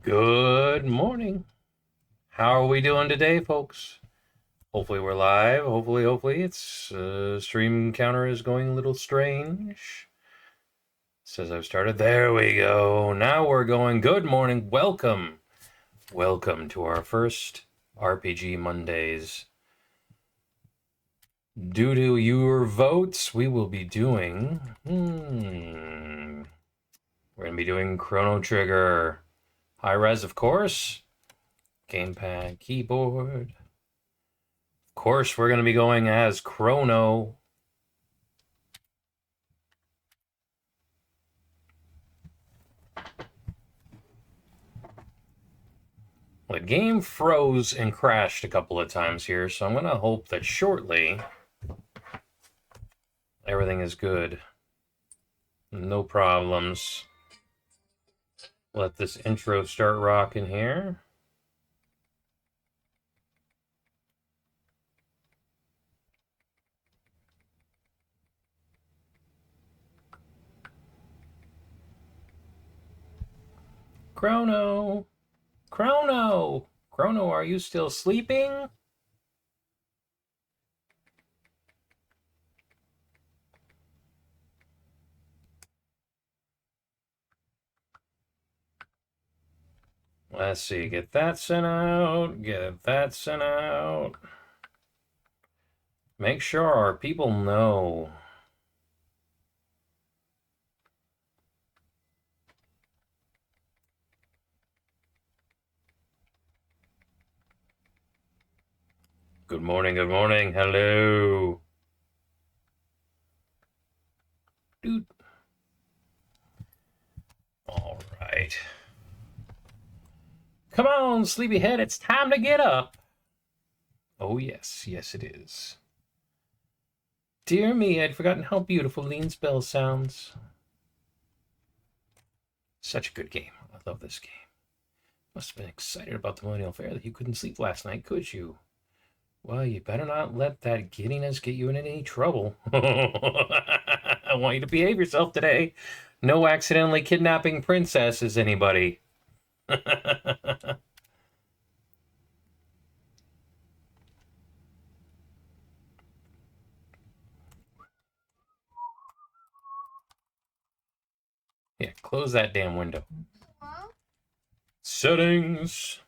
Good morning. How are we doing today, folks? Hopefully we're live. Hopefully it's stream counter is going a little strange. Says I've started. There we go. Now we're going. Good morning. Welcome to our first RPG Mondays. Due to your votes, we will be doing we're gonna be doing Chrono Trigger. High res, of course. Gamepad, keyboard. Of course, we're going to be going as Chrono. The game froze and crashed a couple of times here, so I'm going to hope that shortly everything is good. No problems. Let this intro start rocking here. Chrono! Chrono! Chrono, are you still sleeping? Let's see, get that sent out, get that sent out. Make sure our people know. Good morning, hello. Dude. All right. Come on, sleepyhead, it's time to get up. Oh, yes, it is. Dear me, I'd forgotten how beautiful Lean's bell sounds. Such a good game. I love this game. Must have been excited about the Millennial Fair that you couldn't sleep last night, could you? Well, you better not let that giddiness get you in any trouble. I want you to behave yourself today. No accidentally kidnapping princesses, anybody. Yeah, close that damn window. Settings.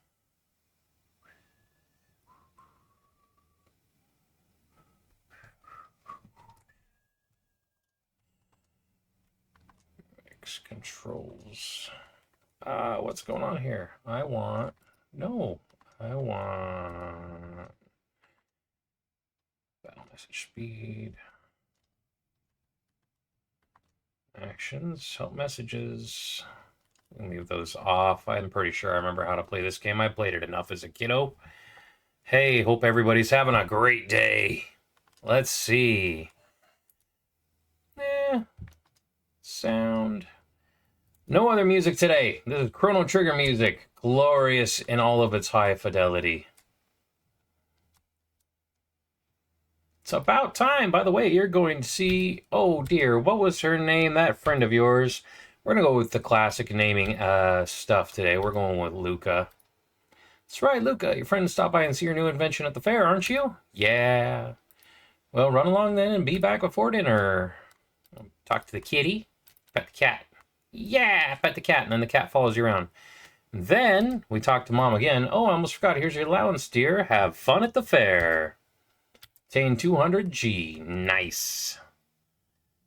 X controls. What's going on here? I want battle message speed. Actions, help messages. Leave those off. I'm pretty sure I remember how to play this game. I played it enough as a kiddo. Hey, hope everybody's having a great day. Let's see. Sound. No other music today. This is Chrono Trigger music. Glorious in all of its high fidelity. It's about time. By the way, you're going to see... Oh, dear. What was her name? That friend of yours. We're going to go with the classic naming stuff today. We're going with Luca. That's right, Luca. Your friend stopped by and see your new invention at the fair, aren't you? Yeah. Well, run along then and be back before dinner. Talk to the kitty. Pet the cat. Yeah, pet the cat. And then the cat follows you around. Then we talk to Mom again. Oh, I almost forgot. Here's your allowance, dear. Have fun at the fair. Obtain 200G. Nice.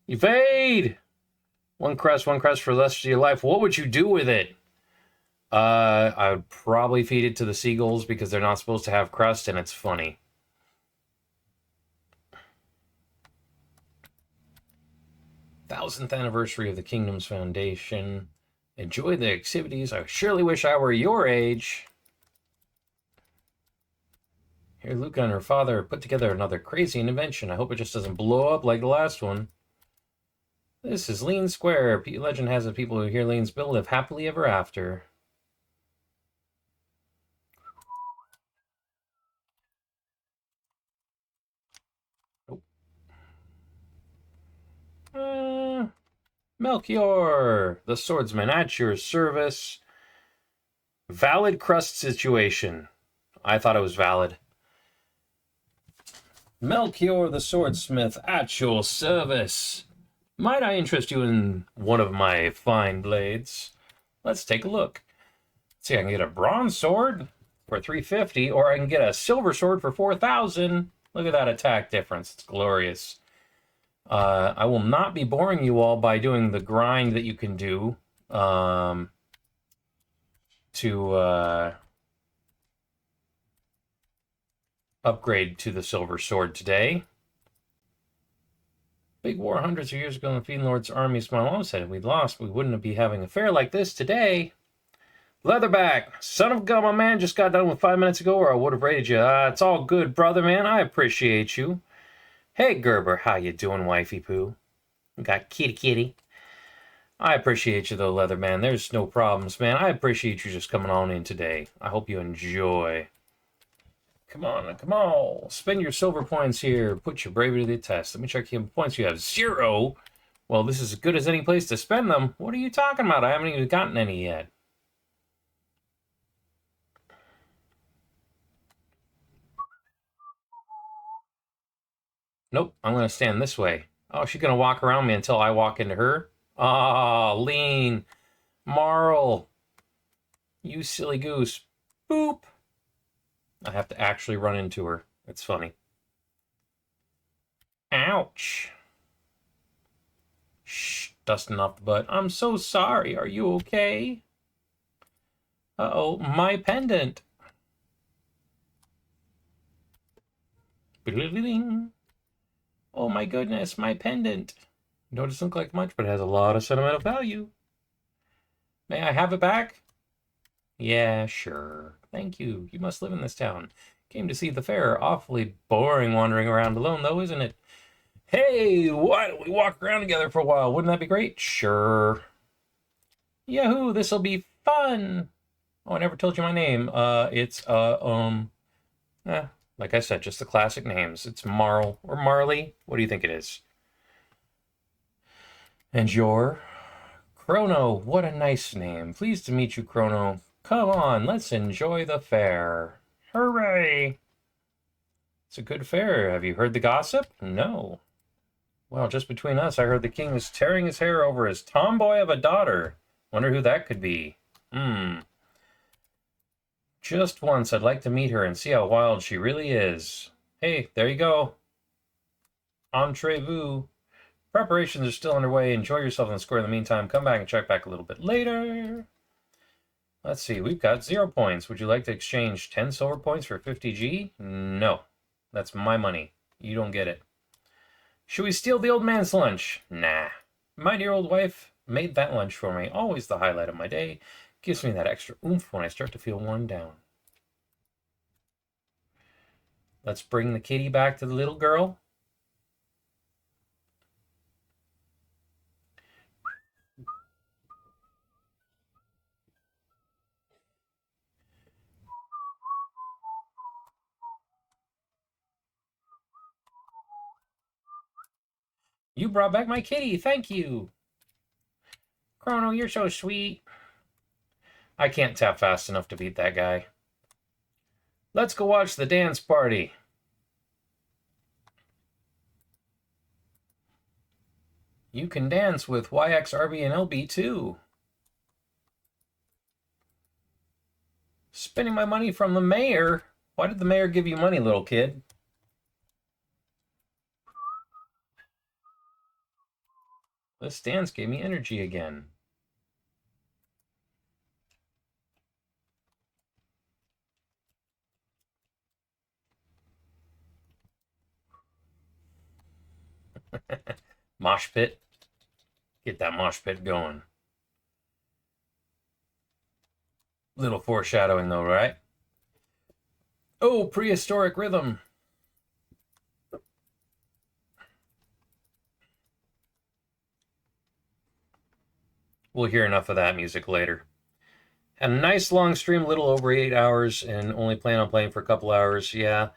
Evade! One crest for the rest of your life. What would you do with it? I would probably feed it to the seagulls because they're not supposed to have crust and it's funny. '1,000th anniversary of the Kingdom's foundation. Enjoy the activities. I surely wish I were your age. Here, Luca and her father put together another crazy invention. I hope it just doesn't blow up like the last one. This is Lean Square. Legend has it people who hear Lean's bill live happily ever after. Melchior, the swordsman, at your service. Valid crust situation. I thought it was valid. Melchior the swordsmith at your service. Might I interest you in one of my fine blades? Let's take a look. Let's see, I can get a bronze sword for 350, or I can get a silver sword for 4,000. Look at that attack difference. It's glorious. I will not be boring you all by doing the grind that you can do to upgrade to the silver sword today. Big war hundreds of years ago in the Fiend Lord's armies. My mom said if we'd lost, we wouldn't be having a fair like this today. Leatherback, son of a gun, my man, just got done with 5 minutes ago, or I would have raided you. It's all good, brother, man. I appreciate you. Hey, Gerber, how you doing, wifey poo? Got kitty kitty. I appreciate you, though, Leatherman. There's no problems, man. I appreciate you just coming on in today. I hope you enjoy. Come on, come on. Spend your silver points here. Put your bravery to the test. Let me check how many points you have. 0. Well, this is as good as any place to spend them. What are you talking about? I haven't even gotten any yet. Nope, I'm going to stand this way. Oh, she's going to walk around me until I walk into her? Ah, lean. Marl. You silly goose. Boop. I have to actually run into her. It's funny. Ouch. Shh, dusting off the butt. I'm so sorry. Are you okay? Uh-oh, my pendant. Oh my goodness, my pendant. No, it doesn't look like much, but it has a lot of sentimental value. May I have it back? Yeah, sure. Thank you. You must live in this town. Came to see the fair. Awfully boring wandering around alone, though, isn't it? Hey, why don't we walk around together for a while? Wouldn't that be great? Sure. Yahoo, this'll be fun. Oh, I never told you my name. Like I said, just the classic names. It's Marl or Marley. What do you think it is? And your? Chrono. What a nice name. Pleased to meet you, Chrono. Come on, let's enjoy the fair. Hooray! It's a good fair. Have you heard the gossip? No. Well, just between us, I heard the king was tearing his hair over his tomboy of a daughter. Wonder who that could be. Just once, I'd like to meet her and see how wild she really is. Hey, there you go. Entrez-vous. Preparations are still underway. Enjoy yourself in the square in the meantime. Come back and check back a little bit later. Let's see, we've got 0 points. Would you like to exchange 10 silver points for 50G? No. That's my money. You don't get it. Should we steal the old man's lunch? Nah. My dear old wife made that lunch for me. Always the highlight of my day. Gives me that extra oomph when I start to feel worn down. Let's bring the kitty back to the little girl. You brought back my kitty. Thank you. Chrono, you're so sweet. I can't tap fast enough to beat that guy. Let's go watch the dance party. You can dance with YX, RB, and LB too. Spending my money from the mayor? Why did the mayor give you money, little kid? This dance gave me energy again. Mosh pit. Get that mosh pit going. Little foreshadowing though, right? Oh, prehistoric rhythm. We'll hear enough of that music later. Had a nice long stream, a little over 8 hours, and only plan on playing for a couple hours. Yeah.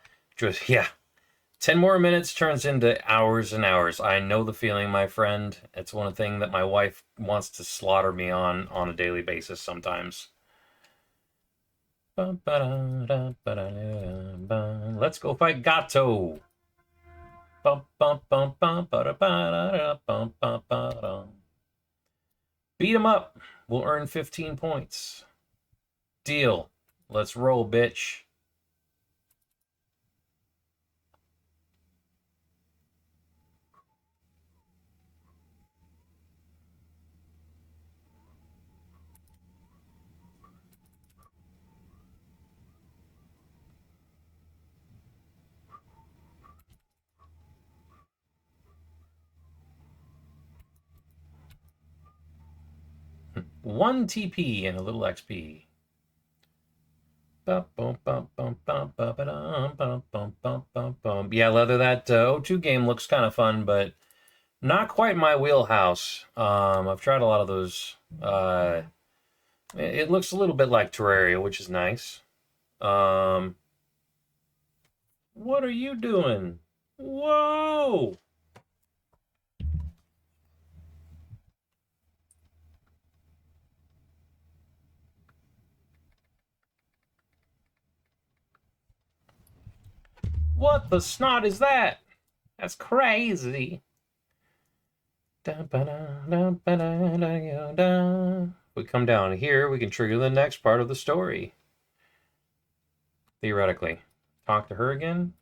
10 more minutes turns into hours and hours. I know the feeling, my friend. It's one thing that my wife wants to slaughter me on a daily basis sometimes. Let's go fight Gato. Beat him up. We'll earn 15 points. Deal. Let's roll, bitch. One TP and a little XP. Yeah, Leather, that O2 game looks kind of fun, but not quite my wheelhouse. I've tried a lot of those. It looks a little bit like Terraria, which is nice. What are you doing? Whoa! What the snot is that? That's crazy. We come down here, we can trigger the next part of the story. Theoretically. Talk to her again.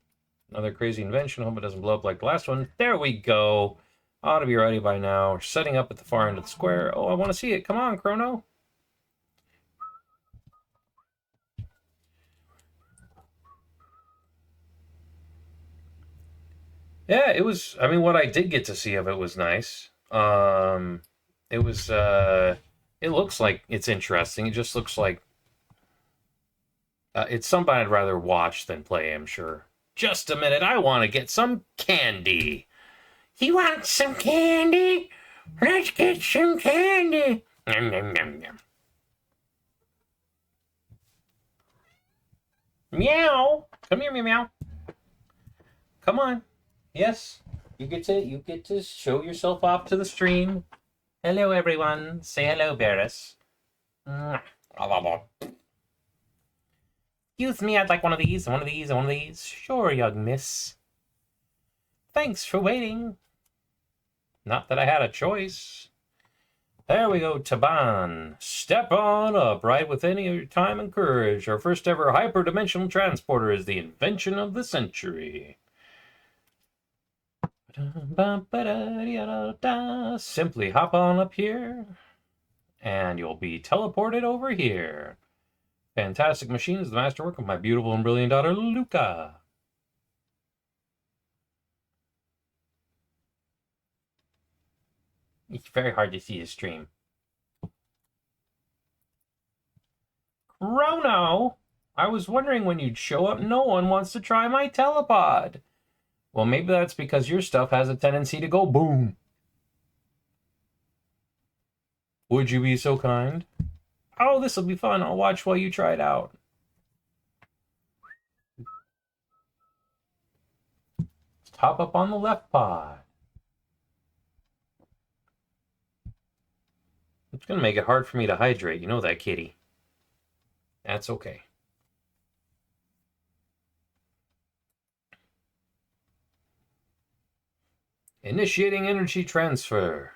Another crazy invention. Hope it doesn't blow up like the last one. There we go. Ought to be ready by now. We're setting up at the far end of the square. Oh, I want to see it. Come on, Chrono. Yeah, it was. I mean, what I did get to see of it was nice. It was. It looks like it's interesting. It just looks like it's something I'd rather watch than play. I'm sure. Just a minute. I want to get some candy. You want some candy? Let's get some candy. Nom, nom, nom, nom. Meow. Come here, meow, meow. Come on. Yes, you get to show yourself off to the stream. Hello, everyone. Say hello, Barris. Excuse me, I'd like one of these, one of these, and one of these. Sure, young miss. Thanks for waiting. Not that I had a choice. There we go, Taban. Step on up, right with any of your time and courage. Our first ever hyperdimensional transporter is the invention of the century. Simply hop on up here, and you'll be teleported over here. Fantastic machine is the masterwork of my beautiful and brilliant daughter, Luca. It's very hard to see the stream. Chrono! I was wondering when you'd show up. No one wants to try my telepod. Well, maybe that's because your stuff has a tendency to go boom. Would you be so kind? Oh, this'll be fun. I'll watch while you try it out. Let's hop up on the left pod. It's going to make it hard for me to hydrate. You know that, kitty. That's okay. Initiating energy transfer.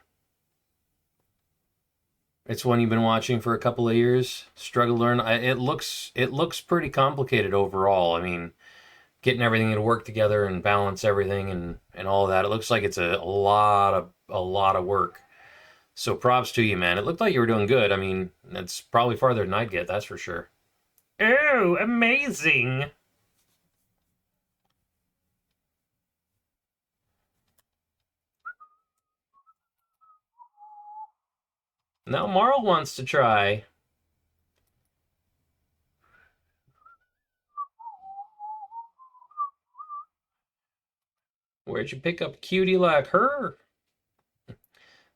It's one you've been watching for a couple of years. Struggle to learn. It looks pretty complicated overall. I mean, getting everything to work together and balance everything and all of that. It looks like it's a lot of work. So props to you, man. It looked like you were doing good. I mean, that's probably farther than I'd get, that's for sure. Oh, amazing. Now Marl wants to try. Where'd you pick up a cutie like her?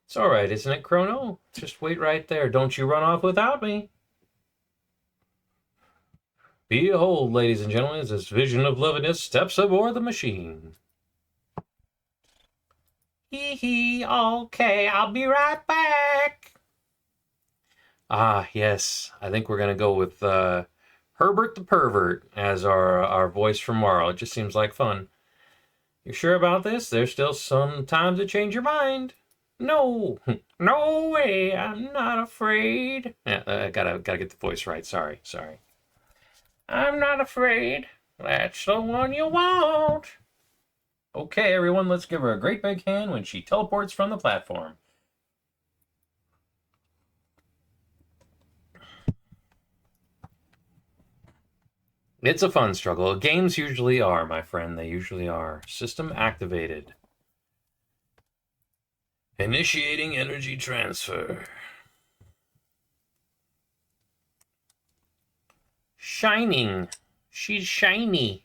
It's all right, isn't it, Chrono? Just wait right there. Don't you run off without me. Behold, ladies and gentlemen, as this vision of loveliness steps aboard the machine. Hee hee, okay, I'll be right back. Ah, yes, I think we're going to go with her Herbert the Pervert as our voice from Marl. It just seems like fun. You sure about this? There's still some time to change your mind. No, no way. I'm not afraid. Yeah, I gotta get the voice right. Sorry. I'm not afraid. That's the one you want. Okay, everyone, let's give her a great big hand when she teleports from the platform. It's a fun struggle. Games usually are, my friend. They usually are. System activated. Initiating energy transfer. Shining. She's shiny.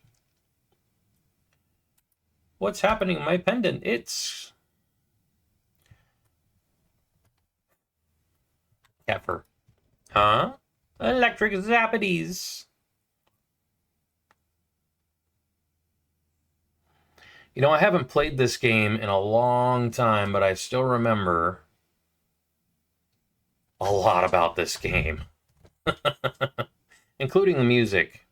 What's happening? My pendant. It's cat fur. Huh? Electric zappities. You know, I haven't played this game in a long time, but I still remember a lot about this game, including the music.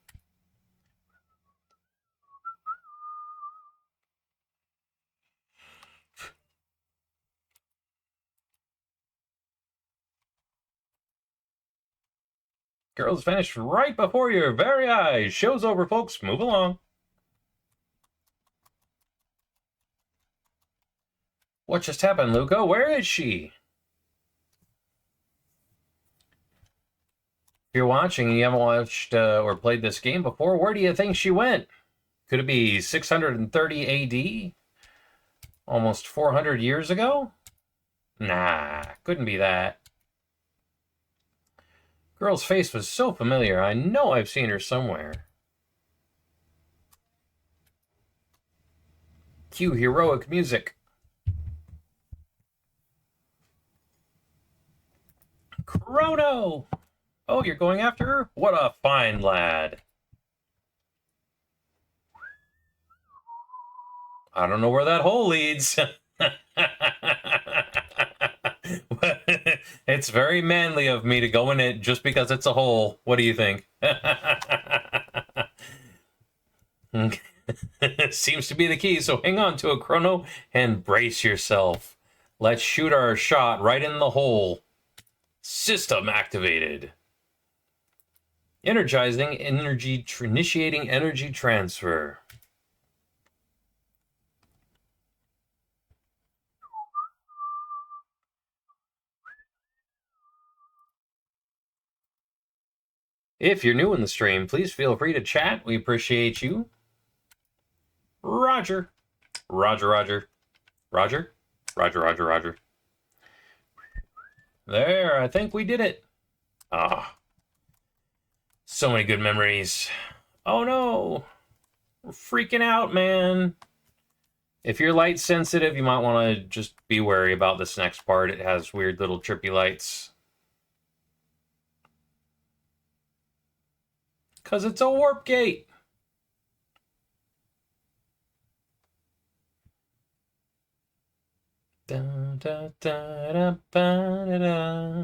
Girls vanished right before your very eyes. Show's over, folks. Move along. What just happened, Luca? Where is she? If you're watching and you haven't watched or played this game before, where do you think she went? Could it be 630 AD? Almost 400 years ago? Nah, couldn't be that. Girl's face was so familiar. I know I've seen her somewhere. Cue heroic music. Chrono! Oh, you're going after her? What a fine lad. I don't know where that hole leads. It's very manly of me to go in it just because it's a hole. What do you think? Seems to be the key, so hang on to a Chrono and brace yourself. Let's shoot our shot right in the hole. System activated. Energizing energy, initiating energy transfer. If you're new in the stream, please feel free to chat. We appreciate you. Roger. Roger, Roger. Roger? Roger, Roger, Roger. There, I think we did it. Ah. So many good memories. Oh no! We're freaking out, man. If you're light sensitive, you might want to just be wary about this next part. It has weird little trippy lights. Because it's a warp gate. Da, da, da, da, ba, da, da.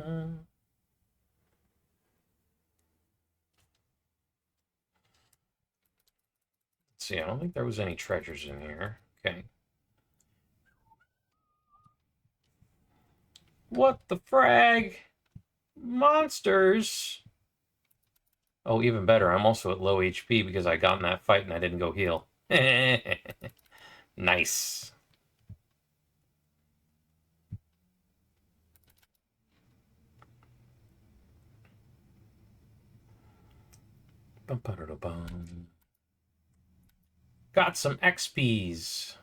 Let's see, I don't think there was any treasures in here. Okay. What the frag? Monsters! Oh, even better, I'm also at low HP because I got in that fight and I didn't go heal. Nice. Got some XPs.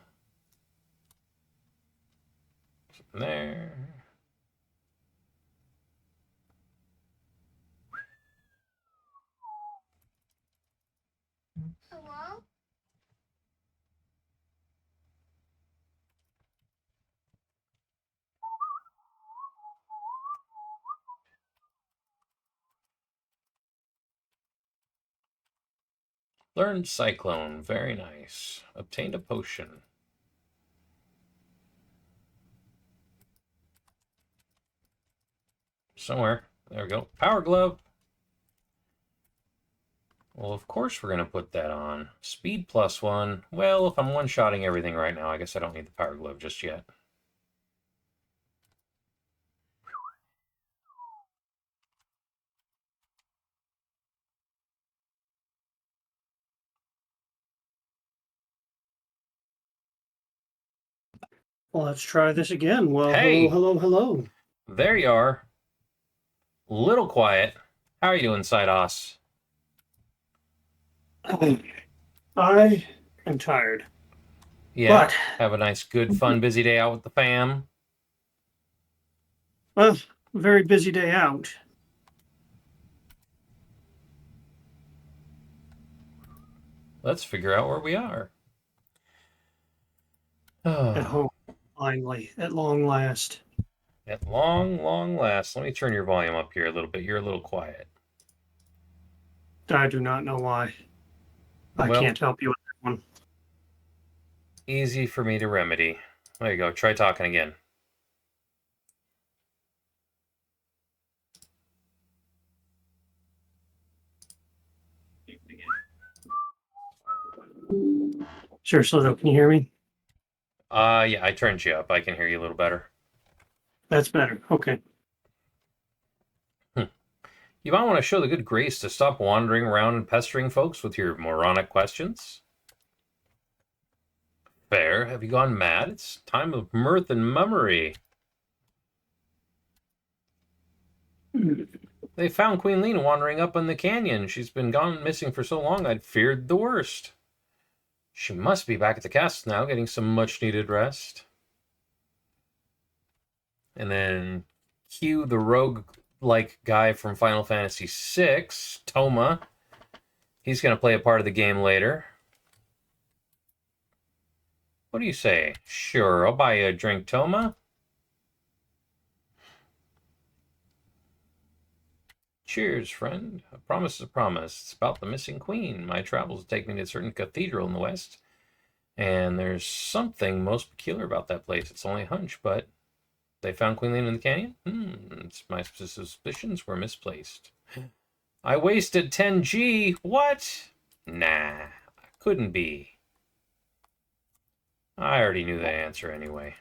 There. Hello? Learned Cyclone. Very nice. Obtained a potion. Somewhere. There we go. Power Glove. Well, of course we're going to put that on. Speed +1. Well, if I'm one-shotting everything right now, I guess I don't need the Power Glove just yet. Well, let's try this again. Well, Hey! hello. There you are. Little quiet. How are you doing, Sidos? I am tired, Yeah? but Have a nice, good, fun, busy day out with the fam? well, a very busy day out. Let's figure out where we are. At home, finally, at long last. At long, long last. Let me turn your volume up here a little bit. You're a little quiet. I do not know why. I Well, can't help you with that one. easy for me to remedy. There you go. Try talking again. Seriously, though, can you hear me? Yeah, I turned you up. I can hear you a little better. That's better. Okay. Hmm. You might want to show the good grace to stop wandering around and pestering folks with your moronic questions. Fair. Have you gone mad? It's time of mirth and mummery. They found Queen Lena wandering up in the canyon. She's been gone missing for so long I'd feared the worst. She must be back at the castle now, getting some much-needed rest. And then cue the rogue-like guy from Final Fantasy VI, Toma. He's going to play a part of the game later. What do you say? Sure, I'll buy you a drink, Toma. Cheers, friend. A promise is a promise. It's about the missing queen. My travels take me to a certain cathedral in the west, and there's something most peculiar about that place. It's only a hunch, but they found Queen Lena in the canyon? My suspicions were misplaced. I wasted 10G. What? Nah, couldn't be. I already knew the answer anyway.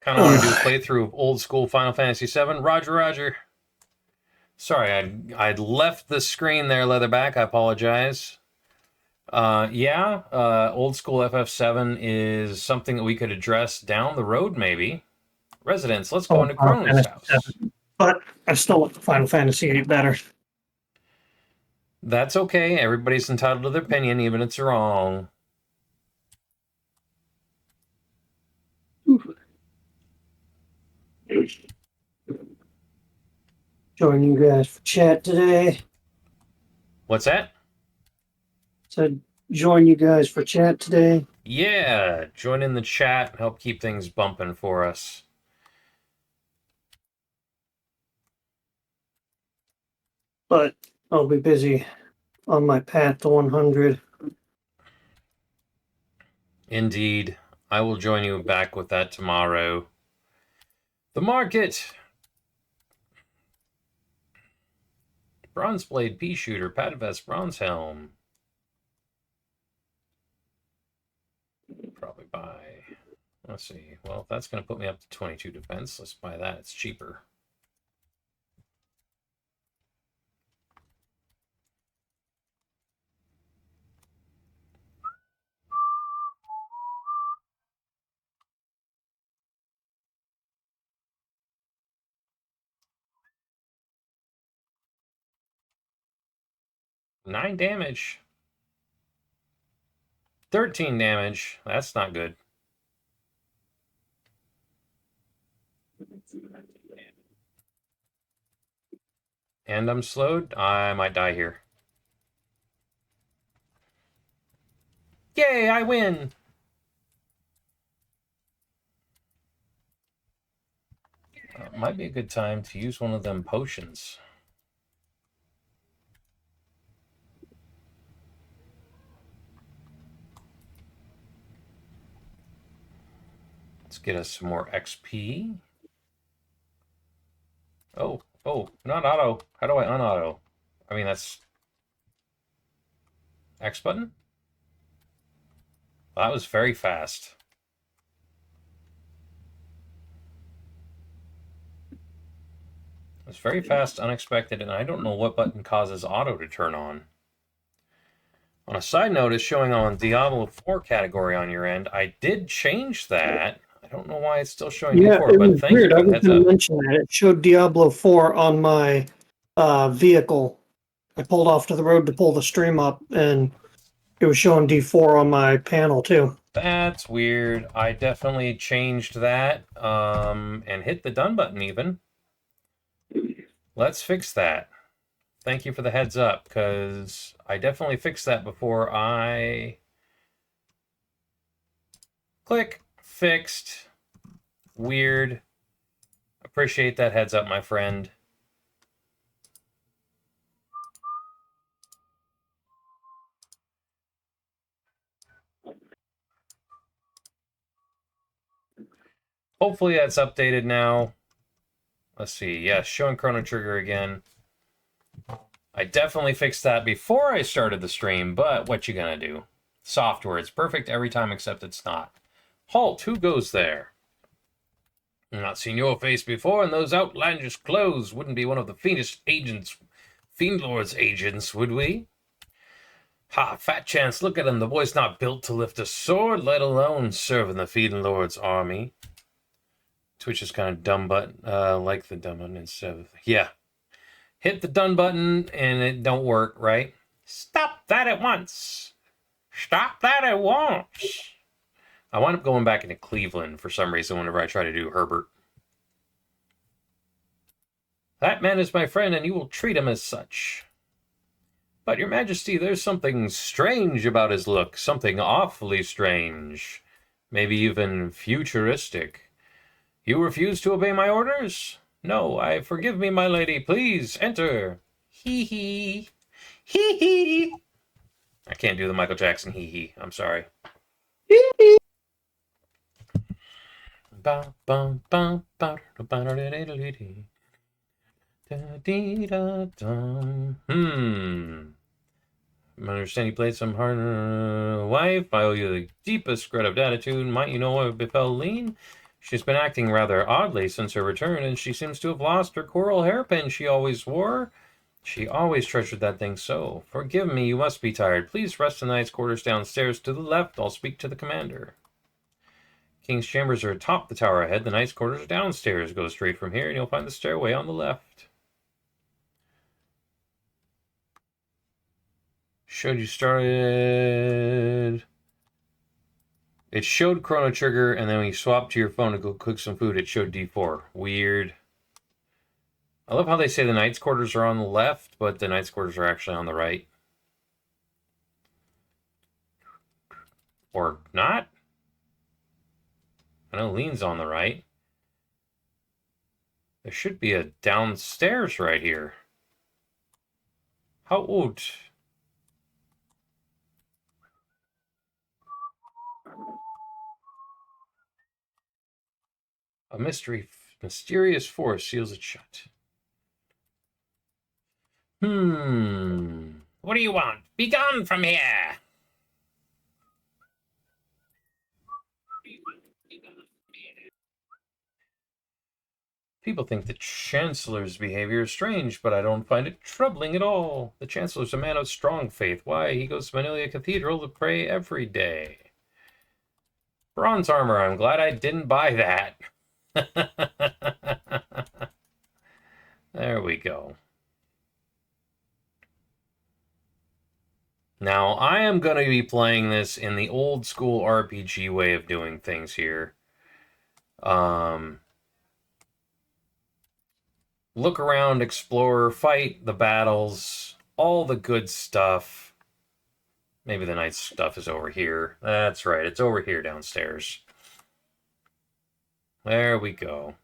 Kind of want to do a playthrough of old school Final Fantasy VII. Roger. Sorry, I'd left the screen there, Leatherback. I apologize. Old school FF7 is something that we could address down the road, maybe. Residents, let's go Oh, into Final Krone's Fantasy house. 7. But I still like Final Fantasy 8 better. That's okay. Everybody's entitled to their opinion, even if it's wrong. Join you guys for chat today. What's that? Said join you guys for chat today. Yeah, join in the chat and help keep things bumping for us. But I'll be busy on my path to 100. Indeed. I will join you back with that tomorrow. The market! Bronze blade pea shooter, pad vest, bronze helm. Probably buy. Let's see. Well, if that's going to put me up to 22 defense, let's buy that. It's cheaper. Nine damage. 13 damage. That's not good. And I'm slowed. I might die here. Yay, I win! Might be a good time to use one of them potions. get us some more XP. Oh, not auto. How do I unauto? I mean, that's X button? That was very fast. It was very fast, unexpected, and I don't know what button causes auto to turn on. On a side note, it's showing on Diablo 4 category on your end. I did change that. I don't know why it's still showing Yeah, D4, it but was thank weird. you I for the was heads going up. to mention that. It showed Diablo 4 on my vehicle. I pulled off to the road to pull the stream up, and it was showing D4 on my panel, too. That's weird. I definitely changed that and hit the done button even. Let's fix that. Thank you for the heads up, because I definitely fixed that before I... Click. Fixed. Weird. Appreciate that heads up, my friend. Hopefully that's updated now. Let's see. Yes, showing Chrono Trigger again. I definitely fixed that before I started the stream, but what you gonna do? Software, it's perfect every time except it's not. Halt, who goes there? I've not seen your face before, and those outlandish clothes wouldn't be one of the Fiend Lord's agents, would we? Ha, fat chance, look at him. The boy's not built to lift a sword, let alone serve in the Fiend Lord's army. Twitch is kind of dumb button, like the dumb button instead of... Yeah. Hit the done button, and it don't work, right? Stop that at once. Stop that at once. I wind up going back into Cleveland for some reason whenever I try to do Herbert. That man is my friend, and you will treat him as such. But, Your Majesty, there's something strange about his look. Something awfully strange. Maybe even futuristic. You refuse to obey my orders? No, forgive me, my lady. Please, enter. Hee hee. Hee hee. I can't do the Michael Jackson hee hee. I'm sorry. I understand you played some hard wife. I owe you the deepest regret of gratitude. Might you know what befell Lean? She's been acting rather oddly since her return, and she seems to have lost her coral hairpin she always wore. She always treasured that thing so. Forgive me, you must be tired. Please rest in the knight's quarters downstairs to the left. I'll speak to the commander. King's chambers are atop the tower ahead. The knight's quarters are downstairs. Go straight from here, and you'll find the stairway on the left. Showed you started... It showed Chrono Trigger, and then when you swapped to your phone to go cook some food, it showed D4. Weird. I love how they say the knight's quarters are on the left, but the knight's quarters are actually on the right. Or not? I know Lean's on the right. There should be a downstairs right here. How old? A mysterious force seals it shut. What do you want? Be gone from here! People think the Chancellor's behavior is strange, but I don't find it troubling at all. The Chancellor's a man of strong faith. Why, he goes to Manilia Cathedral to pray every day. Bronze armor, I'm glad I didn't buy that. There we go. Now, I am going to be playing this in the old school RPG way of doing things here. Look around, explore, fight the battles, all the good stuff. Maybe the nice stuff is over here. That's right, it's over here downstairs. There we go.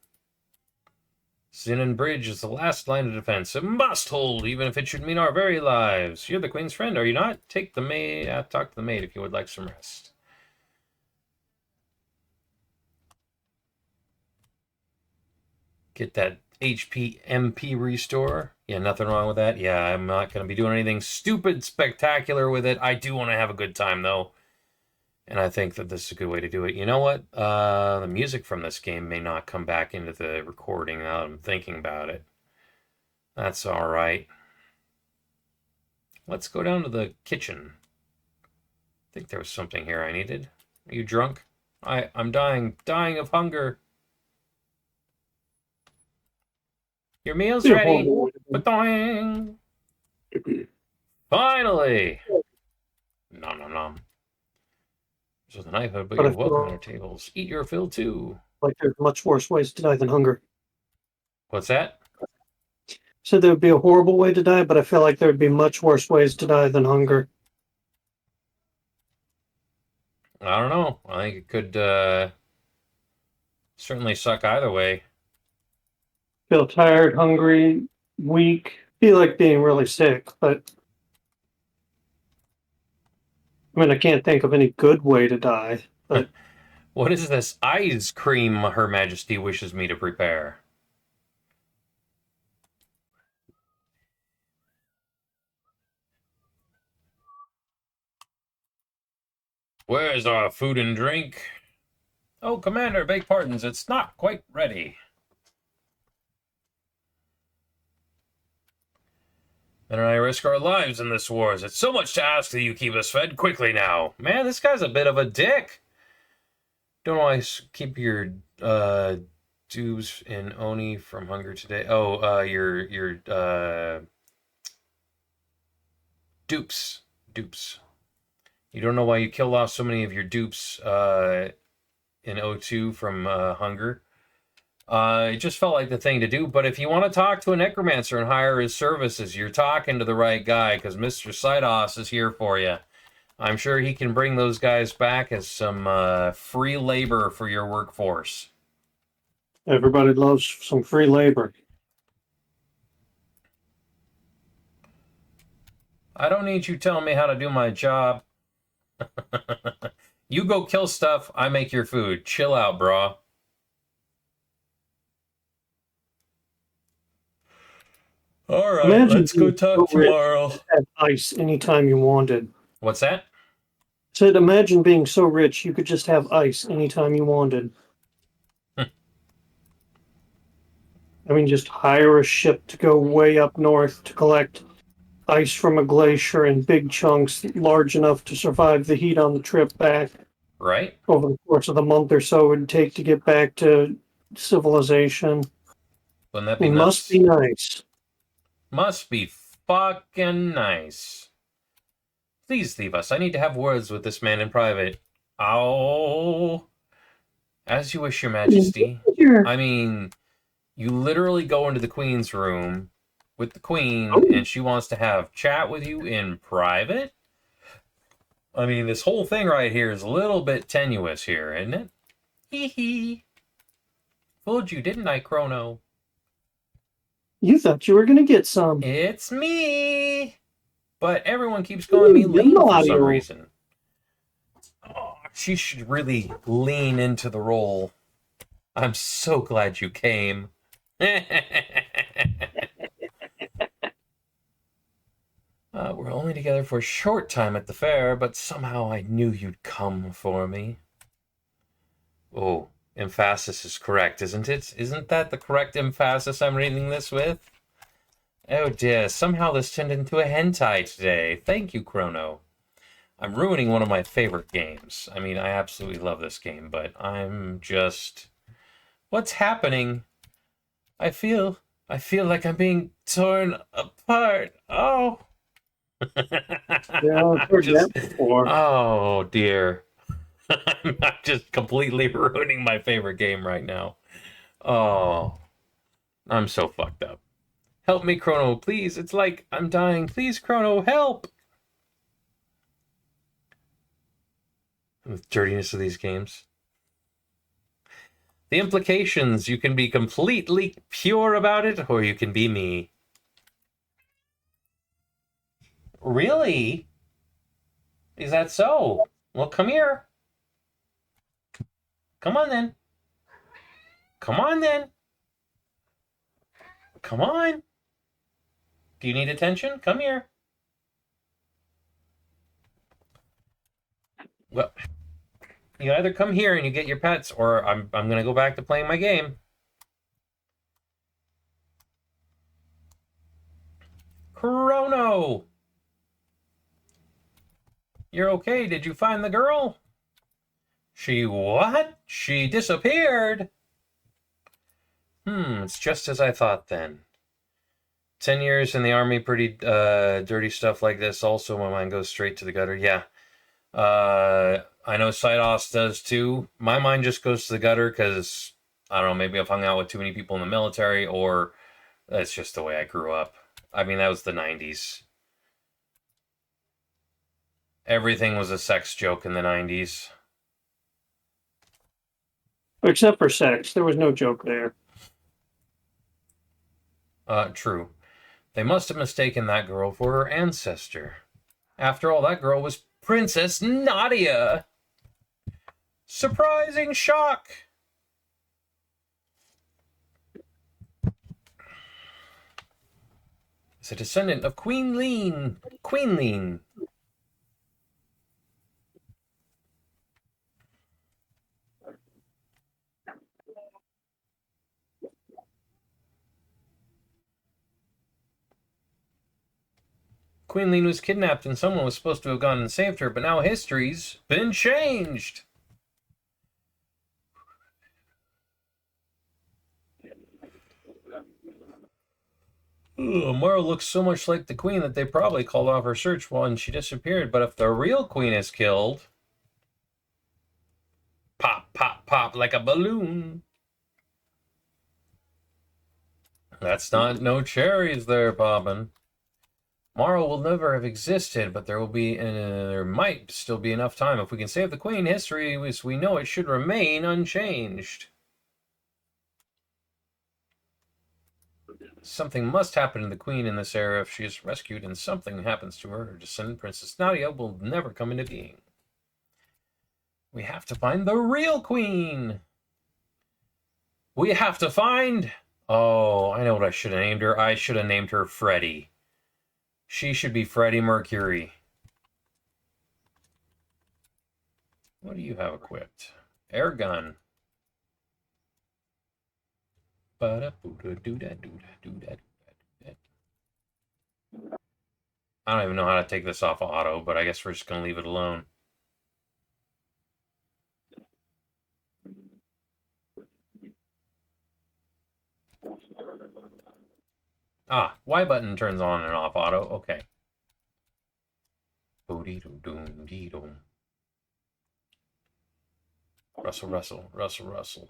Zinnan Bridge is the last line of defense. It must hold, even if it should mean our very lives. You're the Queen's friend, are you not? Take the maid. Talk to the maid if you would like some rest. Get that HP MP restore. Yeah, nothing wrong with that. Yeah, I'm not going to be doing anything stupid spectacular with it. I do want to have a good time, though. And I think that this is a good way to do it. You know what? The music from this game may not come back into the recording now that I'm thinking about it. That's all right. Let's go down to the kitchen. I think there was something here I needed. Are you drunk? I'm dying of hunger. Your meal's Be a ready. horrible way to Ba-doing. Finally. Nom nom nom. There's a knife, but But I you're welcome feel at our tables. Eat your fill too. like there's much worse ways to die than hunger. What's that? Said there would be a horrible way to die, but I feel like there would be much worse ways to die than hunger. I don't know. I think it could certainly suck either way. Feel tired, hungry, weak. Feel like being really sick, but I mean, I can't think of any good way to die. But What is this ice cream Her Majesty wishes me to prepare? Where's our food and drink? Oh, Commander, beg pardons, it's not quite ready. Men and I risk our lives in this wars. It's so much to ask that you keep us fed quickly now. Man, this guy's a bit of a dick. Don't always keep your dues in Oni from hunger today. Oh, your dupes. You don't know why you killed off so many of your dupes in O2 from hunger. It just felt like the thing to do. But if you want to talk to a necromancer and hire his services, you're talking to the right guy, because Mr. Sidos is here for you. I'm sure he can bring those guys back as some free labor for your workforce. everybody loves some free labor. I don't need you telling me how to do my job. You go kill stuff, I make your food. Chill out, brah. All right, Imagine let's go being so talk rich tomorrow. you could have ice anytime you wanted. What's that? Said, imagine being so rich you could just have ice anytime you wanted. I mean, just hire a ship to go way up north to collect ice from a glacier in big chunks large enough to survive the heat on the trip back Right? over the course of the month or so it would take to get back to civilization. Wouldn't that be It must nuts? be nice. Must be fucking nice. Please leave us. I need to have words with this man in private. Ow. As you wish, Your Majesty. Here. I mean, you literally go into the Queen's room with the Queen, Oh. and she wants to have chat with you in private? I mean, this whole thing right here is a little bit tenuous here, isn't it? Hee hee. Fooled you, didn't I, Chrono? You thought you were going to get some. It's me! But everyone keeps calling me Ooh, lean for some Mario. reason. Oh, she should really lean into the role. I'm so glad you came. We're only together for a short time at the fair, but somehow I knew you'd come for me. Oh, emphasis is correct, isn't it? Isn't that the correct emphasis I'm reading this with? Oh dear, somehow this turned into a hentai today. Thank you, Chrono. I'm ruining one of my favorite games. I mean, I absolutely love this game, but I'm just... What's happening? I feel like I'm being torn apart. Oh. Yeah, I've heard that before. Oh dear. I'm just completely ruining my favorite game right now. Oh, I'm so fucked up. Help me, Chrono, please. It's like I'm dying. Please, Chrono, help. The dirtiness of these games. The implications, you can be completely pure about it, or you can be me. Really? Is that so? Well, come here. Come on, then. Come on, then. Come on. Do you need attention? Come here. Well, you either come here and you get your pets, or I'm gonna go back to playing my game. Chrono! You're okay. Did you find the girl? She what? She disappeared? It's just as I thought then. 10 years in the army, pretty dirty stuff like this. Also, my mind goes straight to the gutter. Yeah. I know Sidos does too. My mind just goes to the gutter because, I don't know, maybe I've hung out with too many people in the military, or that's just the way I grew up. I mean, that was the 90s. Everything was a sex joke in the 90s. Except for sex. There was no joke there. True. They must have mistaken that girl for her ancestor. After all, that girl was Princess Nadia. Surprising shock. Is a descendant of Queen Lean. Queen Lean. Queen Lean was kidnapped and someone was supposed to have gone and saved her, but now history's been changed. Mara looks so much like the queen that they probably called off her search when she disappeared, but if the real queen is killed... Pop, pop, pop like a balloon. That's not no cherries there, poppin'. Mara will never have existed, but there might still be enough time. If we can save the queen, history as we know it should remain unchanged. Something must happen to the queen in this era if she is rescued, and something happens to her. Her descendant, Princess Nadia, will never come into being. We have to find the real queen. We have to find... Oh, I know what I should have named her. I should have named her Freddie. She should be Freddie Mercury. What do you have equipped? Air gun. I don't even know how to take this off of auto, but I guess we're just going to leave it alone. Ah, Y button turns on and off auto. Okay. Rustle, rustle, rustle, rustle.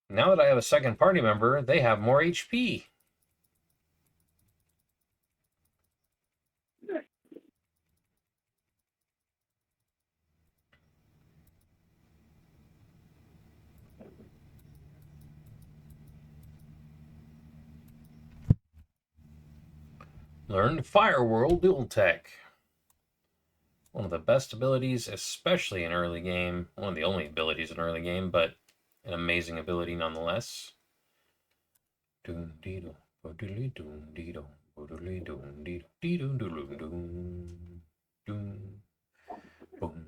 Now that I have a second party member, they have more HP. Learned Fire World Dual Tech. One of the best abilities, especially in early game. One of the only abilities in early game, but an amazing ability nonetheless. Doom deedle, boodly doom deedle, boodly doom deedle, deedle doom doom doom boom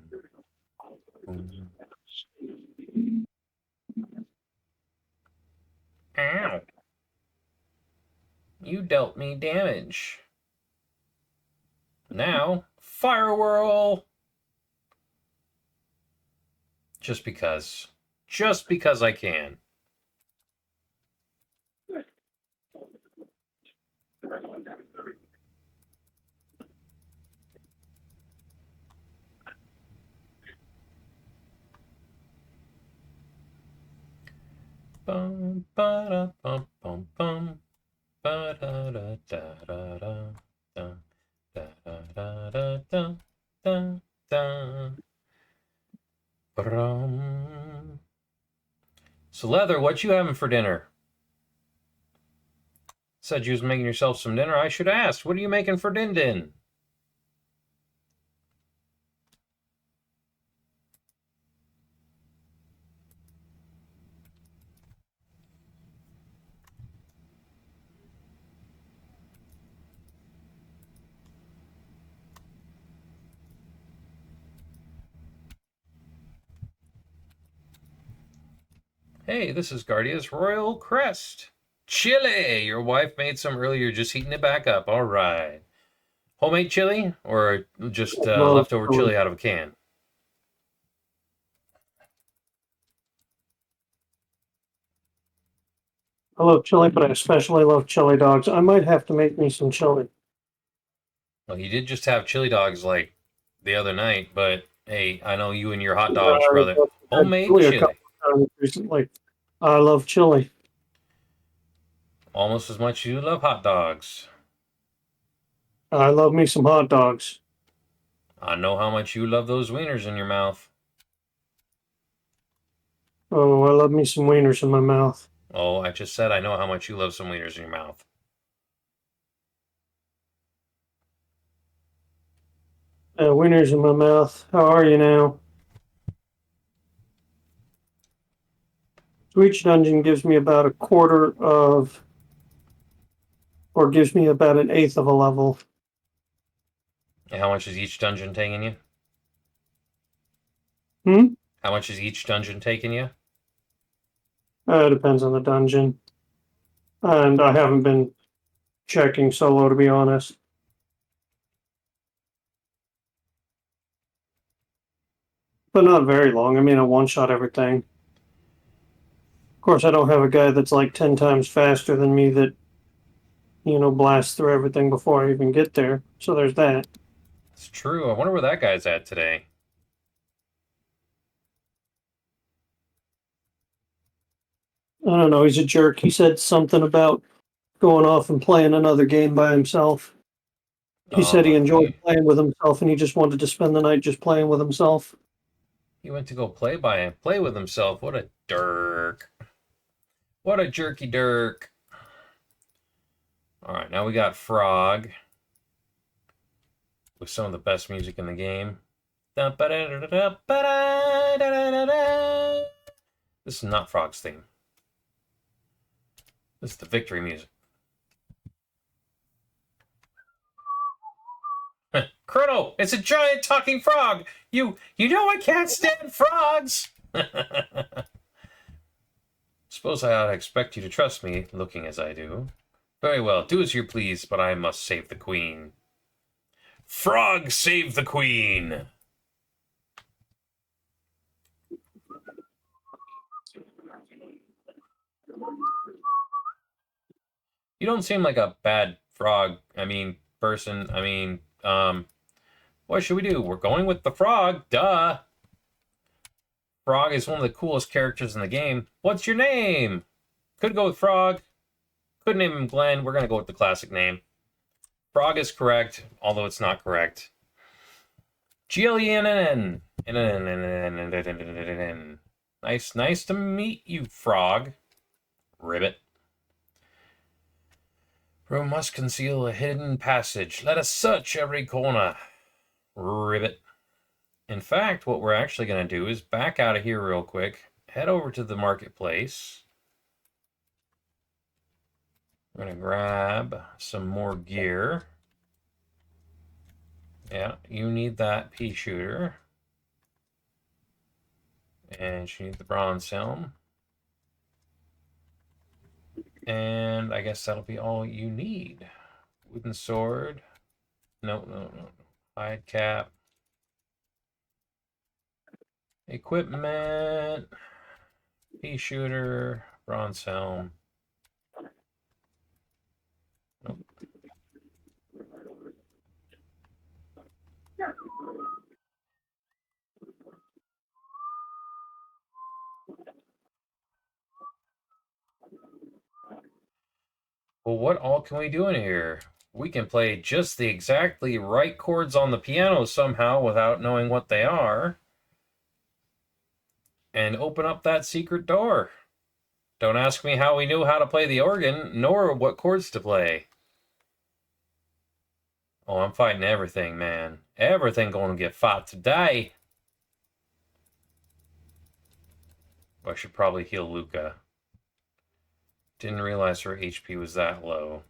boom. Ow! You dealt me damage. Now, Fire Whirl! Just because. Just because I can. Bum ba da bum bum bum ba da da da da da da da da da da da da. Brum. So Leather, what you having for dinner? Said you was making yourself some dinner. I should ask. What are you making for din din? Hey, this is Guardia's Royal Crest. Chili! Your wife made some earlier, just heating it back up. All right. Homemade chili or just Love leftover chili. chili out of a can? I love chili, but I especially love chili dogs. I might have to make me some chili. Well, you did just have chili dogs like the other night, but hey, I know you and your hot dogs, I've brother. had Homemade chili a couple chili. of times recently. I love chili. Almost as much as you love hot dogs. I love me some hot dogs. I know how much you love those wieners in your mouth. Oh, I love me some wieners in my mouth. Oh, I just said I know how much you love some wieners in your mouth. Wieners in my mouth. How are you now? So each dungeon gives me about a quarter of, or gives me about an eighth of a level. And how much is each dungeon taking you? Hmm? How much is each dungeon taking you? Depends on the dungeon. And I haven't been checking solo, to be honest. But not very long. I mean, a one shot everything. Of course, I don't have a guy that's like 10 times faster than me that, blasts through everything before I even get there. So there's that. It's true. I wonder where that guy's at today. I don't know. He's a jerk. He said something about going off and playing another game by himself. He said he enjoyed playing with himself and he just wanted to spend the night just playing with himself. He went to go play with himself. What a dirk. What a jerky dirk. All right, now we got Frog with some of the best music in the game. This is not Frog's theme. This is the victory music. Chrono, it's a giant talking frog. You know I can't stand frogs. Suppose I ought to expect you to trust me, looking as I do. Very well, do as you please, but I must save the queen. Frog, save the queen! You don't seem like a bad frog, person. What should we do? We're going with the frog, duh. Frog is one of the coolest characters in the game. What's your name? Could go with Frog. Could name him Glenn. We're going to go with the classic name. Frog is correct, although it's not correct. GLENN. Nice to meet you, Frog. Ribbit. Room must conceal a hidden passage. Let us search every corner. Ribbit. In fact, what we're actually going to do is back out of here real quick, head over to the marketplace. We're going to grab some more gear. Yeah, you need that pea shooter. And you need the bronze helm. And I guess that'll be all you need. Wooden sword. No. Hide cap. Equipment. Pea shooter. Bronze helm. Nope. Well, what all can we do in here? We can play just the exactly right chords on the piano somehow without knowing what they are. And open up that secret door. Don't ask me how we knew how to play the organ, nor what chords to play. Oh, I'm fighting everything, man. Everything gonna get fought today. I should probably heal Luca. Didn't realize her HP was that low.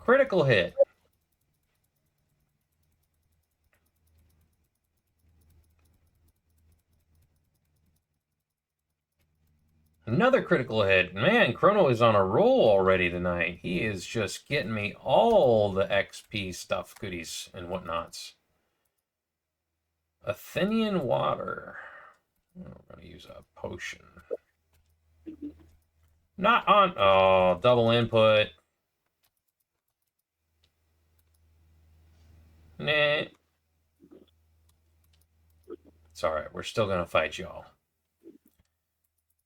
Critical hit. Another critical hit. Man, Chrono is on a roll already tonight. He is just getting me all the XP stuff, goodies, and whatnots. Athenian water. I'm going to use a potion. Not on. Oh, double input. Nah. It's alright. We're still going to fight y'all.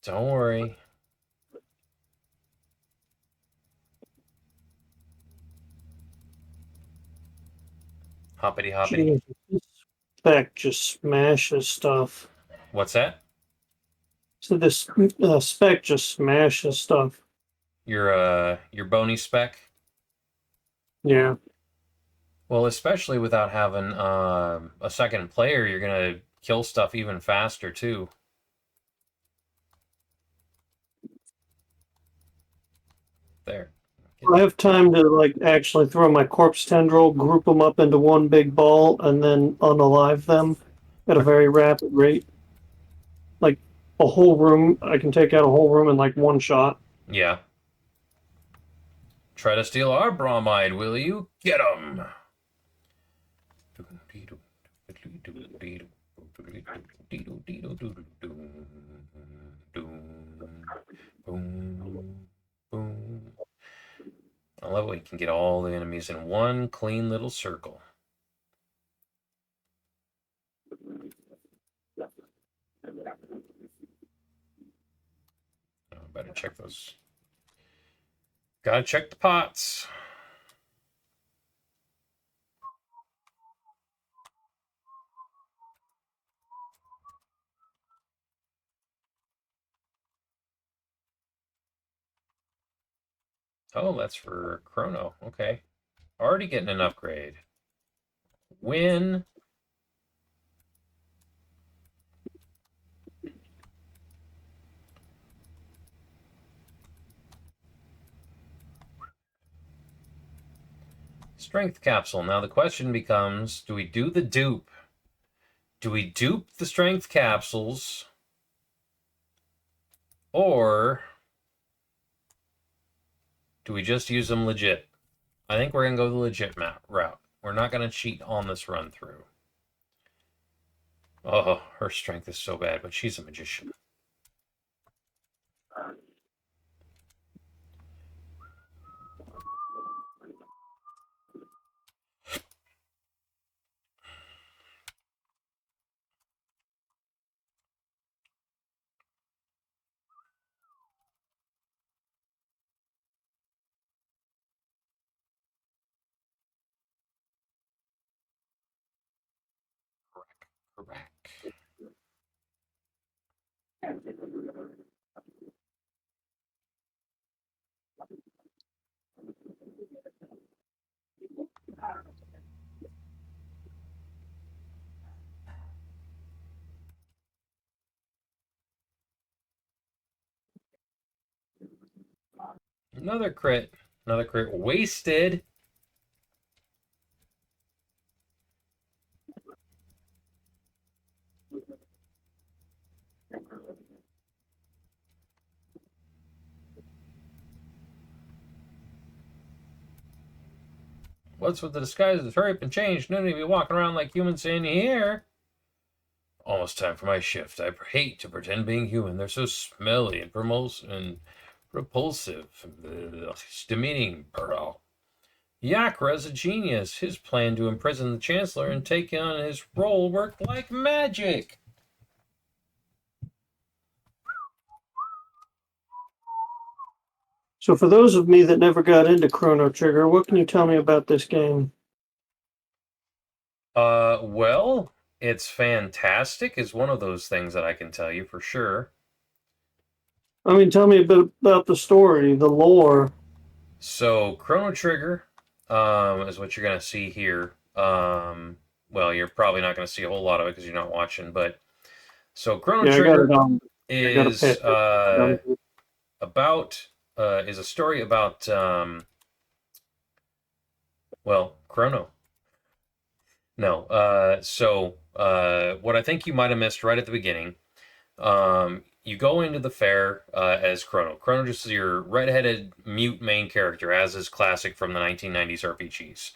Don't worry. Hoppity hoppity. Jeez, this spec just smashes stuff. What's that? So this spec just smashes stuff. Your bony spec? Yeah. Well, especially without having a second player, you're gonna kill stuff even faster too. There. I have time to like actually throw my corpse tendril, group them up into one big ball, and then unalive them at a very rapid rate. Like a whole room, I can take out a whole room in like one shot. Yeah. Try to steal our bromide, will you? Get 'em! I love when you can get all the enemies in one clean little circle. Oh, better check those. Gotta check the pots. Oh, that's for Chrono. Okay. Already getting an upgrade. Win. Strength capsule. Now the question becomes, do we do the dupe? Do we dupe the strength capsules? Or do we just use them legit? I think we're going to go the legit route. We're not going to cheat on this run through. Oh, her strength is so bad, but she's a magician. Correct. Another crit. Another crit. Wasted. What's with the disguises? Hurry up and change. No need to be walking around like humans in here. Almost time for my shift. I hate to pretend being human. They're so smelly and repulsive. It's demeaning, Burl. Yakra's a genius. His plan to imprison the Chancellor and take on his role worked like magic. So for those of me that never got into Chrono Trigger, what can you tell me about this game? Well, it's fantastic is one of those things that I can tell you for sure. I mean, tell me a bit about the story, the lore. So, Chrono Trigger is what you're going to see here. Well, you're probably not going to see a whole lot of it because you're not watching, but so Chrono Yeah, I got Trigger it on. I got a is pit. about is a story about Well, Chrono. No. What I think you might have missed right at the beginning, you go into the fair as Chrono. Chrono just is your red-headed mute main character, as is classic from the 1990s RPGs.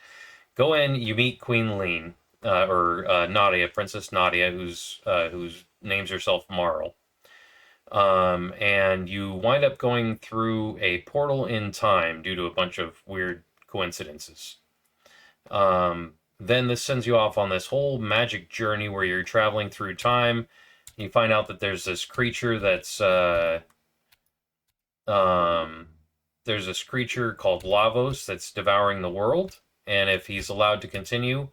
Go in, you meet Queen Lean, or Nadia, Princess Nadia, who's names herself Marl. And you wind up going through a portal in time due to a bunch of weird coincidences. Then this sends you off on this whole magic journey where you're traveling through time. You find out that um, there's this creature called Lavos that's devouring the world, and if he's allowed to continue,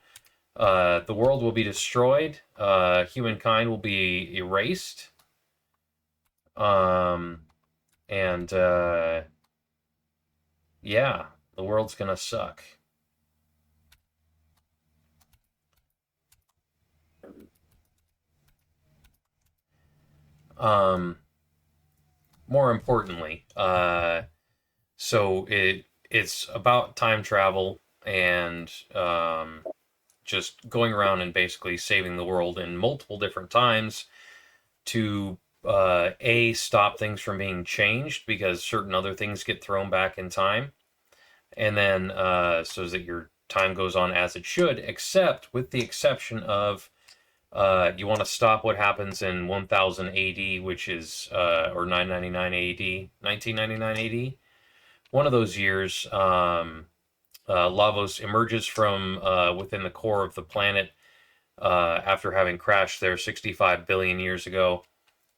the world will be destroyed. Humankind will be erased. Um, and yeah, the world's gonna suck. Um, More importantly, it's about time travel and just going around and basically saving the world in multiple different times to a stop things from being changed because certain other things get thrown back in time, and then so that your time goes on as it should, except with the exception of you want to stop what happens in 1000 AD, which is or 999 AD, 1999 AD. One of those years, Lavos emerges from within the core of the planet after having crashed there 65 billion years ago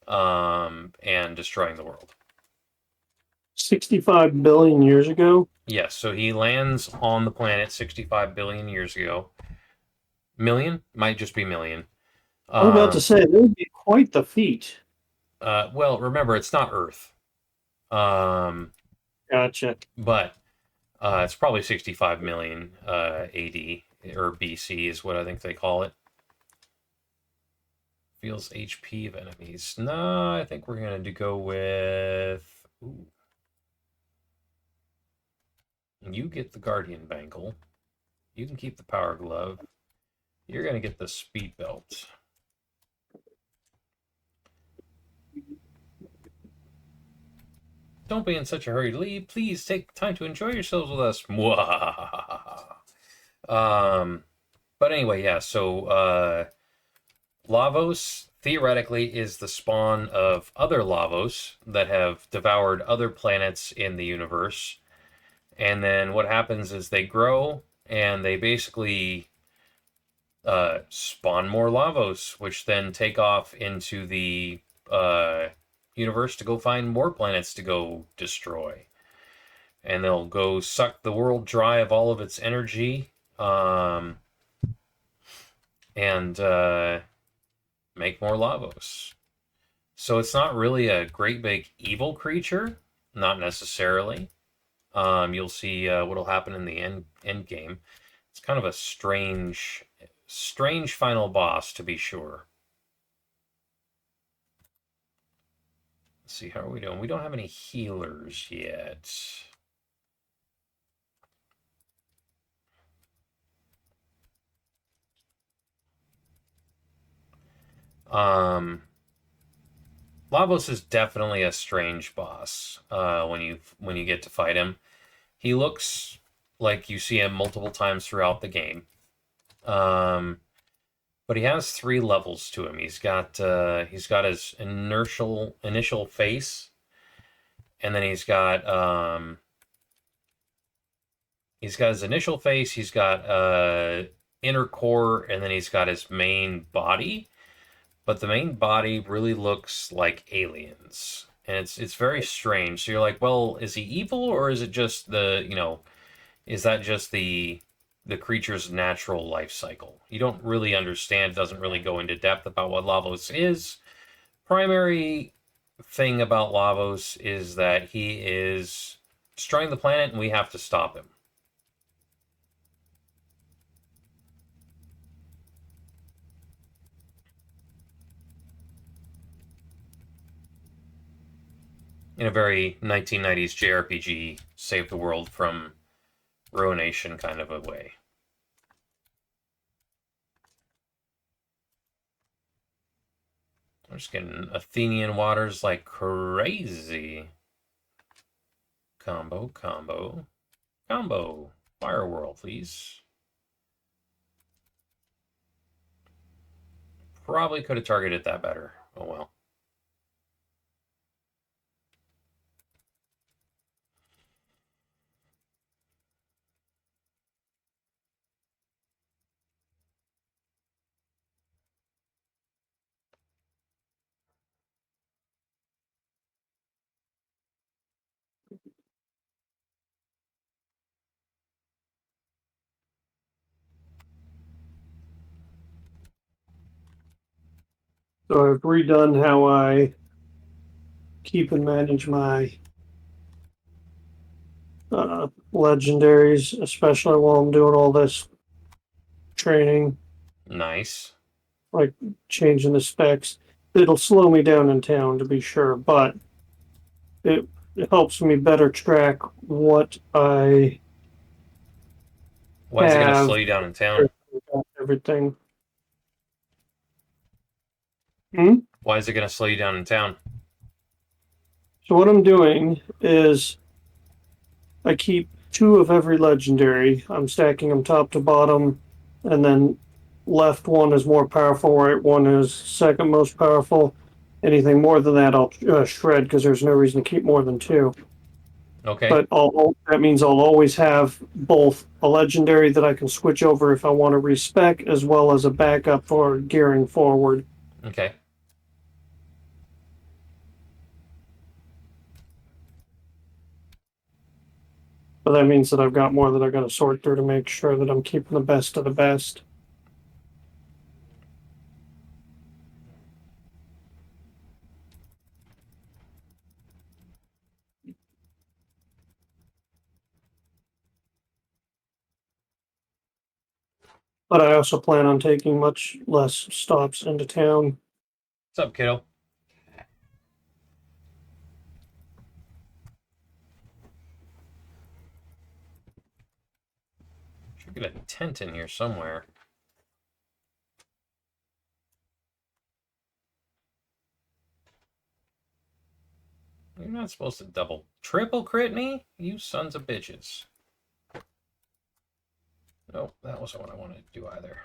and destroying the world. 65 billion years ago? Yes, so he lands on the planet 65 billion years ago. Million? Might just be million. I was about to say, that would be quite the feat. Well, remember, it's not Earth. Gotcha. But it's probably 65 million AD or BC is what I think they call it. Feels HP of enemies. No, I think we're going to go with... Ooh. You get the Guardian Bangle. You can keep the Power Glove. You're going to get the Speed Belt. Don't be in such a hurry to leave. Please take time to enjoy yourselves with us. But anyway, yeah, so Lavos theoretically is the spawn of other Lavos that have devoured other planets in the universe. And then what happens is they grow and they basically spawn more Lavos, which then take off into the universe to go find more planets to go destroy. And they'll go suck the world dry of all of its energy and make more Lavos. So it's not really a great big evil creature, not necessarily. You'll see what'll happen in the end game. It's kind of a strange final boss, to be sure. Let's see, how are we doing? We don't have any healers yet. Lavos is definitely a strange boss when you get to fight him. He looks like you see him multiple times throughout the game. But he has 3 levels to him. He's got his initial face, and then he's got his initial face. He's got inner core, and then he's got his main body. But the main body really looks like aliens, and it's very strange. So you're like, well, is he evil, or is it just is that just the creature's natural life cycle? You don't really understand. It doesn't really go into depth about what Lavos is. Primary thing about Lavos is that he is destroying the planet, and we have to stop him. In a very 1990s JRPG, save the world from ruination kind of a way. I'm just getting Athenian waters like crazy. Combo, combo, combo. Fire whirl, please. Probably could have targeted that better. Oh well. So I've redone how I keep and manage my legendaries, especially while I'm doing all this training, Nice. like changing the specs. It'll slow me down in town to be sure, but it, it helps me better track what I Why is it going to slow have, you down in town? everything. Hmm? Why is it going to slow you down in town? So what I'm doing is I keep two of every legendary. I'm stacking them top to bottom, and then left one is more powerful, right one is second most powerful. Anything more than that, I'll shred because there's no reason to keep more than two. Okay. But that means I'll always have both a legendary that I can switch over if I want to respec, as well as a backup for gearing forward. Okay. But that means that I've got more that I got to sort through to make sure that I'm keeping the best of the best. But I also plan on taking much less stops into town. What's up, kiddo? Should get a tent in here somewhere. You're not supposed to double, triple crit me, you sons of bitches. Nope, that wasn't what I wanted to do either.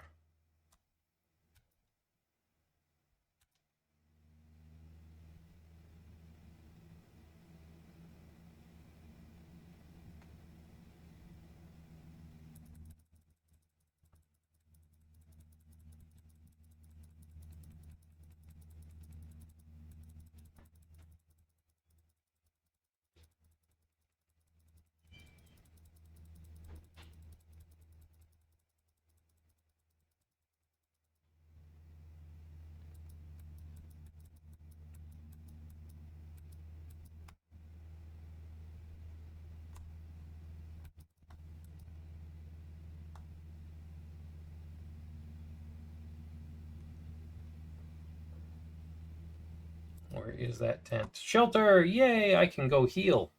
Where is that tent? Shelter! Yay! I can go heal.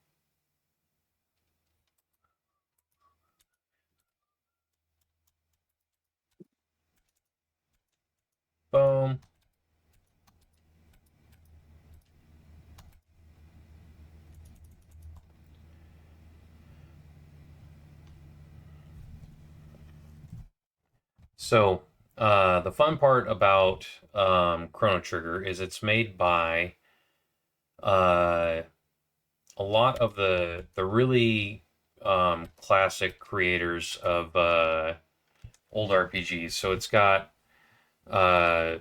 Boom. So, the fun part about Chrono Trigger is it's made by uh, a lot of the really classic creators of old RPGs. So it's got uh,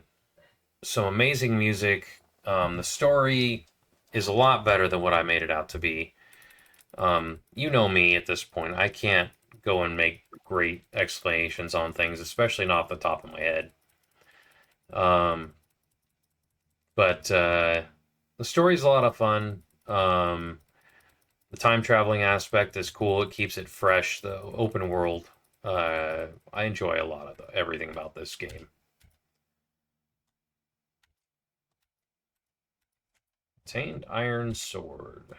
some amazing music. The story is a lot better than what I made it out to be. You know me at this point. I can't go and make great explanations on things, especially not off the top of my head. Um, but the story's a lot of fun. The time traveling aspect is cool. It keeps it fresh. The open world. I enjoy a lot of everything about this game. Tamed Iron Sword.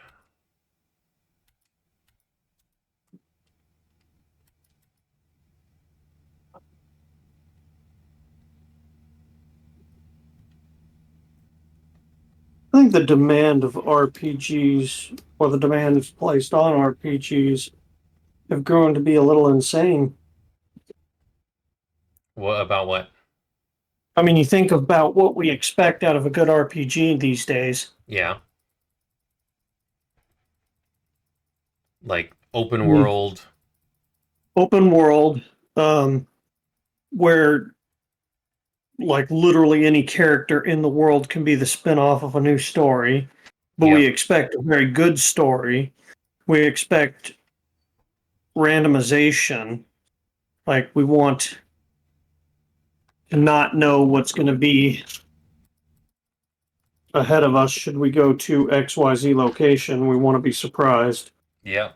think the demand of RPGs or the demands placed on RPGs have grown to be a little insane. What about what? I mean, you think about what we expect out of a good RPG these days. Yeah, like open Mm. world. Open world, um, where like literally any character in the world can be the spin-off of a new story, but we Yep. expect a very good story. We expect randomization. Like we want to not know what's going to be ahead of us should we go to XYZ location. We want to be surprised. Yep.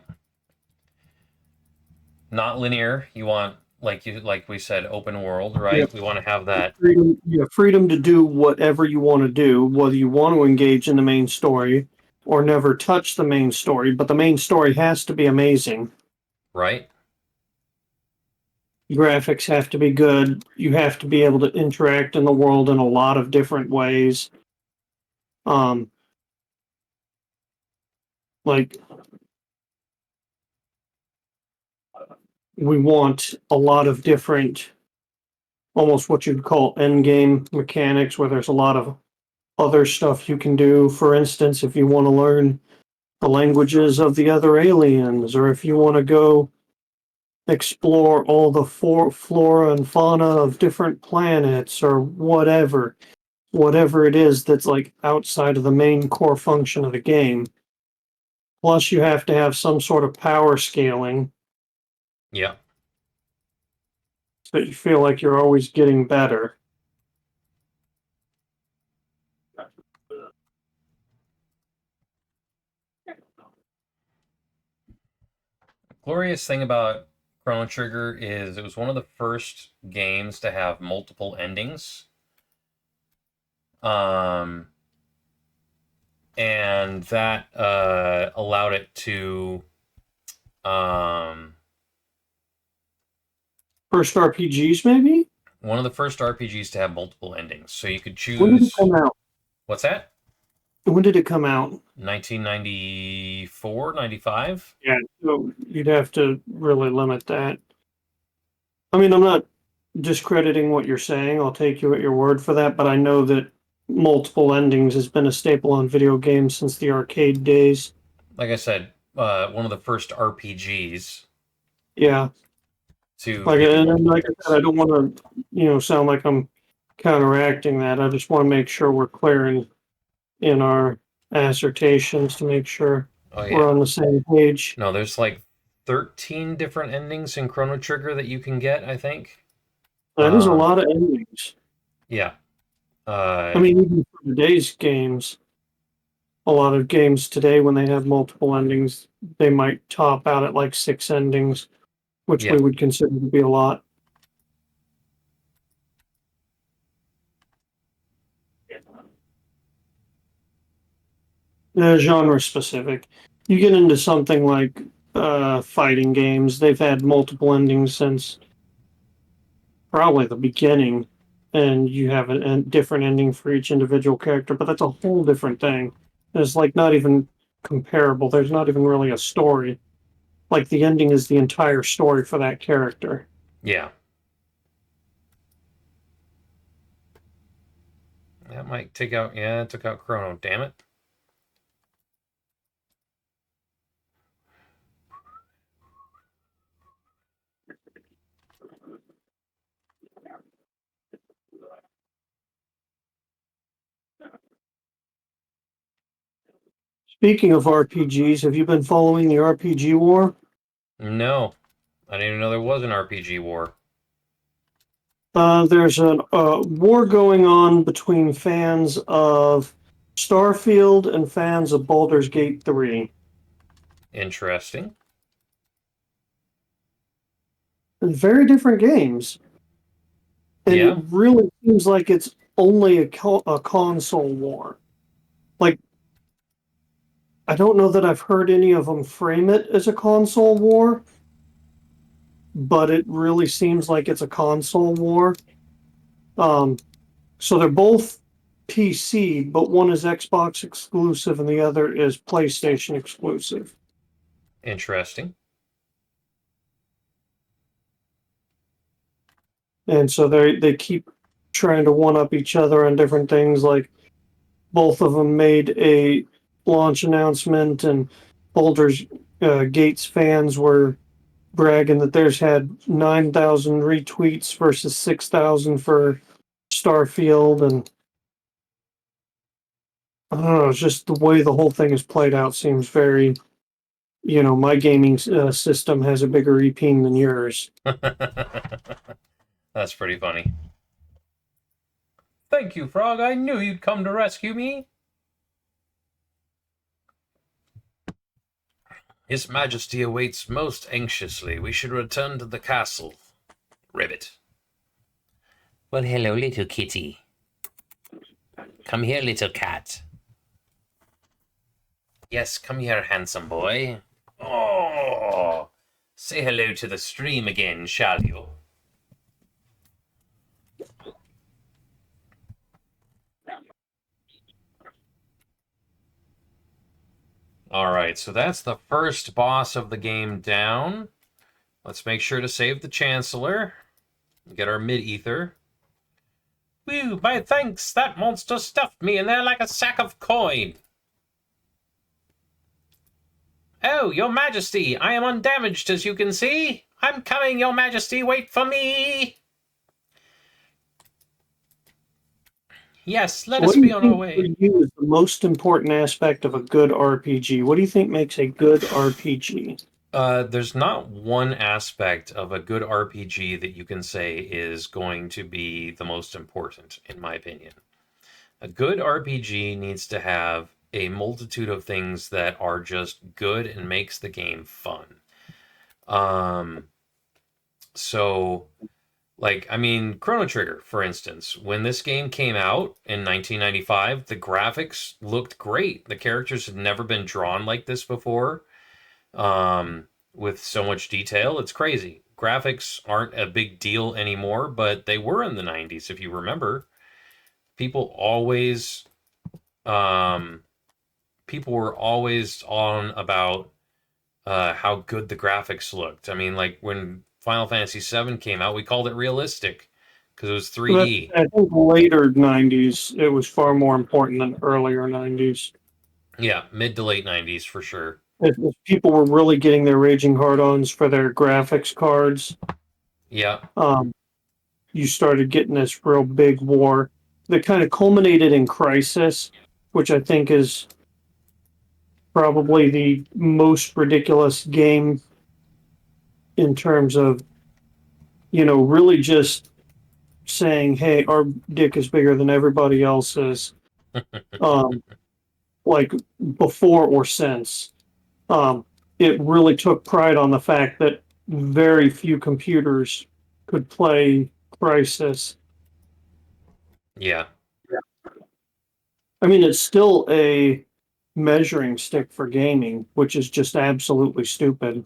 Not linear. You want like we said, open world, You right? We want to have that. you have freedom to do whatever you want to do, whether you want to engage in the main story or never touch the main story, but the main story has to be amazing. Right? Graphics have to be good. You have to be able to interact in the world in a lot of different ways. Um, like we want a lot of different, almost what you'd call end game mechanics, where there's a lot of other stuff you can do. For instance, if you want to learn the languages of the other aliens, or if you want to go explore all the flora and fauna of different planets, or whatever it is that's like outside of the main core function of the game. Plus, you have to have some sort of power scaling Yep. so that you feel like you're always getting better. Glorious thing about Chrono Trigger is it was one of the first games to have multiple endings. Um, and that allowed it to um, First RPGs, maybe? one of the first RPGs to have multiple endings. So you could When did it choose come out? what's that? When did it come out? 1994, 95? Yeah, so you'd have to really limit that. I mean, I'm not discrediting what you're saying. I'll take you at your word for that, but I know that multiple endings has been a staple on video games since the arcade days. Like I said, one of the first RPGs Yeah, to like give you and multiple like I said, I endings. don't want to, sound like I'm counteracting that. I just want to make sure we're clear in our assertions to make sure Oh we're yeah. on the same page. No, there's like 13 different endings in Chrono Trigger that you can get, I think. That is a Um, lot of endings. yeah. I Uh, mean, even for today's games, a lot of games today, when they have multiple endings, they might top out at like six endings, which we yeah. would consider to be a lot. Genre specific. You get into something like fighting games, they've had multiple endings since probably the beginning, and you have a different ending for each individual character, but that's a whole different thing. It's like not even comparable. There's not even really a story. Like the ending is the entire story for that character. Yeah. That might take out, yeah, it took out Chrono, damn it. Speaking of RPGs, have you been following the RPG war? No, I didn't even know there was an RPG war. There's a war going on between fans of Starfield and fans of Baldur's Gate 3. Interesting. Very different games. And it Yeah. really seems like it's only a console war. Like, I don't know that I've heard any of them frame it as a console war, but it really seems like it's a console war. Um, so they're both PC, but one is Xbox exclusive and the other is PlayStation exclusive. Interesting. And so they keep trying to one up each other on different things. Like both of them made a launch announcement, and Baldur's Gates fans were bragging that theirs had 9,000 retweets versus 6,000 for Starfield, and I don't know. It's just the way the whole thing is played out seems very, my gaming system has a bigger EP than yours. That's pretty funny. Thank you, Frog. I knew you'd come to rescue me. His Majesty awaits most anxiously. We should return to the castle. Ribbit. Well, hello, little kitty. Come here, little cat. Yes, come here, handsome boy. Oh, say hello to the stream again, shall you? Alright, so that's the first boss of the game down. Let's make sure to save the Chancellor. Get our mid-ether. Whew, my thanks! That monster stuffed me in there like a sack of coin! Oh, your majesty, I am undamaged as you can see. I'm coming, your majesty, wait for me! Yes, let us be on our way. What do you think for you is the most important aspect of a good RPG? What do you think makes a good RPG? There's not one aspect of a good RPG that you can say is going to be the most important, in my opinion. A good RPG needs to have a multitude of things that are just good and makes the game fun. So, like, I mean, Chrono Trigger, for instance, when this game came out in 1995, the graphics looked great. The characters had never been drawn like this before, with so much detail. It's crazy. Graphics aren't a big deal anymore, but they were in the 90s, if you remember. People always, people were always on about how good the graphics looked. I mean, like when Final Fantasy VII came out, we called it realistic because it was 3D. I think later 90s, it was far more important than earlier 90s. Yeah, mid to late 90s for sure. If people were really getting their raging hard-ons for their graphics cards, Yeah, you started getting this real big war that kind of culminated in Crisis, which I think is probably the most ridiculous game in terms of, really just saying, hey, our dick is bigger than everybody else's, like before or since. It really took pride on the fact that very few computers could play Crisis. yeah, I mean, it's still a measuring stick for gaming, which is just absolutely stupid.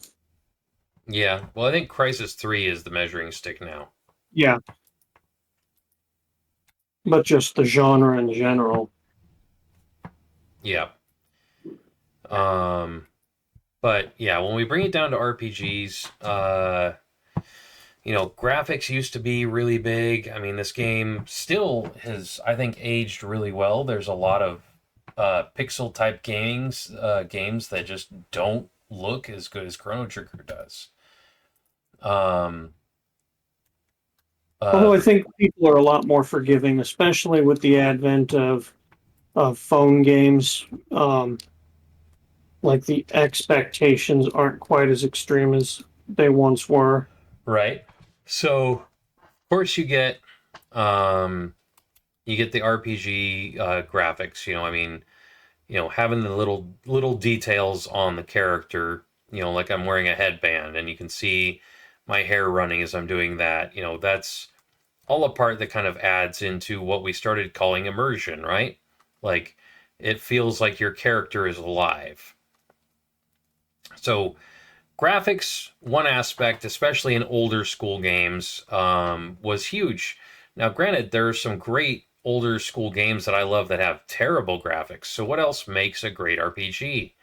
yeah. Well, I think Crisis 3 is the measuring stick now. Yeah, but just the genre in general. Yeah. But yeah, when we bring it down to RPGs, graphics used to be really big. I mean, this game still has, I think, aged really well. There's a lot of pixel type games that just don't look as good as Chrono Trigger does. Although I think people are a lot more forgiving, especially with the advent of phone games. Like the expectations aren't quite as extreme as they once were. Right. So, of course, you get the RPG graphics. I mean, having the little details on the character. Like I'm wearing a headband, and you can see my hair running as I'm doing that. That's all a part that kind of adds into what we started calling immersion, right? Like, it feels like your character is alive. So, graphics, one aspect, especially in older school games, was huge. Now, granted, there are some great older school games that I love that have terrible graphics. So what else makes a great RPG?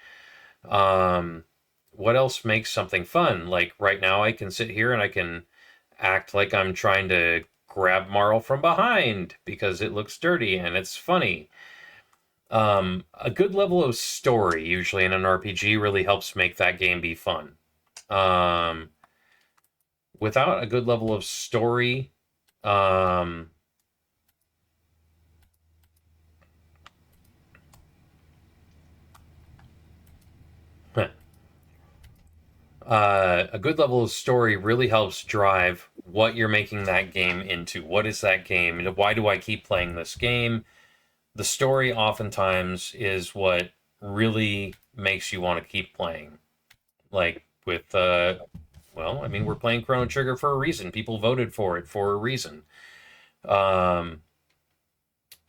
Um, what else makes something fun? Like right now, I can sit here and I can act like I'm trying to grab Marl from behind because it looks dirty and it's funny. A good level of story, usually in an RPG, really helps make that game be fun. Um, Without a good level of story, um, a good level of story really helps drive what you're making that game into. What is that game? And why do I keep playing this game? The story oftentimes is what really makes you want to keep playing. Like with, well, I mean, we're playing Chrono Trigger for a reason. People voted for it for a reason. Um,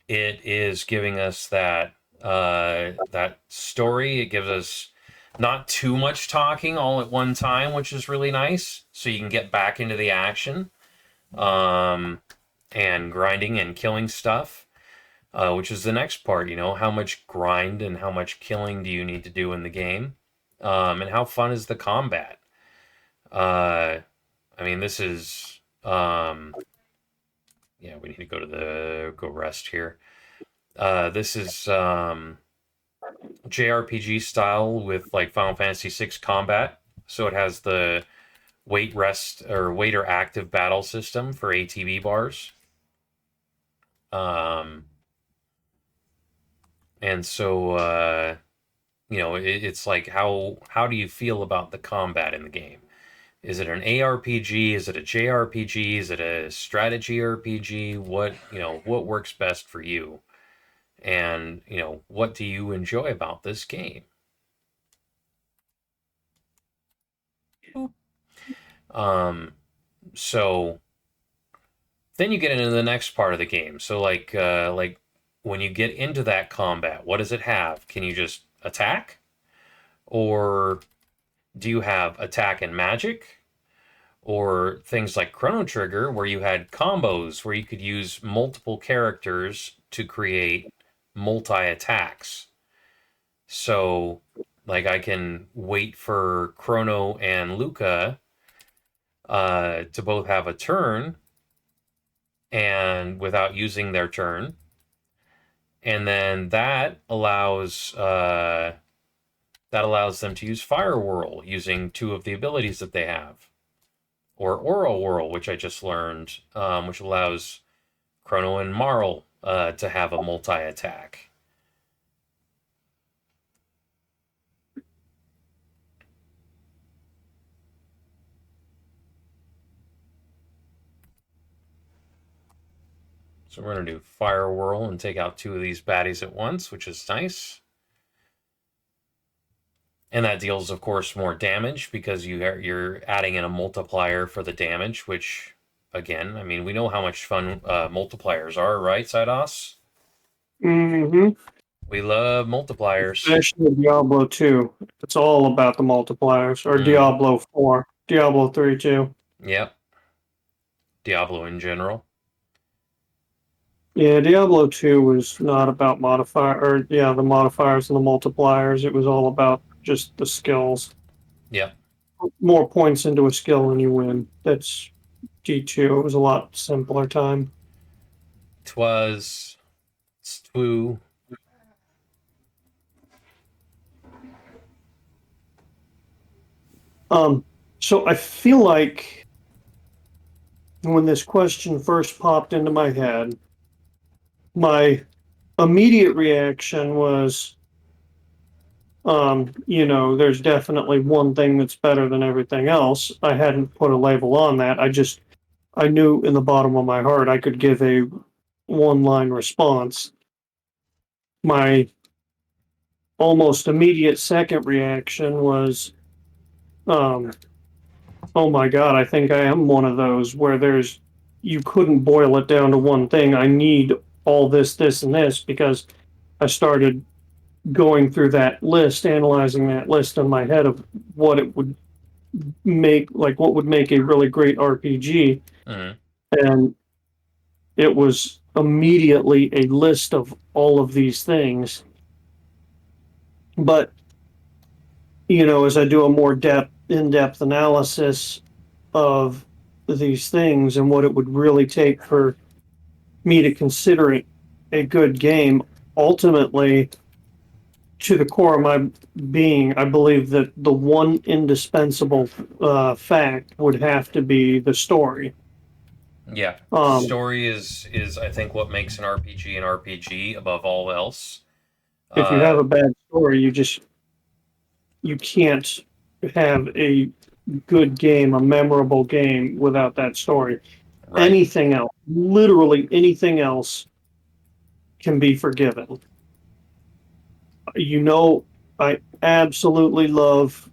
it is giving us that story. It gives us not too much talking all at one time, which is really nice. So you can get back into the action, um, and grinding and killing stuff, which is the next part. You know, how much grind and how much killing do you need to do in the game, and how fun is the combat? Uh, I mean, this is yeah. We need to go rest here. This is JRPG style with like Final Fantasy VI combat. So it has the wait or active battle system for ATB bars. Um, and so you know, it's like how do you feel about the combat in the game? Is it an ARPG? Is it a JRPG? Is it a strategy RPG? What, you know, what works best for you? And, you know, what do you enjoy about this game? Um, so then you get into the next part of the game. So like when you get into that combat, what does it have? Can you just attack? Or do you have attack and magic? Or things like Chrono Trigger, where you had combos where you could use multiple characters to create multi attacks. So, like, I can wait for Chrono and Luca to both have a turn and without using their turn. And then that allows them to use Fire Whirl using two of the abilities that they have, or Aura Whirl, which I just learned, which allows Chrono and Marl to have a multi attack. So we're going to do Fire Whirl and take out two of these baddies at once, which is nice. And that deals, of course, more damage because you're adding in a multiplier for the damage, which, again, I mean, we know how much fun multipliers are, right, Sidos? Mm-hmm. We love multipliers. Especially Diablo 2. It's all about the multipliers. Or Mm, Diablo 4. Diablo 3 too. yep. Diablo in general. Yeah, Diablo 2 was not about the modifiers and the multipliers. It was all about just the skills. Yep. More points into a skill and you win. That's D2. It was a lot simpler time. Twas. Two. So I feel like when this question first popped into my head, my immediate reaction was, there's definitely one thing that's better than everything else. I hadn't put a label on that. I knew in the bottom of my heart I could give a one line response. My almost immediate second reaction was, um, oh my God, I think I am one of those where you couldn't boil it down to one thing. I need all this, and this because I started going through that list, analyzing that list in my head of what it would what would make a really great RPG. Mm, And it was immediately a list of all of these things. But, as I do a more in-depth analysis of these things and what it would really take for me to consider it a good game, ultimately, to the core of my being, I believe that the one indispensable fact would have to be the story. Yeah, Um, story is I think what makes an RPG above all else. if you have Uh, a bad story, you can't have a good game, a memorable game without that story. right, Anything else, literally anything else, can be forgiven. You know, I absolutely love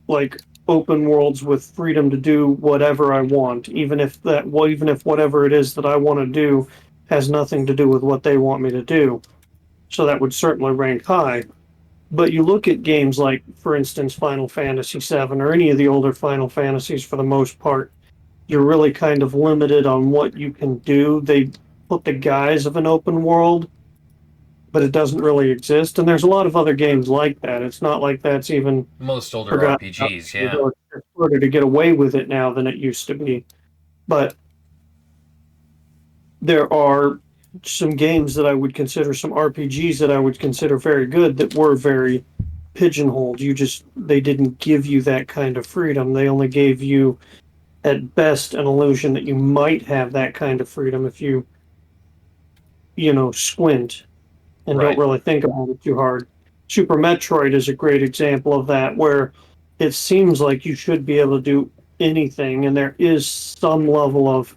like open worlds with freedom to do whatever I want, even if whatever it is that I want to do has nothing to do with what they want me to do. So that would certainly rank high. But you look at games like, for instance, Final Fantasy VII or any of the older Final Fantasies for the most part, you're really kind of limited on what you can do. They put the guise of an open world, but it doesn't really exist. And there's a lot of other games like that. It's not like that's even most older forgotten about. RPGs, yeah, It's harder to get away with it now than it used to be. But there are some games that I would consider, some RPGs that I would consider very good, that were very pigeonholed. They didn't give you that kind of freedom. They only gave you, at best, an illusion that you might have that kind of freedom if squint and don't right, really think about it too hard. Super Metroid is a great example of that, where it seems like you should be able to do anything, and there is some level of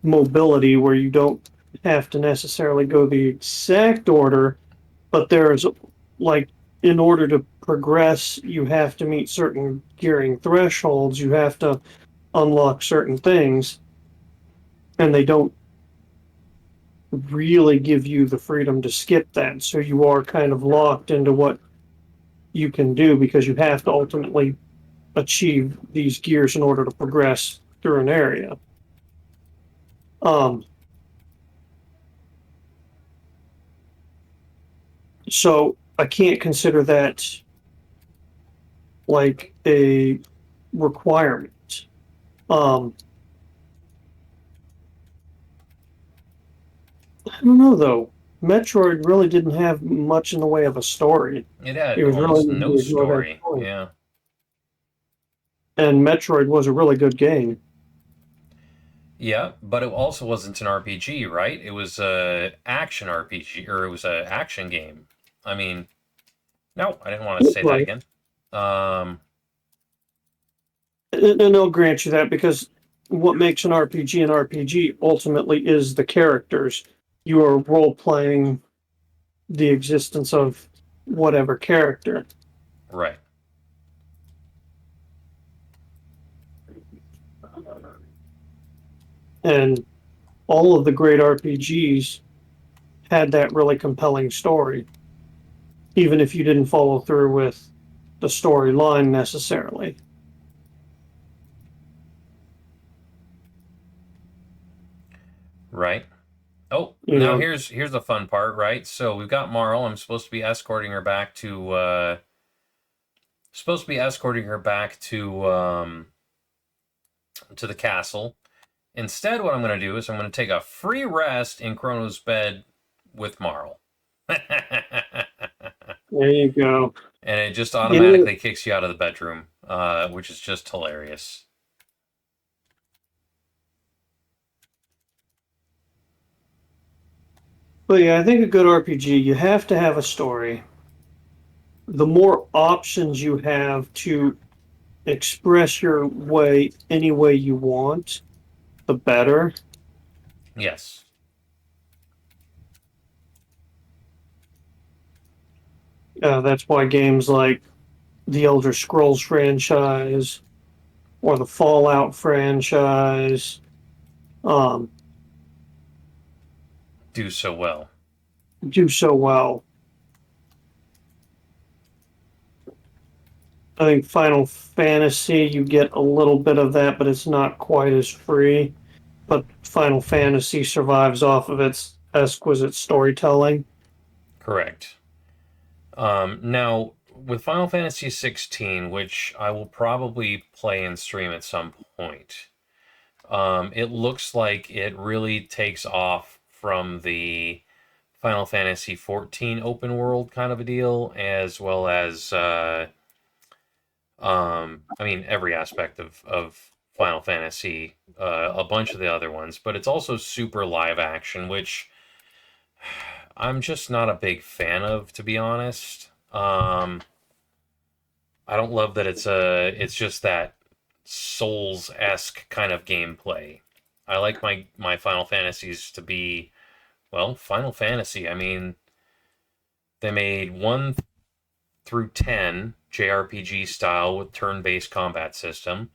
mobility where you don't have to necessarily go the exact order, but there's like, in order to progress, you have to meet certain gearing thresholds, you have to unlock certain things, and they don't really give you the freedom to skip that. So you are kind of locked into what you can do because you have to ultimately achieve these gears in order to progress through an area. Um, so I can't consider that like a requirement. Um, I don't know though. Metroid really didn't have much in the way of a story. it It had was really almost easy no to ignore that story, story. yeah. And Metroid was a really good game. Yeah, but it also wasn't an RPG, right? It was a action RPG, or it was a action game. I mean, no, I didn't want to say that Right. again. Um, And I'll grant you that because what makes an RPG ultimately is the characters. You are role playing the existence of whatever character. right, And all of the great RPGs had that really compelling story, even if you didn't follow through with the storyline necessarily. right. Oh, You now know, here's the fun part, right? So we've got Marl. I'm supposed to be escorting her back to the castle. Instead, what I'm going to do is I'm going to take a free rest in Chrono's bed with Marl. And there you go. it just You know, automatically kicks you out of the bedroom, which is just hilarious. but yeah, I think a good RPG, you have to have a story. The more options you have to express your way any way you want, the better. Yes. That's why games like the Elder Scrolls franchise or the Fallout franchise um, Do so well. do so well. I think Final Fantasy, you get a little bit of that, but it's not quite as free. but Final Fantasy survives off of its exquisite storytelling. Correct. Now, with Final Fantasy 16, which I will probably play and stream at some point, it looks like it really takes off from the Final Fantasy 14 open world kind of a deal, as well as, I mean, every aspect of Final Fantasy, a bunch of the other ones, but it's also super live action, which I'm just not a big fan of, to be honest. I don't love that it's just that Souls-esque kind of gameplay. I like my Final Fantasies to be, well, Final Fantasy. I mean, they made 1 through 10 JRPG style with turn-based combat system.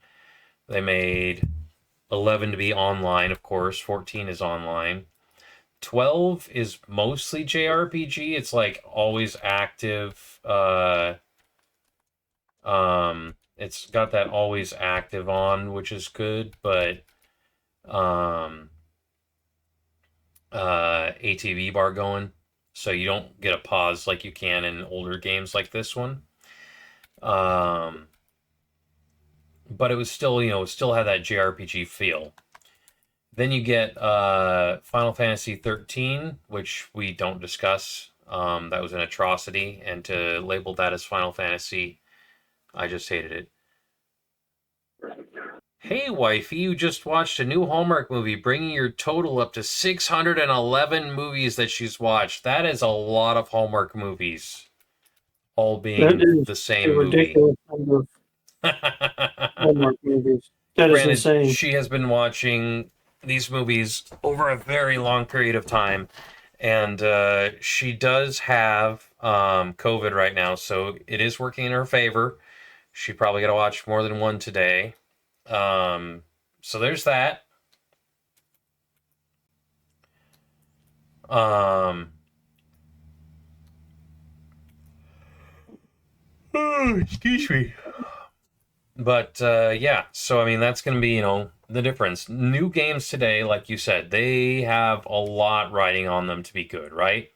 They made 11 to be online, of course. 14 is online. 12 is mostly JRPG. It's like always active. It's got that always active on, which is good, but um, ATV bar going, so you don't get a pause like you can in older games like this one. Um, but it was still, it still had that JRPG feel. Then you get Final Fantasy 13, which we don't discuss. That was an atrocity, and to label that as Final Fantasy, I just hated it. Hey, wifey, you just watched a new Hallmark movie, bringing your total up to 611 movies that she's watched. That is a lot of Hallmark movies, all That being is the a same movie. ridiculous number of Hallmark movies. That is Granted, insane. she has been watching these movies over a very long period of time, and she does have COVID right now, so it is working in her favor. She probably got to watch more than one today. So there's that. Um, oh, excuse me. But yeah, so I mean that's going to be the difference. New games today, like you said, they have a lot riding on them to be good, right?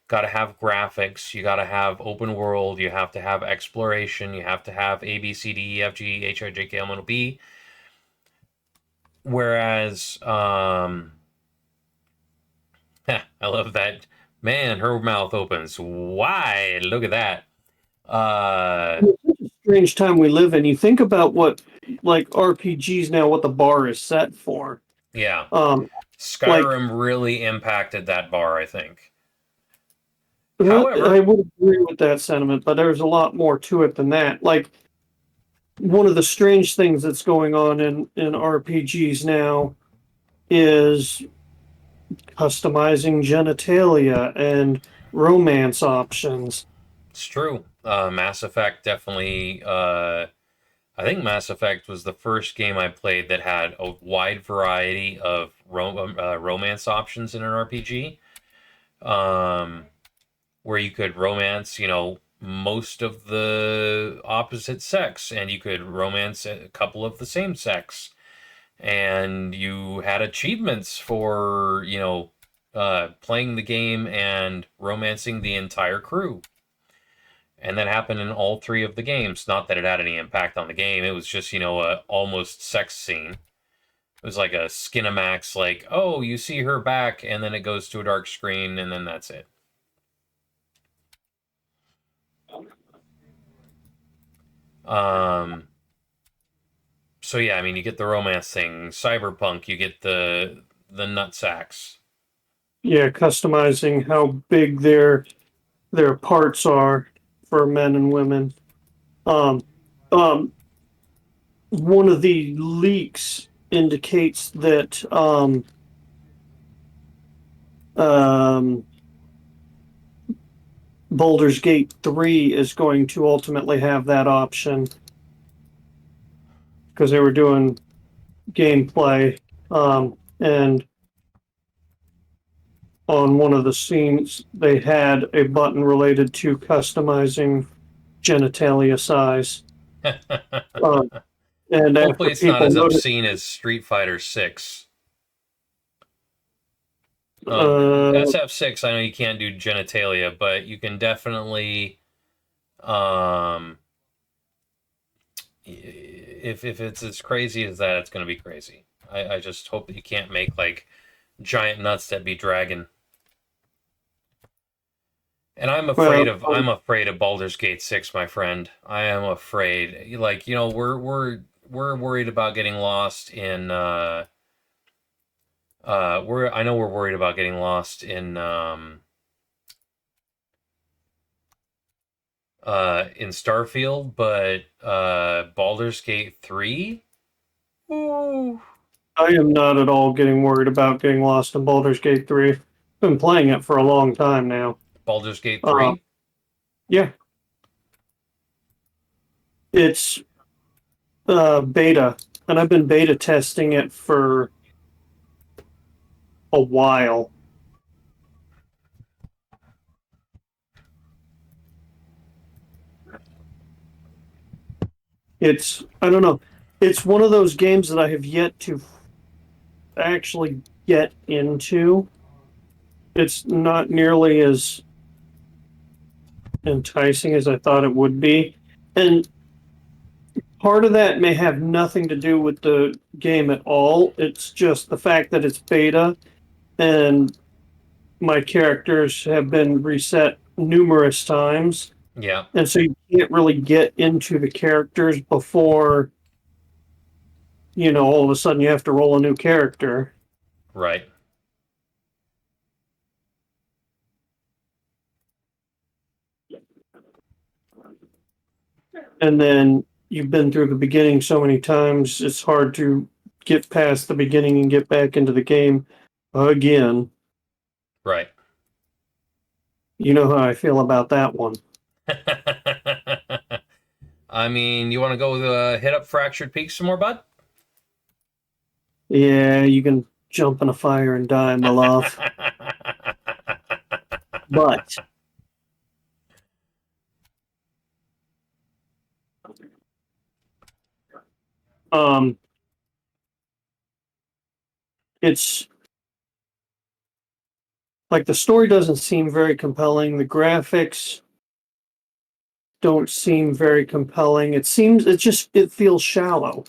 Got to have graphics, you got to have open world, you have to have exploration, you have to have A B C D E F G H I J K L M N O P. Whereas, I love that. Man, her mouth opens wide. Look at that. Uh, It's such a strange time we live in. You think about what, like RPGs now, what the bar is set for. yeah. Um, like Skyrim really impacted that bar, I think. I However, would agree with that sentiment, but there's a lot more to it than that. Like one of the strange things that's going on in RPGs now is customizing genitalia and romance options. it's true. Mass Effect definitely. I think Mass Effect was the first game I played that had a wide variety of romance options in an RPG. Um, where you could romance, most of the opposite sex, and you could romance a couple of the same sex, and you had achievements for, playing the game and romancing the entire crew. And that happened in all three of the games. Not that it had any impact on the game. It was just, a almost sex scene. It was like a Skinamax, like, oh, you see her back, and then it goes to a dark screen, and then that's it. Um, so yeah, I mean, you get the romance thing. Cyberpunk, you get the nut sacks. Yeah, customizing how big their parts are for men and women. Um, um, One of the leaks indicates that um, Baldur's Gate 3 is going to ultimately have that option because they were doing gameplay and on one of the scenes they had a button related to customizing genitalia size. Um, and Hopefully, after it's not people as noticed, obscene as Street Fighter 6. Uh, SF6, I know you can't do genitalia, but you can definitely, um, if it's as crazy as that, it's going to be crazy. I just hope that you can't make like giant nuts that be dragging. And well, I'm afraid of Baldur's Gate 6, my friend. I am afraid. Like, we're worried about getting lost in I know we're worried about getting lost in Starfield, but Baldur's Gate 3? Ooh. I am not at all getting worried about getting lost in Baldur's Gate 3. I've been playing it for a long time now. Baldur's Gate Uh, 3? yeah, it's beta, and I've been beta testing it for a while. I don't know, it's one of those games that I have yet to actually get into. It's not nearly as enticing as I thought it would be. And part of that may have nothing to do with the game at all. It's just the fact that it's beta and my characters have been reset numerous times. Yeah, And so you can't really get into the characters before, all of a sudden you have to roll a new character. right. And then you've been through the beginning so many times, it's hard to get past the beginning and get back into the game again. Right. You know how I feel about that one. I mean, you want to go hit up Fractured Peaks some more, bud? Yeah, you can jump in a fire and die, my love. But um it's like the story doesn't seem very compelling. The graphics don't seem very compelling. It feels shallow.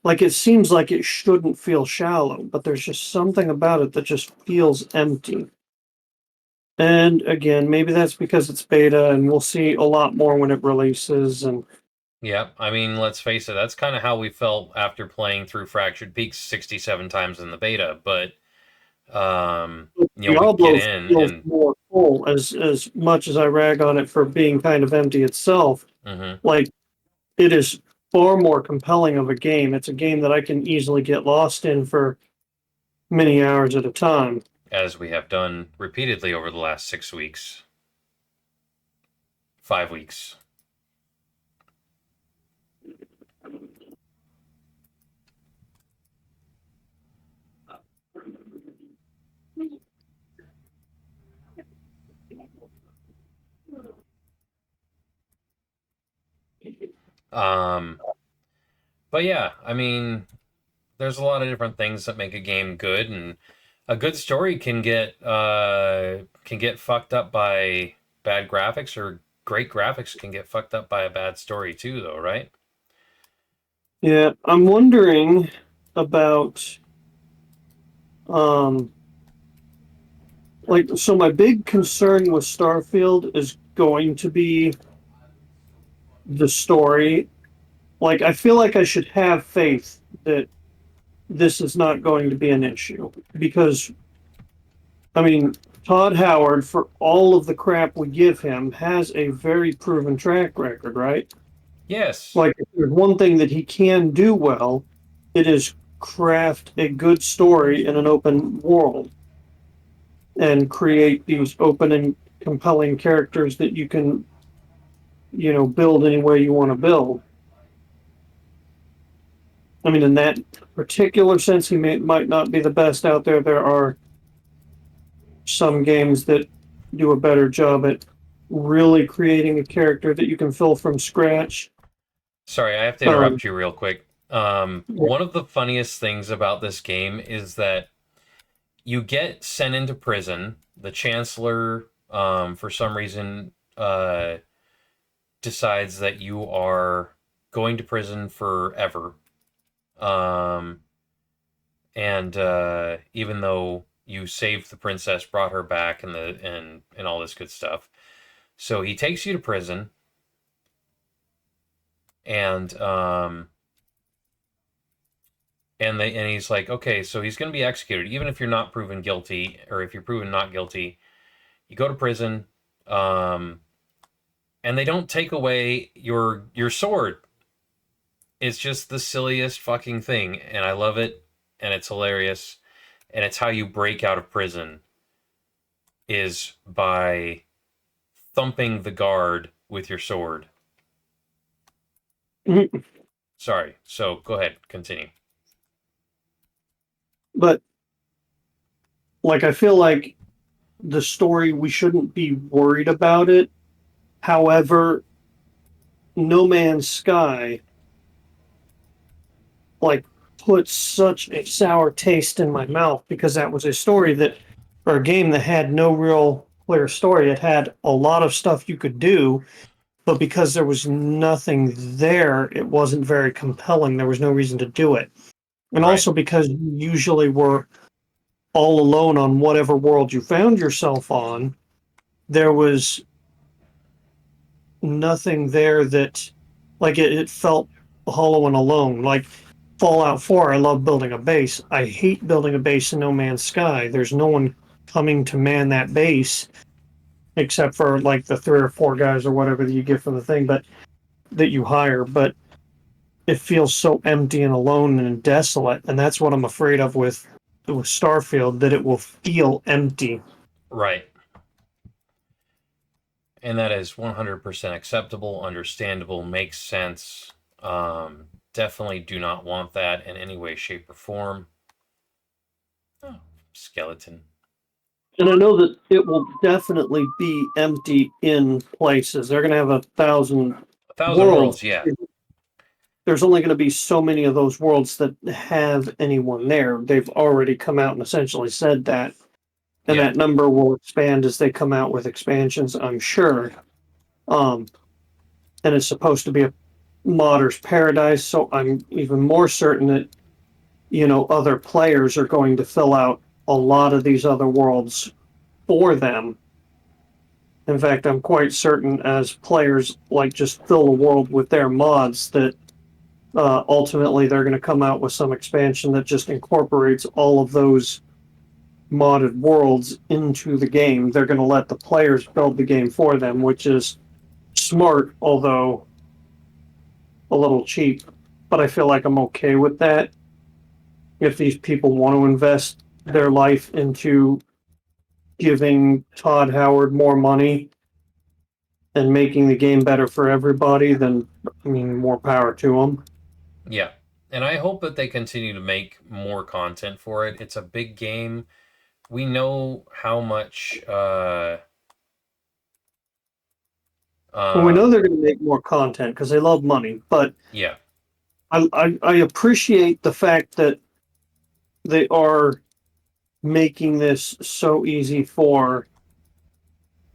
Like it seems like it shouldn't feel shallow, but there's just something about it that just feels empty. And again, maybe that's because it's beta and we'll see a lot more when it releases. And Yeah, I mean, let's face it, that's kind of how we felt after playing through Fractured Peaks 67 times in the beta, but we get Diablo in feels and more full as much as I rag on it for being kind of empty itself. mhm, Like it is far more compelling of a game. It's a game that I can easily get lost in for many hours at a time. as we have done repeatedly over the last 6 weeks, 5 weeks. Um, but yeah, I mean, there's a lot of different things that make a game good, and a good story can get fucked up by bad graphics, or great graphics can get fucked up by a bad story too, though, right? Yeah, I'm wondering about um so my big concern with Starfield is going to be the story. Like I feel like I should have faith that this is not going to be an issue because I mean Todd Howard, for all of the crap we give him, has a very proven track record, right? Yes. Like if there's one thing that he can do well, it is craft a good story in an open world and create these open and compelling characters that you can, build any way you want to build. I mean, in that particular sense, might not be the best out there. There are some games that do a better job at really creating a character that you can fill from scratch. Sorry, I have to Um, interrupt you real quick. One of the funniest things about this game is that you get sent into prison. The chancellor, for some reason, decides that you are going to prison forever. Um, and even though you saved the princess, brought her back, and all this good stuff, so he takes you to prison, and and he's like, okay, so he's going to be executed, even if you're not proven guilty, or if you're proven not guilty, you go to prison, um, and they don't take away your sword. It's just the silliest fucking thing, and I love it, and it's hilarious, and it's how you break out of prison is by thumping the guard with your sword. Sorry. So go ahead, continue. But like, I feel like the story, we shouldn't be worried about it. However, No Man's Sky like put such a sour taste in my mouth because that was a story that, or a game that had no real clear story. It had a lot of stuff you could do, but because there was nothing there, it wasn't very compelling. There was no reason to do it. And Right. also because you usually were all alone on whatever world you found yourself on, there was nothing there that, like, it felt hollow and alone. Like Fallout 4, I love building a base. I hate building a base in No Man's Sky. There's no one coming to man that base except for like the three or four guys or whatever that you get from the thing, but that you hire. But it feels so empty and alone and desolate, and that's what I'm afraid of with Starfield, that it will feel empty. Right. And that is 100% acceptable, understandable, makes sense. Definitely do not want that in any way, shape, or form. Oh, skeleton. And I know that it will definitely be empty in places. They're going to have 1,000 A thousand worlds. worlds, yeah. There's only going to be so many of those worlds that have anyone there. They've already come out and essentially said that. And Yeah. that number will expand as they come out with expansions, I'm sure. Um, and it's supposed to be a modder's paradise, so I'm even more certain that, other players are going to fill out a lot of these other worlds for them. In fact, I'm quite certain as players like just fill the world with their mods that ultimately they're going to come out with some expansion that just incorporates all of those modded worlds into the game. They're going to let the players build the game for them, which is smart, although a little cheap. But I feel like I'm okay with that. If these people want to invest their life into giving Todd Howard more money and making the game better for everybody, then I mean, more power to them. Yeah. And I hope that they continue to make more content for it. It's a big game. We know how much And we know um they're going to make more content because they love money, but yeah. I appreciate the fact that they are making this so easy for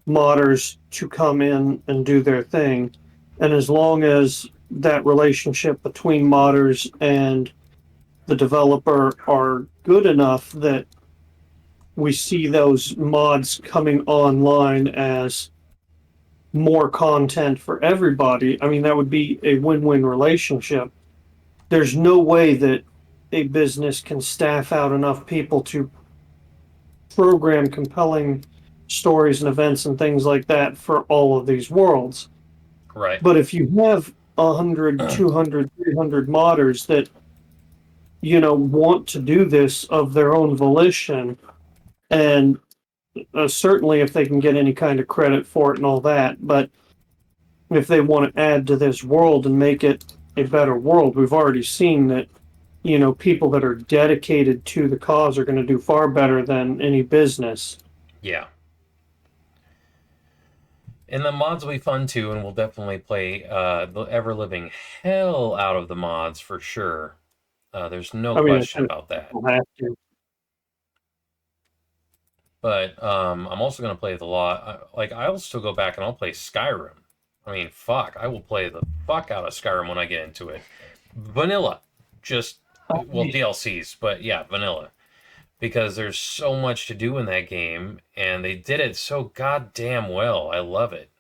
modders to come in and do their thing. And as long as that relationship between modders and the developer are good enough that we see those mods coming online as more content for everybody, I mean, that would be a win win relationship. There's no way that a business can staff out enough people to program compelling stories and events and things like that for all of these worlds. Right. But if you have 100, 200, 300 modders that, want to do this of their own volition, and certainly if they can get any kind of credit for it and all that, but if they want to add to this world and make it a better world, we've already seen that, people that are dedicated to the cause are going to do far better than any business. Yeah. And the mods will be fun too, and we'll definitely play the ever living hell out of the mods for sure. There's no I mean, I question think about that. we'll have to. But I'm also gonna play the lot. Like I'll still go back and I'll play Skyrim. I mean, fuck, I will play the fuck out of Skyrim when I get into it. Vanilla, just well I DLCs, but yeah, vanilla because there's so much to do in that game, and they did it so goddamn well. I love it.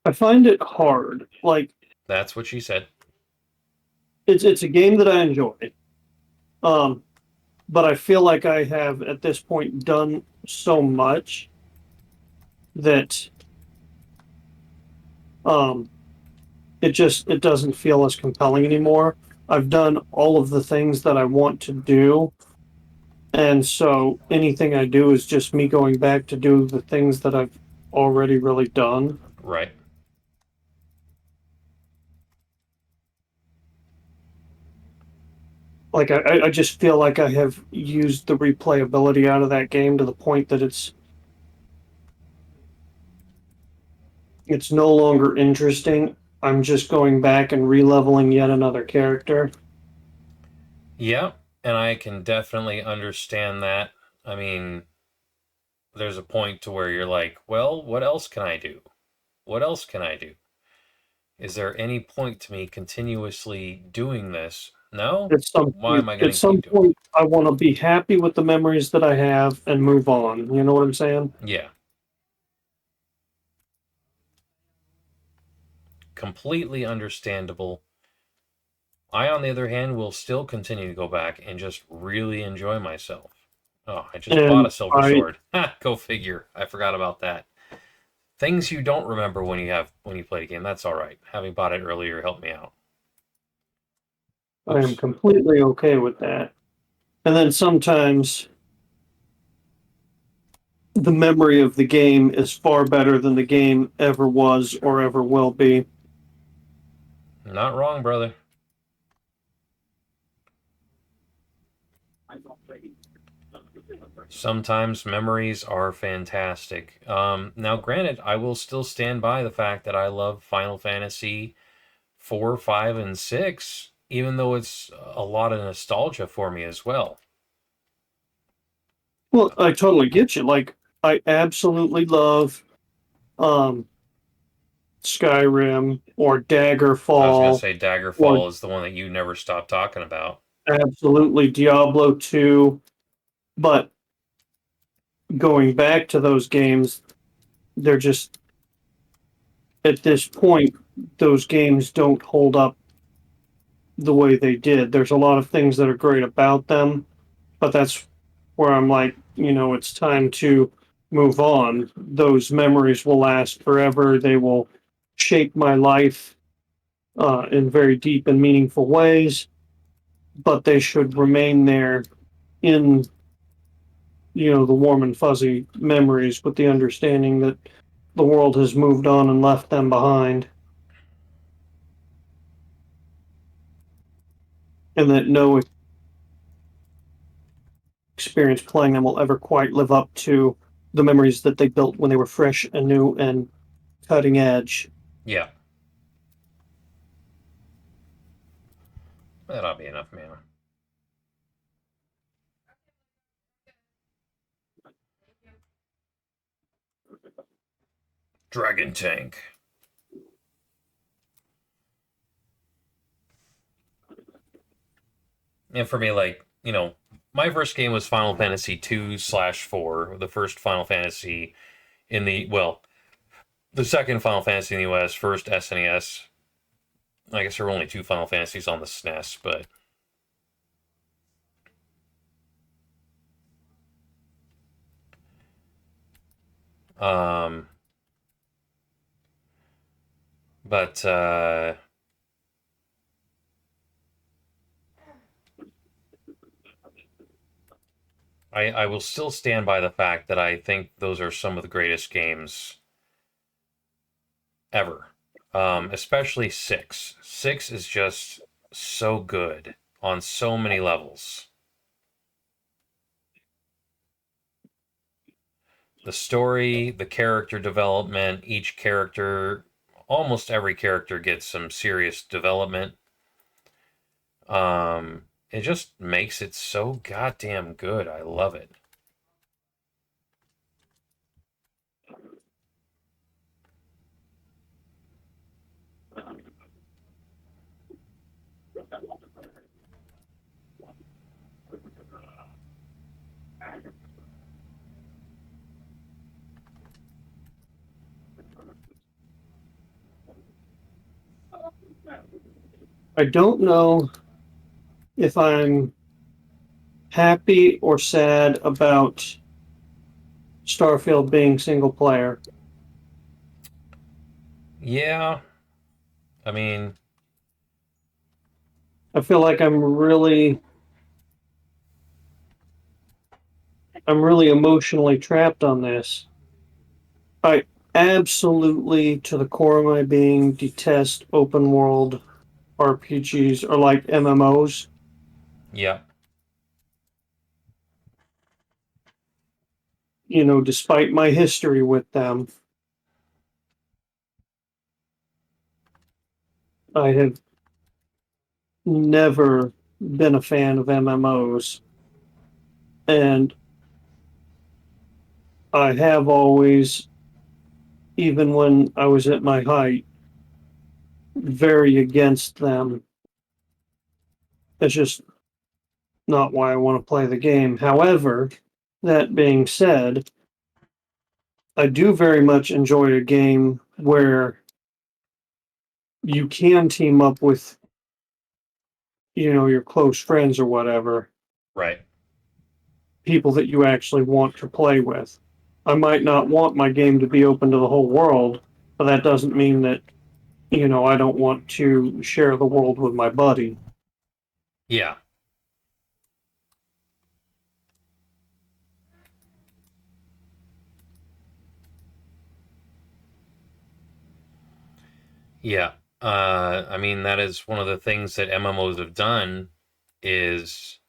I find it hard. Like That's what she said. it's a game that I enjoy. Um, but I feel like I have at this point done so much that um it doesn't feel as compelling anymore. I've done all of the things that I want to do, and so anything I do is just me going back to do the things that I've already really done. Right. Like I just feel like I have used the replayability out of that game to the point that it's no longer interesting. I'm just going back and releveling yet another character. Yeah, and I can definitely understand that. I mean, there's a point to where you're like, well, what else can I do? What else can I do? Is there any point to me continuously doing this? No? Why am I going At to some keep doing it? point, I want to be happy with the memories that I have and move on. You know what I'm saying? Yeah, completely understandable. I, on the other hand, will still continue to go back and just really enjoy myself. Oh, I just bought And a silver I sword. Ha, go figure. I forgot about that. Things you don't remember when you play a game. That's all right. Having bought it earlier helped me out. I am Oops. completely okay with that. And then sometimes the memory of the game is far better than the game ever was or ever will be. Not wrong, brother. Sometimes memories are fantastic. Now, granted, I will still stand by the fact that I love Final Fantasy 4, 5, and 6, even though it's a lot of nostalgia for me as well. Well, I totally get you. Like I absolutely love um Skyrim or I was going to Daggerfall say or Daggerfall is the one that you never stop talking about. absolutely Diablo 2, but going back to those games, they're just at this point those games don't hold up the way they did. There's a lot of things that are great about them, but that's where I'm like, it's time to move on. Those memories will last forever. They will shape my life in very deep and meaningful ways, but they should remain there in the warm and fuzzy memories with the understanding that the world has moved on and left them behind, and that no experience playing them will ever quite live up to the memories that they built when they were fresh and new and cutting edge. Yeah, that ought to be enough, man. Dragon Tank. And for me, like, my first game was Final Fantasy 2/4, the first Final Fantasy the second Final Fantasy in the US, first SNES. I guess there were only two Final Fantasies on the SNES, um, but I will still stand by the fact that I think those are some of the greatest games ever. Especially six. Six is just so good on so many levels. The story, the character development, each character, almost every character gets some serious development. It just makes it so goddamn good. I love it. I don't know if I'm happy or sad about Starfield being single player. Yeah, I mean, I feel like I'm really emotionally trapped on this. I absolutely, to the core of my being, detest open world RPGs or like MMOs. yeah, Despite my history with them, I have never been a fan of MMOs. And I have always, even when I was at my height, very against them. It's just not why I want to play the game. However, that being said, I do very much enjoy a game where you can team up with, your close friends or whatever, right. people that you actually want to play with. I might not want my game to be open to the whole world, but that doesn't mean that, I don't want to share the world with my buddy. Yeah, yeah. I mean, that is one of the things that MMOs have done is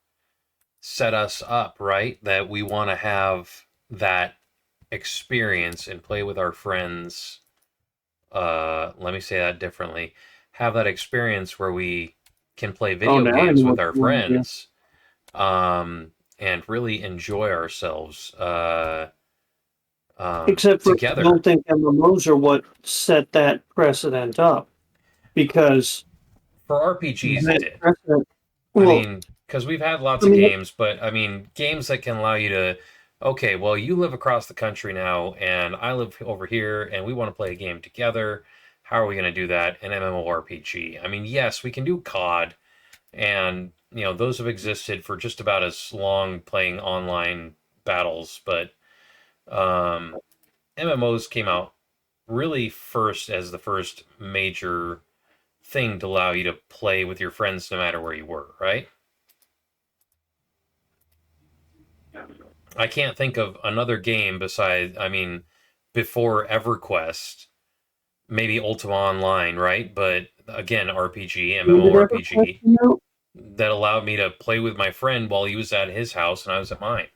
set us up, right? That we want to have that experience and play with our friends. Let me say that differently. Have that experience where we can play Oh, video now I know games with what our you want to do. friends, and really enjoy ourselves Except for I together. don't think MMOs are what set that precedent up because For RPGs, it that did. precedent. I Well, mean, because we've had lots I of mean, games, but I mean, games that can allow you to, okay, well, you live across the country now, and I live over here, and we want to play a game together. How are we going to do that in MMORPG? I mean, yes, we can do COD, and those have existed for just about as long playing online battles, but um, MMOs came out really first as the first major thing to allow you to play with your friends no matter where you were, right? I can't think of another game besides, I mean, before EverQuest, maybe Ultima Online, right? But again, RPG, when did EverQuest MMORPG, come out? that allowed me to play with my friend while he was at his house and I was at mine.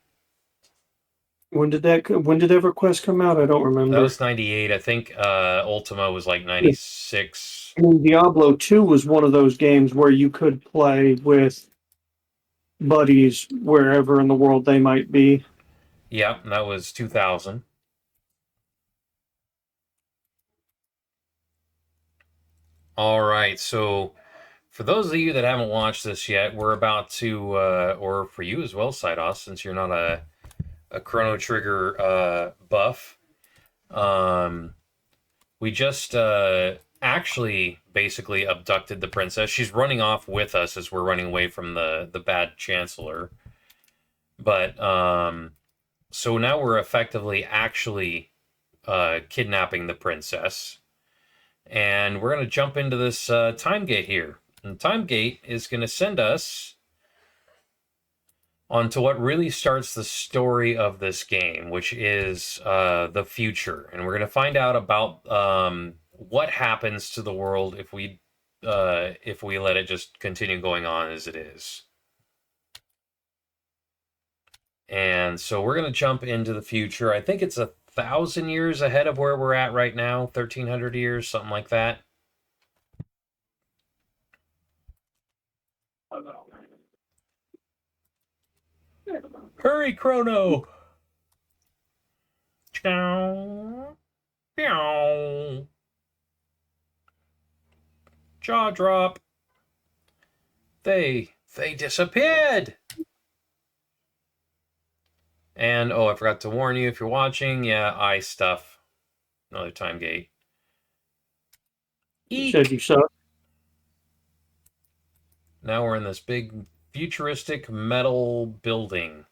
When did EverQuest come out? I don't That remember. was 98. I think Ultima was like 96. I mean, Diablo 2 was one of those games where you could play with buddies wherever in the world they might be. Yep, that was 2000. All right, so for those of you that haven't watched this yet, we're about to, or for you as well, Sidos, since you're not a Chrono Trigger buff. Um, we just actually basically abducted the princess. She's running off with us as we're running away from the bad chancellor. But so now we're effectively actually kidnapping the princess, and we're gonna jump into this time gate here. And time gate is gonna send us onto what really starts the story of this game, which is the future, and we're going to find out about what happens to the world if we let it just continue going on as it is. And so we're going to jump into the future. I think it's 1,000 years ahead of where we're at right now, 1,300 years, something like that. Hurry, Chrono! Chow, meow. Jaw drop. They disappeared. And oh, I forgot to warn you if you're watching. Yeah, eye stuff. Another time gate. Said you Eek. suck. Now we're in this big futuristic metal building.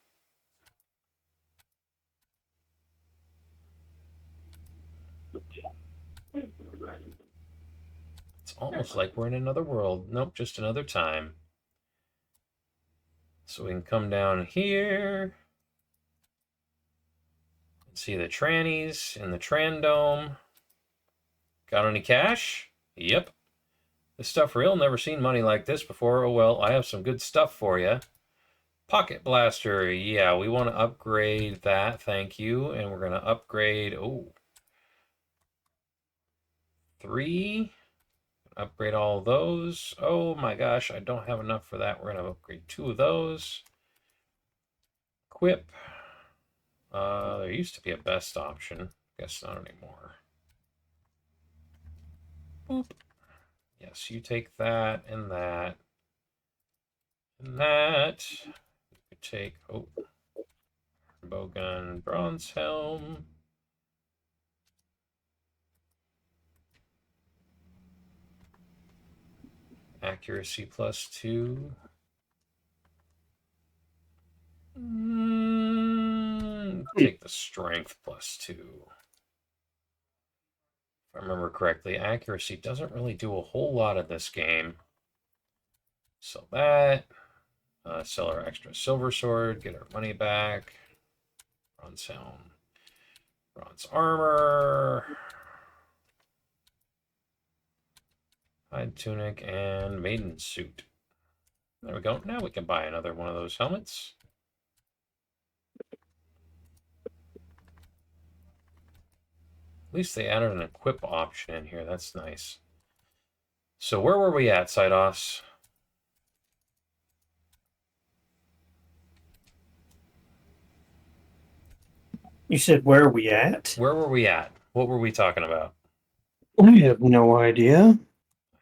It's almost like we're in another world. Nope, just another time. So we can come down here and see the trannies in the Tran Dome. Got any cash? Yep. This stuff real. Never seen money like this before. Oh well, I have some good stuff for you. Pocket blaster. Yeah, we want to upgrade that. Thank you. And we're going to upgrade. Oh, 3. Upgrade all of those. Oh my gosh, I don't have enough for that. We're going to upgrade 2 of those. Equip. There used to be a best option. Guess not anymore. Boop. Yes, you take that and that. And that. You could take, oh, bowgun, bronze helm. Accuracy +2. Take the strength +2. If I remember correctly, accuracy doesn't really do a whole lot in this game. Sell that. Sell our extra silver sword. Get our money back. Bronze helm. Bronze armor. Hide tunic and maiden suit. There we go. Now we can buy another one of those helmets. At least they added an equip option in here. That's nice. So where were we at, Cydos? You said, where are we at? Where were we at? What were we talking about? I have no idea.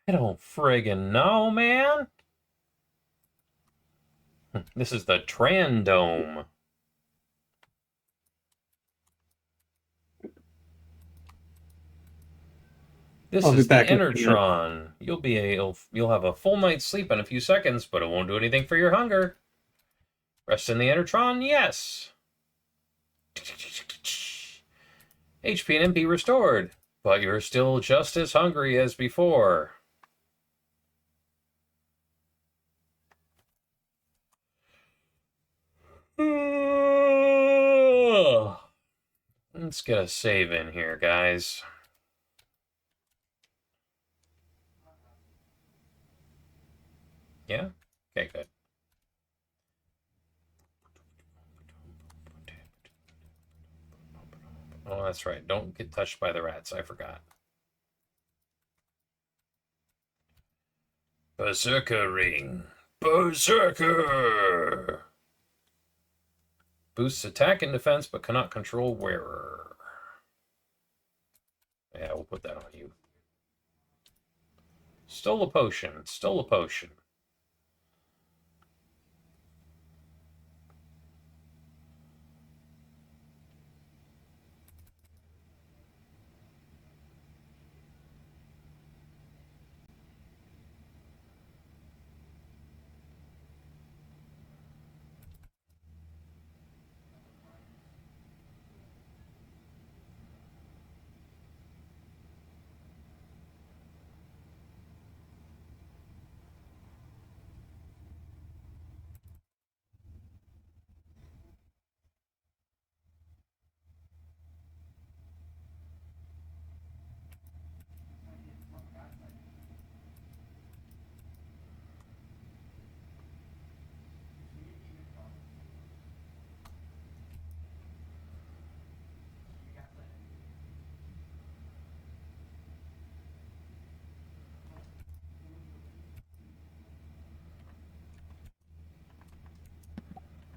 I don't friggin' know, man. This is the Tran Dome. This I'll be is the back in a minute. Enertron. You'll have a full night's sleep in a few seconds, but it won't do anything for your hunger. Rest in the Enertron, yes. HP and MP restored, but you're still just as hungry as before. Let's get a save in here, guys. Yeah? Okay, good. Oh, that's right. Don't get touched by the rats. I forgot. Berserker Ring. Berserker! Boosts attack and defense, but cannot control wearer. Yeah, we'll put that on you. Stole a potion. Stole a potion.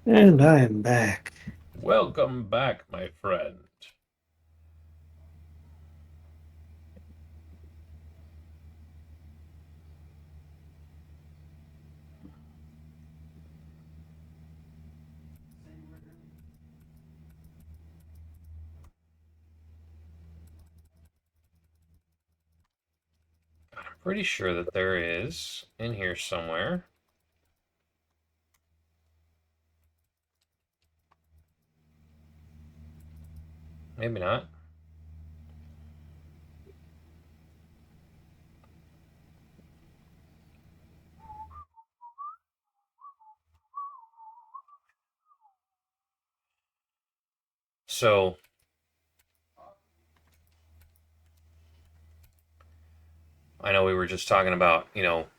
And I am back. Welcome back, my friend. I'm pretty sure that there is in here somewhere. Maybe not. So I know we were just talking about,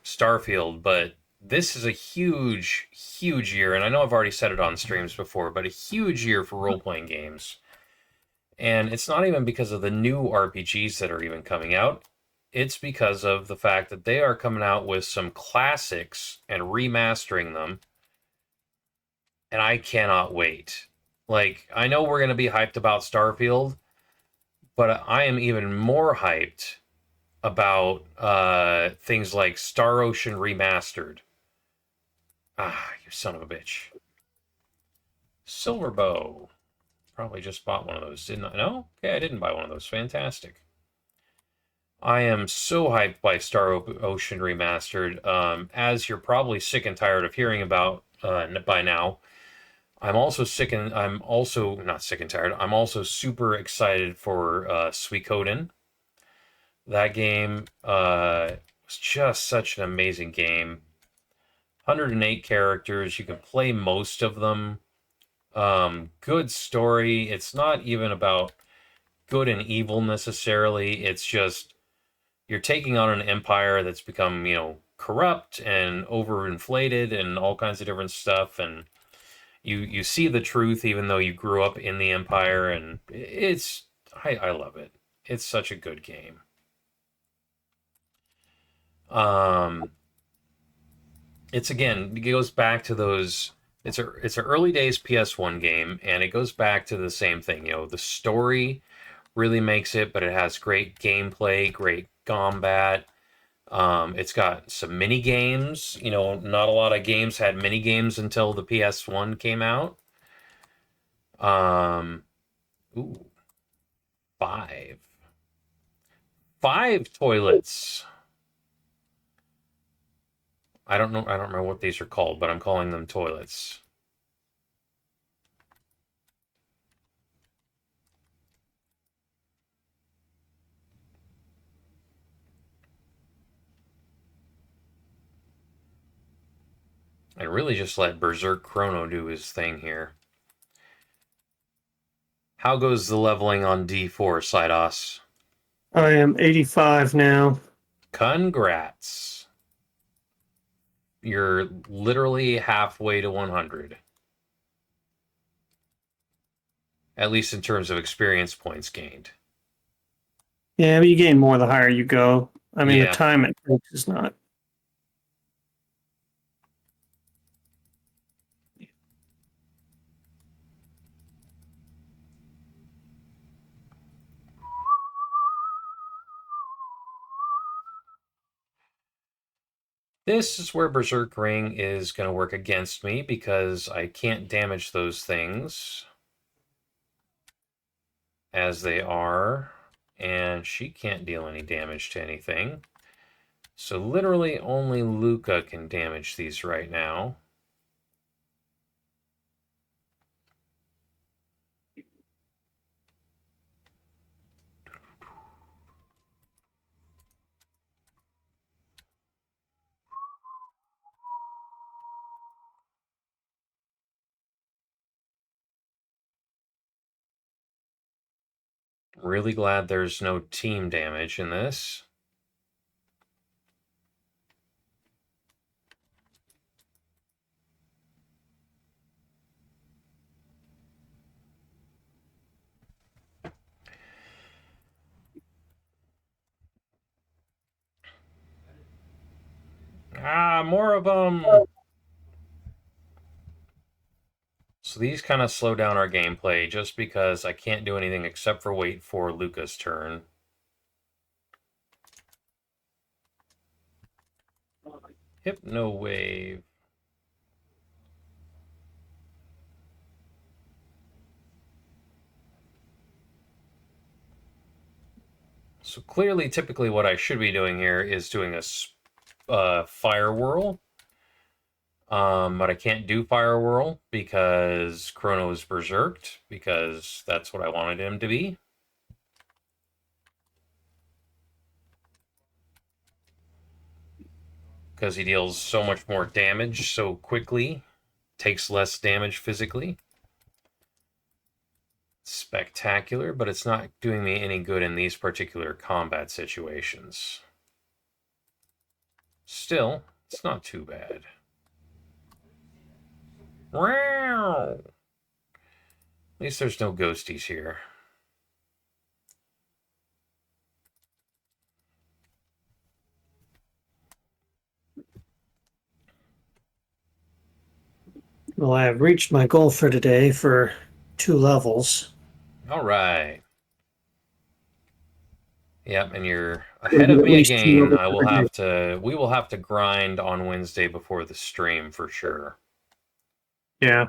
Starfield, but this is a huge, huge year, and I know I've already said it on streams before, but a huge year for role playing games. And it's not even because of the new RPGs that are even coming out. It's because of the fact that they are coming out with some classics and remastering them, and I cannot wait. Like, I know we're going to be hyped about Starfield, but I am even more hyped about things like Star Ocean Remastered. Ah, you son of a bitch. Silverbow. Probably just bought one of those, didn't I? No? Okay, I didn't buy one of those. Fantastic. I am so hyped by Ocean Remastered. As you're probably sick and tired of hearing about by now, I'm also not sick and tired. I'm also super excited for Suikoden. That game was just such an amazing game. 108 characters. You can play most of them. Good story. It's not even about good and evil necessarily. It's just you're taking on an empire that's become, corrupt and overinflated and all kinds of different stuff. And you see the truth even though you grew up in the empire. And I love it. It's such a good game. Um, it goes back to those. It's an early days PS1 game, and it goes back to the same thing. The story really makes it, but it has great gameplay, great combat. It's got some mini games. Not a lot of games had mini games until the PS1 came out. Um, ooh, five, five toilets. I don't know. I don't remember what these are called, but I'm calling them toilets. And really just let Berserk Chrono do his thing here. How goes the leveling on D4, Sidos? I am 85 now. Congrats. You're literally halfway to 100. At least in terms of experience points gained. Yeah, but you gain more the higher you go. I mean, the Yeah. time it takes is not. This is where Berserk Ring is going to work against me because I can't damage those things as they are, and she can't deal any damage to anything. So literally only Luca can damage these right now. Really glad there's no team damage in this. Ah, more of them! So these kind of slow down our gameplay just because I can't do anything except for wait for Luca's turn. Hypno Wave. So clearly, typically what I should be doing here is doing a Fire Whirl. But I can't do Fire Whirl because Chrono is berserked, because that's what I wanted him to be. Because he deals so much more damage so quickly, takes less damage physically. Spectacular, but it's not doing me any good in these particular combat situations. Still, it's not too bad. Wow! At least there's no ghosties here. Well, I have reached my goal for today for 2 levels. All right. Yep, and you're Gotta ahead get of at me least two again. levels per day. We will have to grind on Wednesday before the stream for sure. Yeah.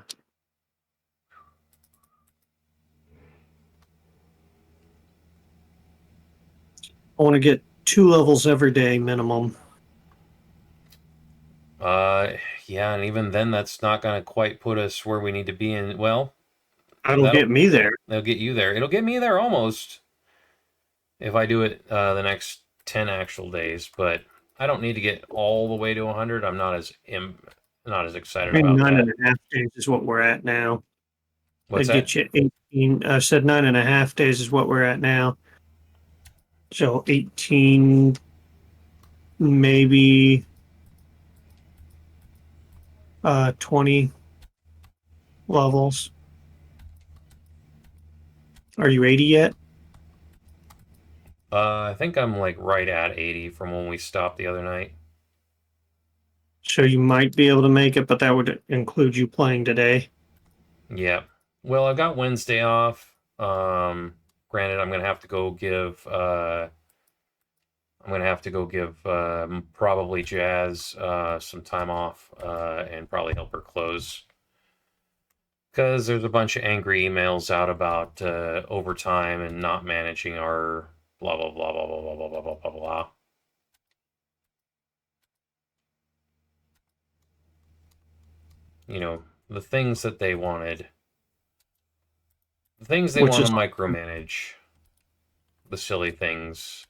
I want to get 2 levels every day minimum. Uh, yeah, and even then, that's not going to quite put us where we need to be in. Well, That'll get me there. that'll get you there. It'll get me there almost if I do it the next 10 actual days, but I don't need to get all the way to 100. I'm not as excited I mean, about nine and that. a half days is what we're at now. What's That'd that? get you 18. I said 9.5 days is what we're at now. So 18, maybe 20 levels. Are you 80 yet? I think I'm like right at 80 from when we stopped the other night. So you might be able to make it, but that would include you playing today. Yeah. Well, I got Wednesday off. Granted, I'm gonna have to go give probably Jazz some time off and probably help her close because there's a bunch of angry emails out about overtime and not managing our blah blah blah blah blah blah blah blah blah blah blah. You know, the things that they wanted, the things they Which want is, to micromanage, the silly things.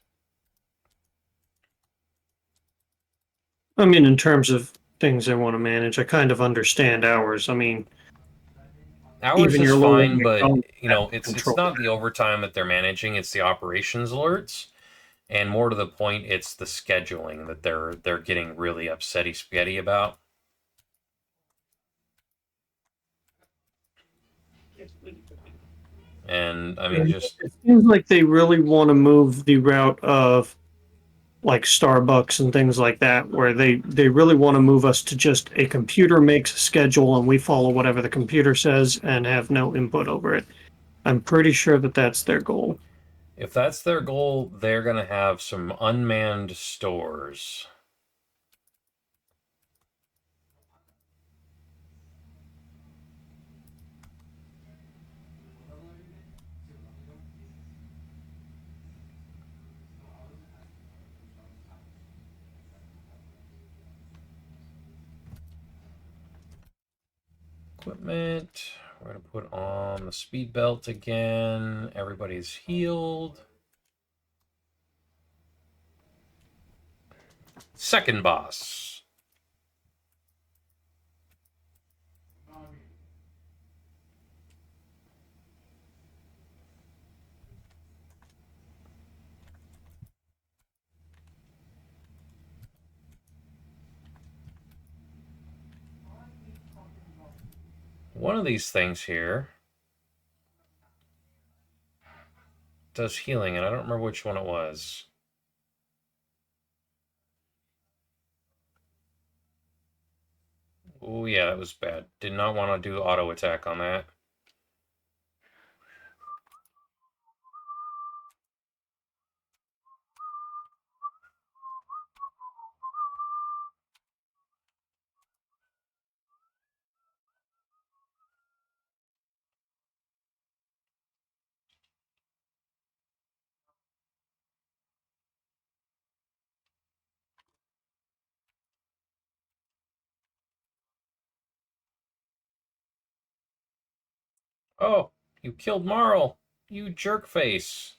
I mean, in terms of things they want to manage, I kind of understand ours. I mean, Ours even is your low fine, ranking but don't you have know, it's control. not the overtime that they're managing; it's the operations alerts. And more to the point, it's the scheduling that they're getting really upsetty spaghetti about. And I mean, And just it seems like they really want to move the route of like Starbucks and things like that, where they really want to move us to just a computer makes a schedule and we follow whatever the computer says and have no input over it. I'm pretty sure that that's their goal. if that's their goal, they're gonna have some unmanned stores. Equipment. We're gonna put on the speed belt again. Everybody's healed. Second boss. One of these things here does healing, and I don't remember which one it was. Oh yeah, that was bad. Did not want to do auto attack on that. Oh, you killed Marl. You jerk face.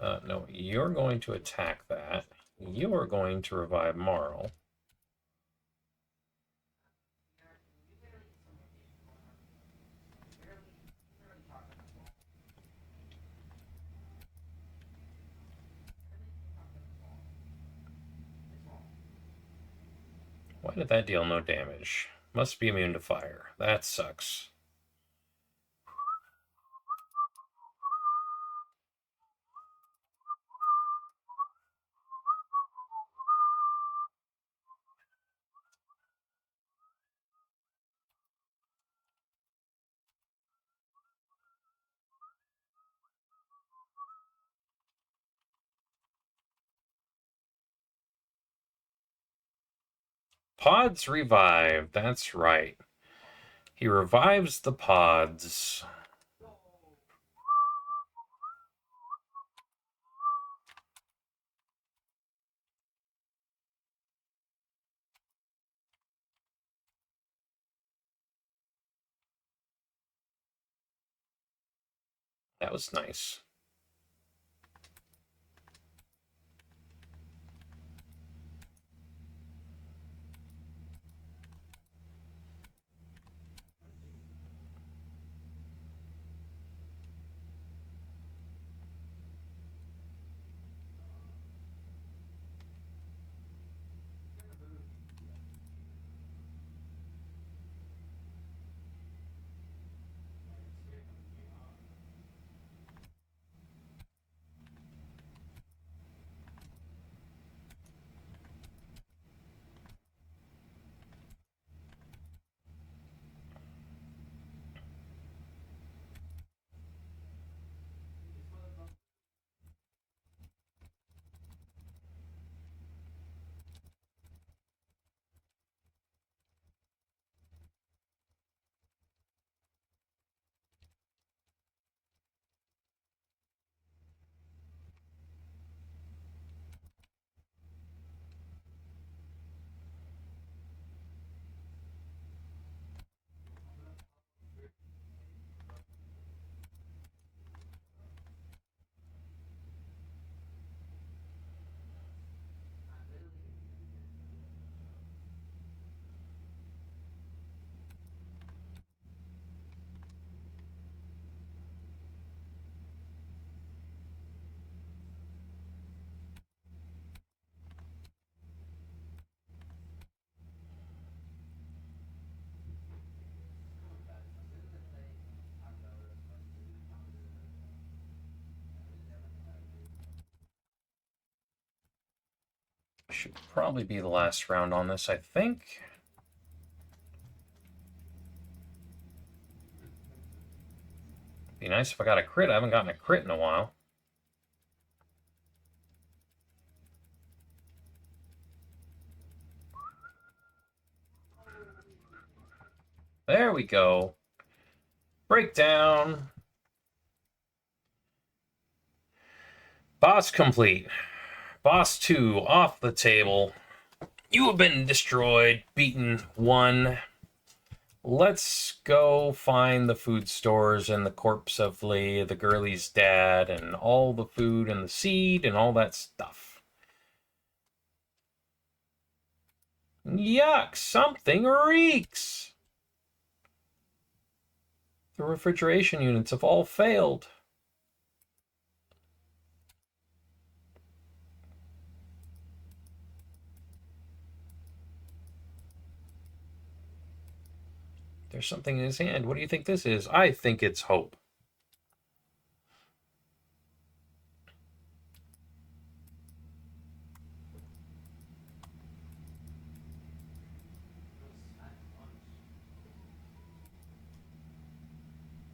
No, you're going to attack that. You are going to revive Marl. Why did that deal no damage? Must be immune to fire. That sucks. Pods revive. That's right. He revives the pods. That was nice. Should probably be the last round on this, I think. Be nice if I got a crit. I haven't gotten a crit in a while. There we go. Breakdown. Boss complete. Boss 2 off the table. You have been destroyed, beaten, won. Let's go find the food stores and the corpse of Lee, the girlie's dad, and all the food and the seed and all that stuff. Yuck, something reeks. The refrigeration units have all failed. There's something in his hand. What do you think this is? I think it's hope.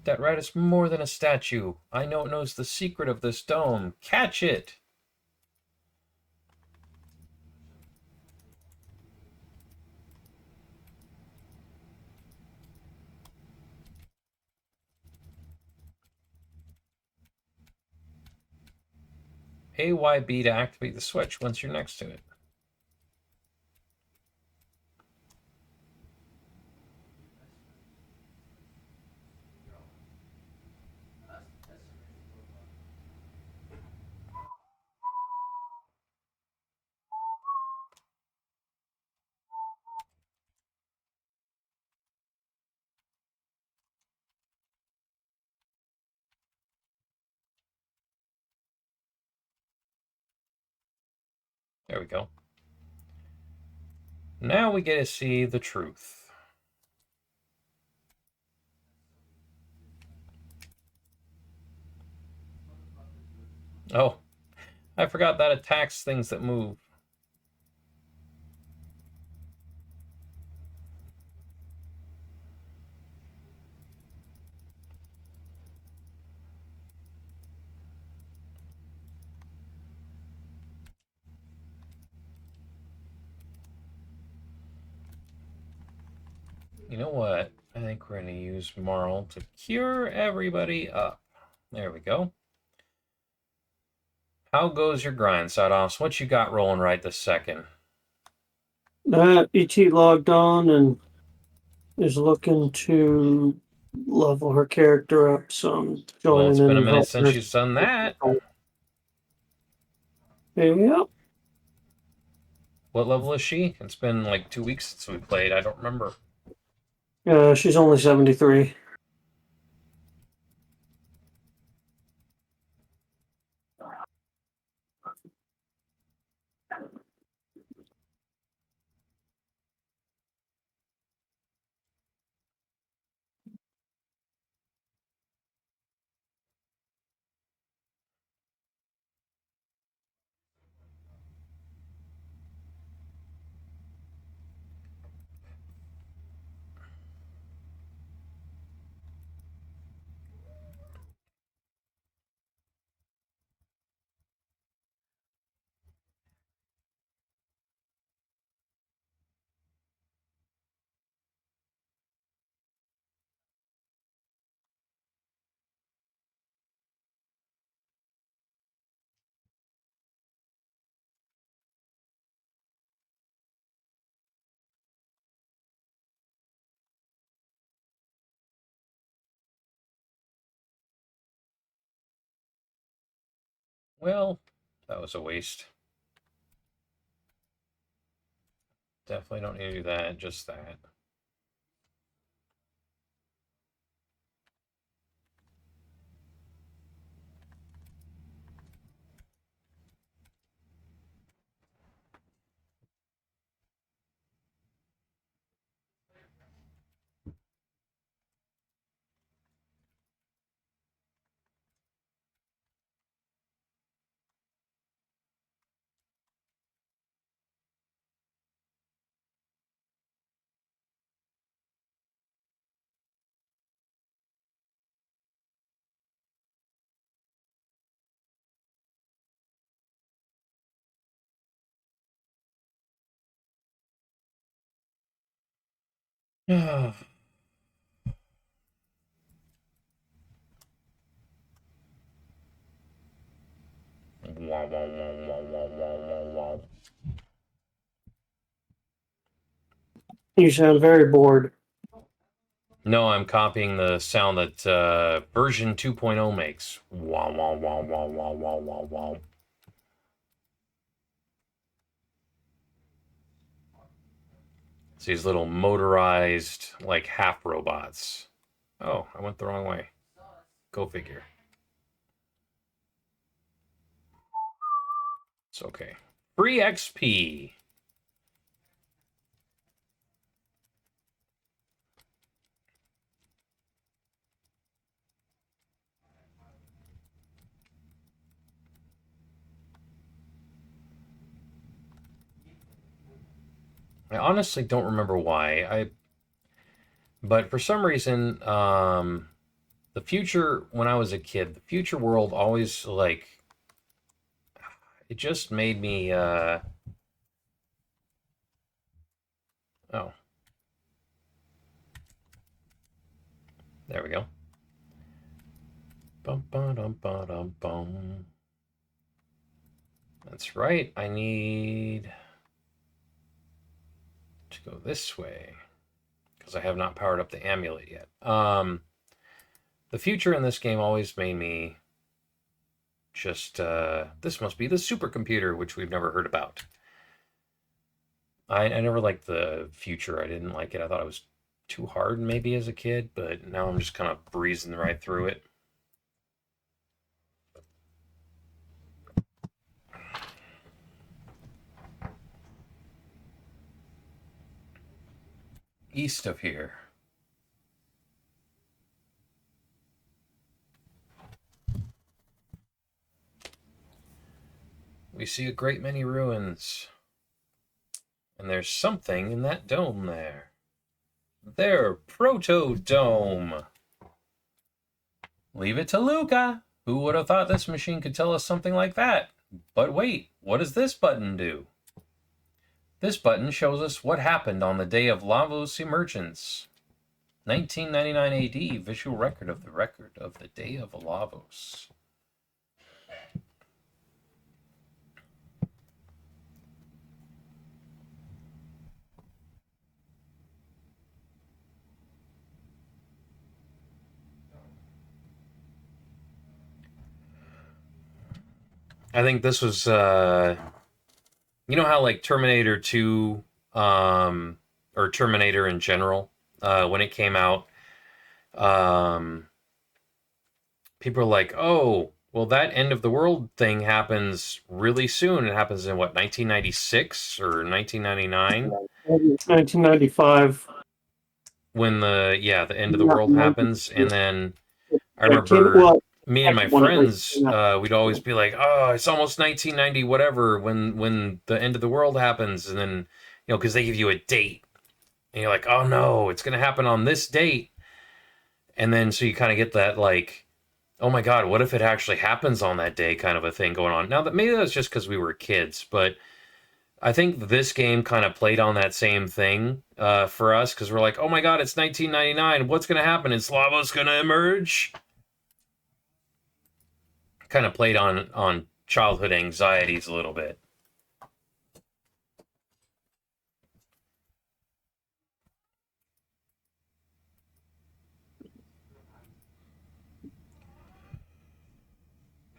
That rat is more than a statue. I know it knows the secret of this dome. Catch it! AYB to activate the switch once you're next to it. There we go. Now we get to see the truth. Oh, I forgot that attacks things that move. You know what? I think we're going to use Marl to cure everybody up. There we go. How goes your grind, Sados? What you got rolling right this second? ET logged on and is looking to level her character up, so I'm Well, it's joining been in a and minute helping since her. she's done that. Yep. What level is she? It's been like 2 weeks since we played. I don't remember. She's only 73. Well, that was a waste. Definitely don't need to do that, just that. Wow, wow, wow, wow, wow, wow, wow. You sound very bored. No, I'm copying the sound that version 2.0 makes. Wow, wow, wow, wow, wow, wow, wow, wow. It's these little motorized, like, half robots. Oh, I went the wrong way. Go figure. It's okay. Free XP. I honestly don't remember why. But for some reason, the future when I was a kid, the future world always like it just made me. Oh, there we go. Bum, ba-dum, ba-dum, bum. That's right. I need to go this way because I have not powered up the amulet yet. The future in this game always made me just this must be the supercomputer, which we've never heard about. I never liked the future. I didn't like it. I thought it was too hard maybe as a kid, but now I'm just kind of breezing right through it. east of here. We see a great many ruins. And there's something in that dome there. Their proto-dome. Leave it to Luca. Who would have thought this machine could tell us something like that? But wait, what does this button do? This button shows us what happened on the day of Lavos' emergence. 1999 AD, visual record of the day of Lavos. I think this was, you know how like Terminator 2, or Terminator in general, when it came out, um, people are like, oh, well, that end of the world thing happens really soon. It happens in what, 1996 or 1999? 1995. When the end of the Yeah, world happens. And then I it came, remember well, me and my when it was, friends, we'd always be like, oh, it's almost 1990 whatever when the end of the world happens. And then, because they give you a date and you're like, oh no, it's going to happen on this date. And then so you kind of get that like, oh my god, what if it actually happens on that day kind of a thing going on. Now that maybe that's just because we were kids, but I think this game kind of played on that same thing for us, because we're like, oh my god, it's 1999. What's going to happen? Is Slavo's going to emerge? Kind of played on childhood anxieties a little bit.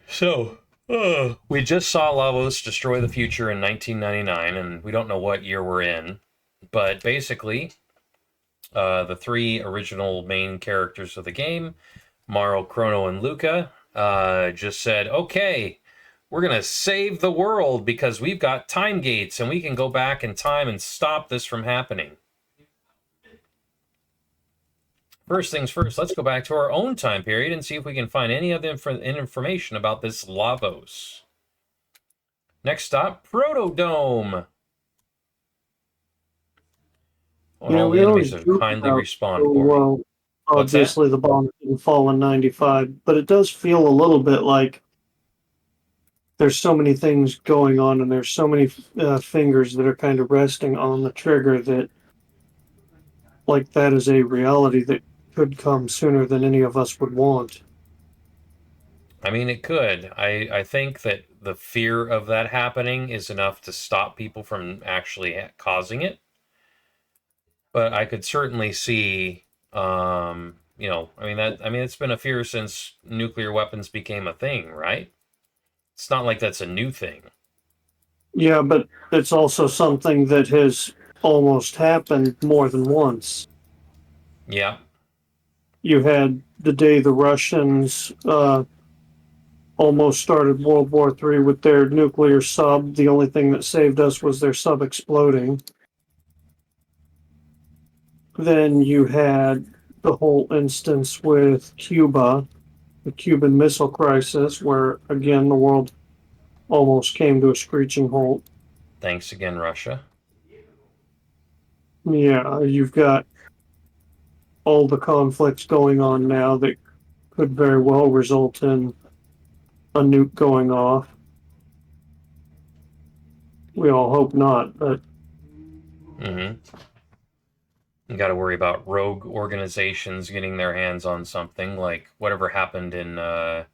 So, we just saw Lavos destroy the future in 1999, and we don't know what year we're in. But basically, the three original main characters of the game, Maro, Chrono, and Luca, just said, okay, we're going to save the world because we've got time gates and we can go back in time and stop this from happening. First things first, let's go back to our own time period and see if we can find any other information about this Lavos. Next stop, Protodome. Oh, and yeah, all the we always enemies have joke kindly about, respawned for me. well, What's that? obviously the bomb didn't fall in 95, but it does feel a little bit like there's so many things going on and there's so many fingers that are kind of resting on the trigger that, like, that is a reality that could come sooner than any of us would want. I mean, it could. I think that the fear of that happening is enough to stop people from actually causing it. But I could certainly see, it's been a fear since nuclear weapons became a thing, right? It's not like that's a new thing. Yeah, but it's also something that has almost happened more than once. Yeah. You had the day the Russians almost started World War III with their nuclear sub. The only thing that saved us was their sub exploding. Then you had the whole instance with Cuba, the Cuban Missile Crisis, where again the world almost came to a screeching halt. Thanks again, Russia. Yeah, you've got all the conflicts going on now that could very well result in a nuke going off. We all hope not, but Mm-hmm. You got to worry about rogue organizations getting their hands on something like whatever happened in. I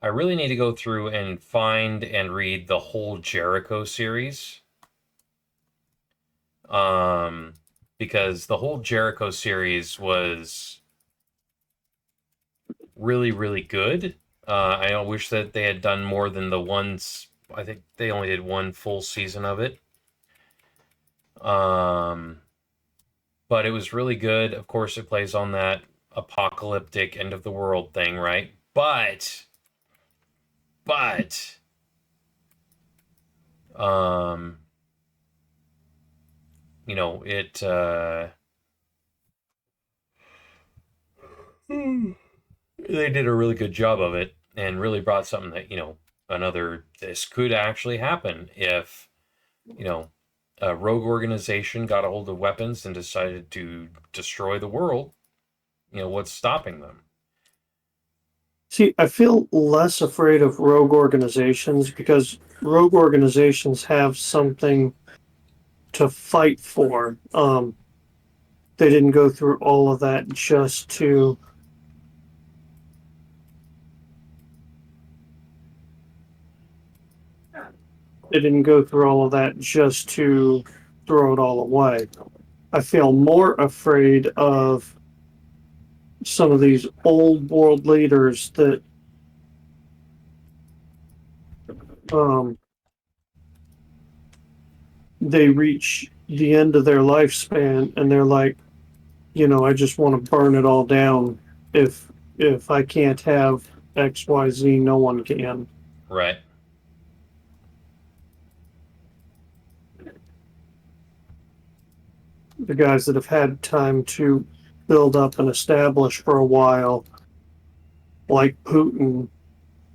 really need to go through and find and read the whole Jericho series. Um, because the whole Jericho series was really, really good. I wish that they had done more than the ones. I think they only did one full season of it. But it was really good. Of course, it plays on that apocalyptic end of the world thing, right? But, you know, it they did a really good job of it and really brought something that, you know, another this could actually happen if, you know, a rogue organization got a hold of weapons and decided to destroy the world. You know, what's stopping them? See, I feel less afraid of rogue organizations because rogue organizations have something to fight for. They didn't go through all of that just to they didn't go through all of that just to throw it all away. I feel more afraid of some of these old world leaders that um, they reach the end of their lifespan and they're like, I just want to burn it all down. If I can't have XYZ, no one can. Right. The guys that have had time to build up and establish for a while, like Putin,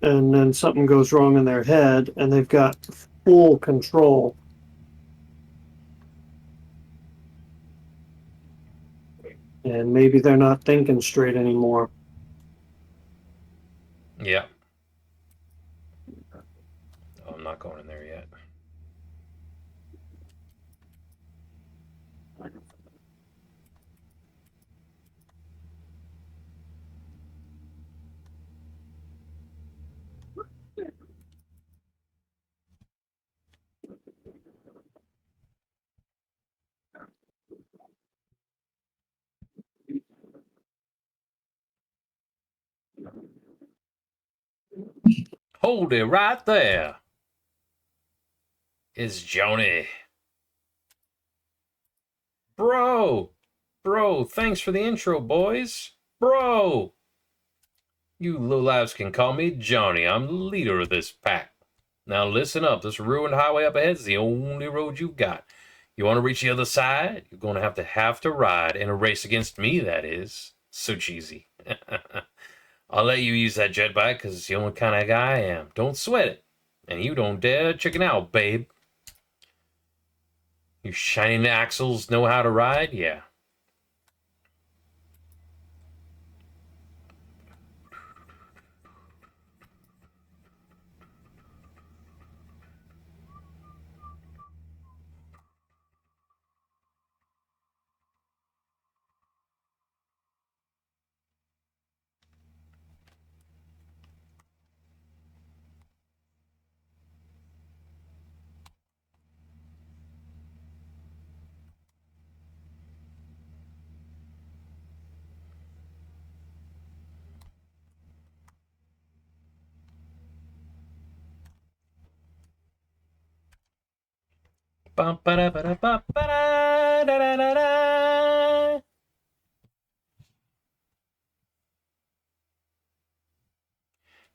and then something goes wrong in their head and they've got full control. And maybe they're not thinking straight anymore. Yeah. Oh, I'm not going in there yet. Hold it right there. It's Joni. Bro! Bro, thanks for the intro, boys. Bro! You lowlifes can call me Johnny. I'm the leader of this pack. Now listen up. This ruined highway up ahead is the only road you've got. You want to reach the other side? You're going to have to ride in a race against me, that is. So cheesy. I'll let you use that jet bike because it's the only kind of guy I am. Don't sweat it. And you don't dare chicken out, babe. You shining axles know how to ride? Yeah. Bum, ba-da, ba-da, ba, ba-da, da, da, da, da.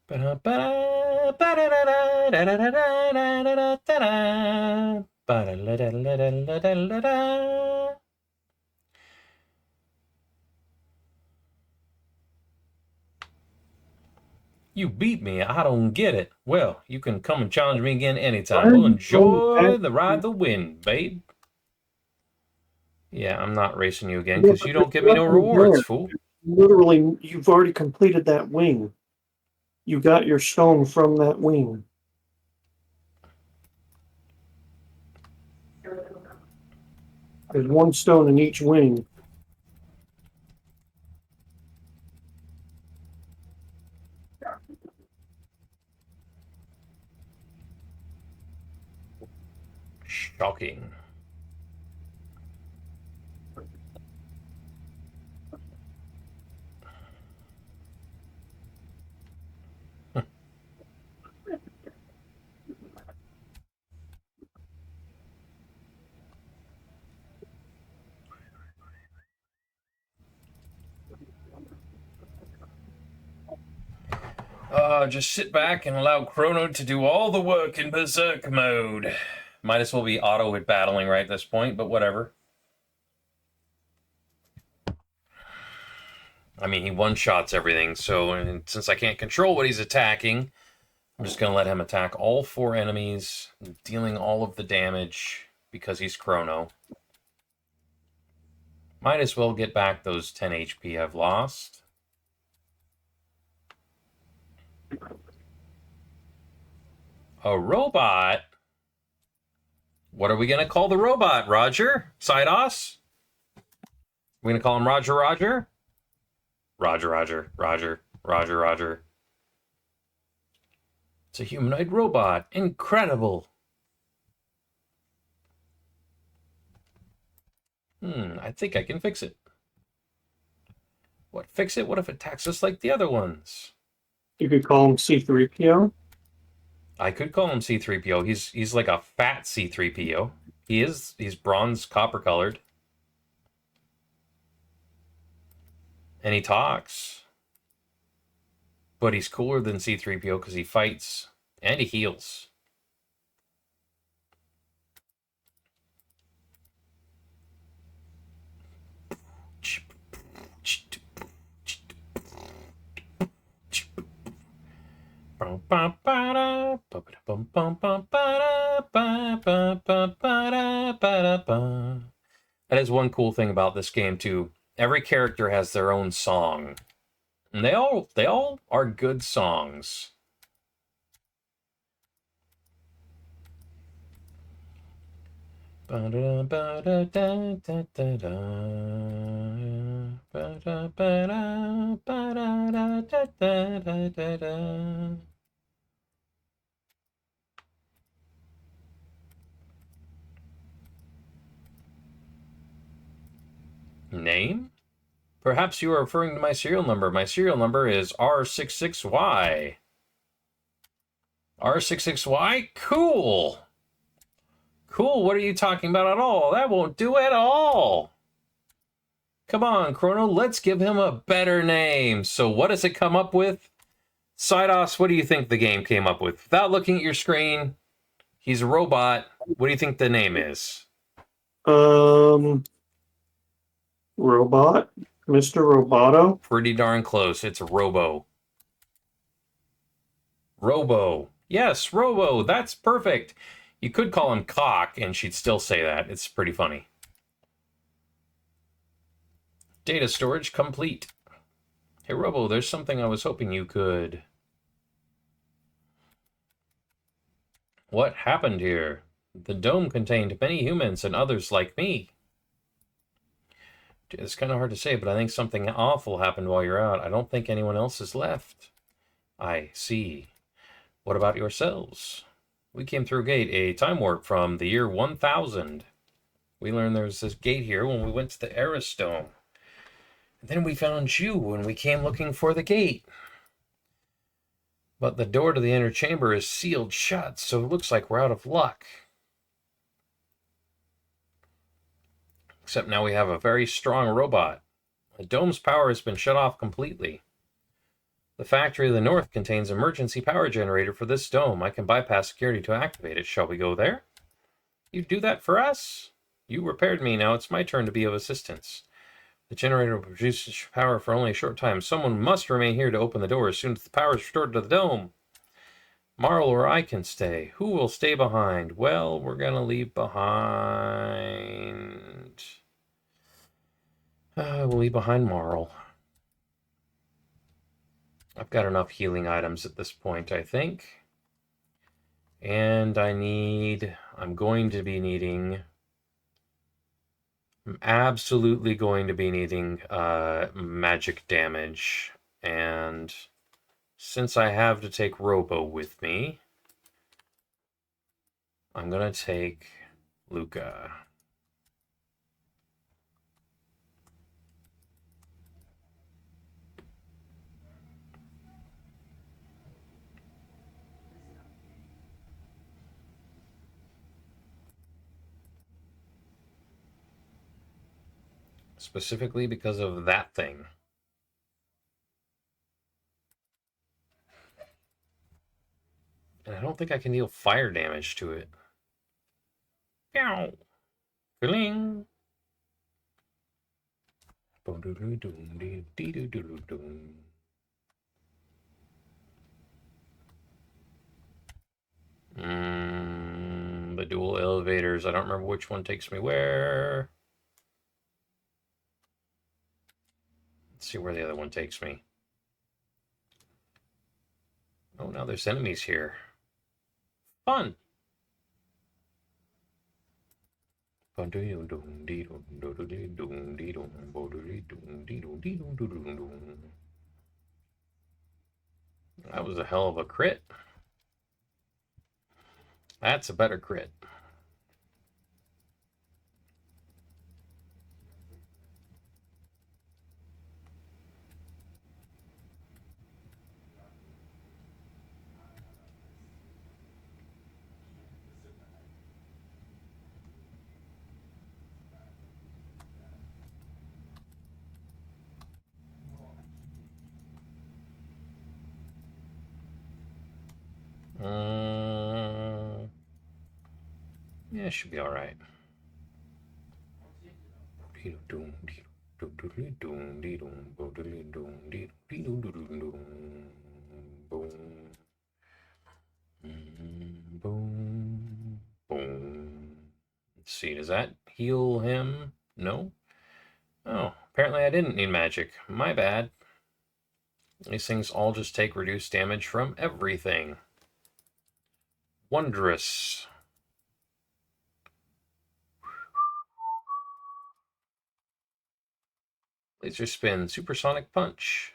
Ba-da, ba-da, ba-da-da-da, da-da-da-da, da-da-da-da-da, ba-da-da-da-da-da-da-da. You beat me. I don't get it. Well, you can come and challenge me again Why anytime. are We'll you going back? enjoy the ride the wind, babe. Yeah, I'm not racing you again Yeah, because but you there's don't give me no nothing rewards, there. fool. Literally, you've already completed that wing. You got your stone from that wing. There's one stone in each wing. Shocking. Just sit back and allow Chrono to do all the work in Berserk mode. Might as well be auto with battling right at this point, but whatever. I mean, he one-shots everything, so and since I can't control what he's attacking, I'm just going to let him attack all 4 enemies, dealing all of the damage because he's Chrono. Might as well get back those 10 HP I've lost. A robot? What are we going to call the robot, Roger? Sidos? We're going to call him Roger Roger? Roger Roger, Roger, Roger Roger. It's a humanoid robot. Incredible. I think I can fix it. What, fix it? What if it attacks us like the other ones? You could call him C3PO. I could call him C3PO. He's like a fat C3PO. He's bronze copper colored. And he talks. But he's cooler than C3PO because he fights and he heals. That is one cool thing about this game too. Every character has their own song. And they all are good songs. Name? Perhaps you are referring to my serial number. My serial number is R66Y. R66Y? Cool. Cool, what are you talking about at all? That won't do at all. Come on, Chrono, let's give him a better name. So what does it come up with? Sidos, what do you think the game came up with? Without looking at your screen, he's a robot. What do you think the name is? Robot? Mr. Roboto? Pretty darn close. It's Robo. Robo. Yes, Robo. That's perfect. You could call him Cock, and she'd still say that. It's pretty funny. Data storage complete. Hey, Robo, there's something I was hoping you could... What happened here? The dome contained many humans and others like me. It's kind of hard to say, but I think something awful happened while you're out. I don't think anyone else is left. I see. What about yourselves? We came through a gate, a time warp from the year 1000. We learned there was this gate here when we went to the Eris Dome. And then we found you when we came looking for the gate. But the door to the inner chamber is sealed shut, so it looks like we're out of luck. Except now we have a very strong robot. The dome's power has been shut off completely. The factory of the north contains an emergency power generator for this dome. I can bypass security to activate it. Shall we go there? You do that for us? You repaired me, now it's my turn to be of assistance. The generator will produce power for only a short time. Someone must remain here to open the door as soon as the power is restored to the dome. Marl or I can stay. Who will stay behind? Well, we're going to leave behind... we'll leave behind Marl. I've got enough healing items at this point, I think. And I'm absolutely going to be needing magic damage. And since I have to take Robo with me, I'm going to take Luca. Specifically because of that thing. And I don't think I can deal fire damage to it. Pew! Bling! The dual elevators. I don't remember which one takes me where. Let's see where the other one takes me. Oh, now there's enemies here. Fun. That was a hell of a crit. That's a better crit. Yeah, it should be all right. Boom, boom. Let's see, does that heal him? No? Oh, apparently I didn't need magic. My bad. These things all just take reduced damage from everything. Wondrous. Laser spin, supersonic punch.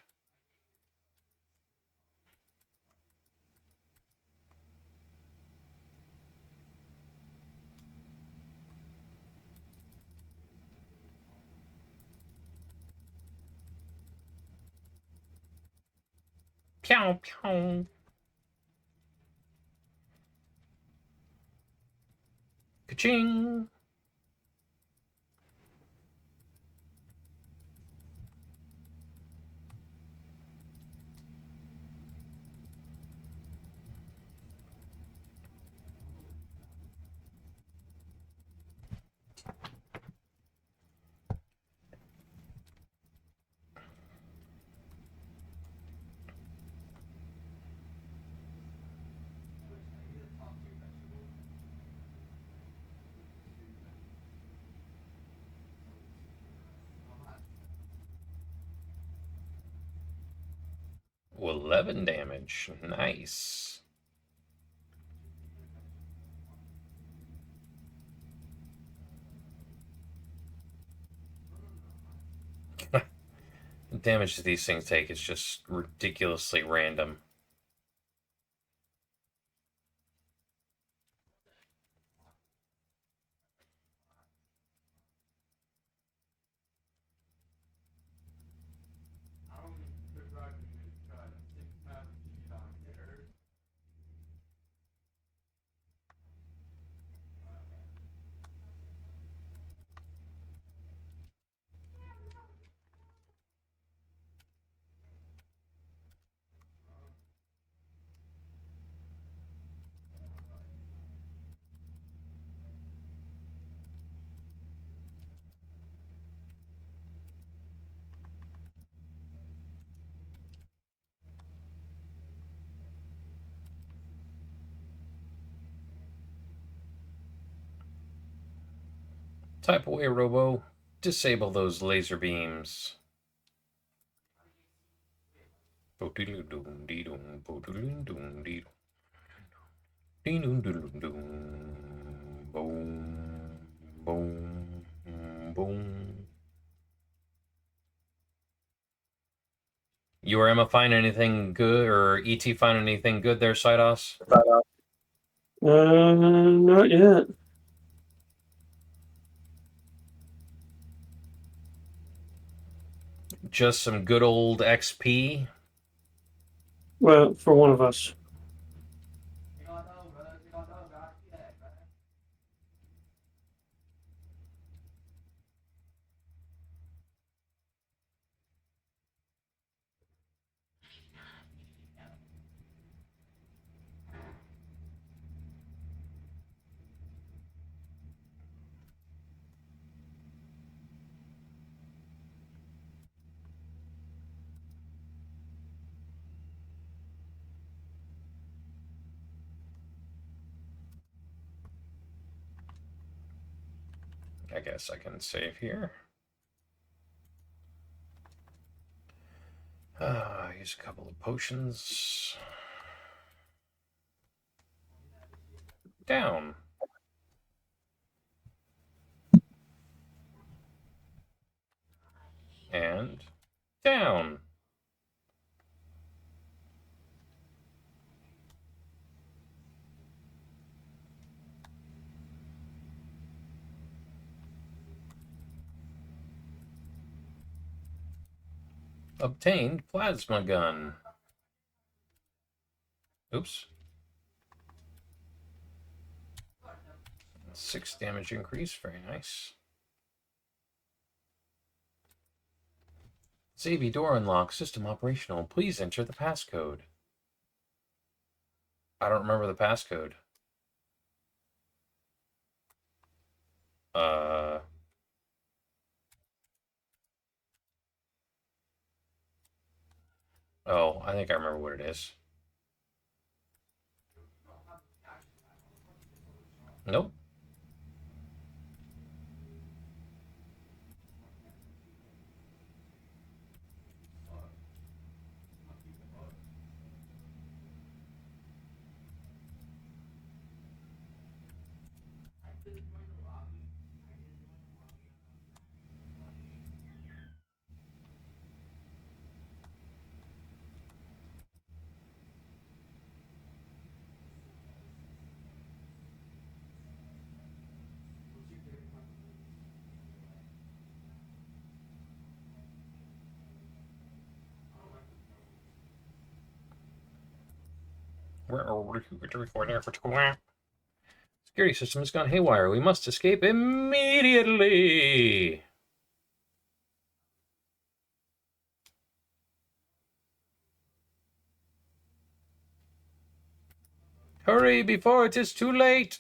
Pew, pew. Ka-ching. Ooh, 11 damage. Nice. The damage that these things take is just ridiculously random. Type away, Robo. Disable those laser beams. Boom, boom, boom. You or Emma find anything good, or ET find anything good there, Sidos? Not yet. Just some good old XP. Well, for one of us. I guess I can save here. Use a couple of potions. Down. And down. Obtained plasma gun. Oops. 6 damage increase. Very nice. Xavi door unlocked. System operational. Please enter the passcode. I don't remember the passcode. Oh, I think I remember what it is. Nope. Security system has gone haywire. We must escape immediately. Hurry before it is too late.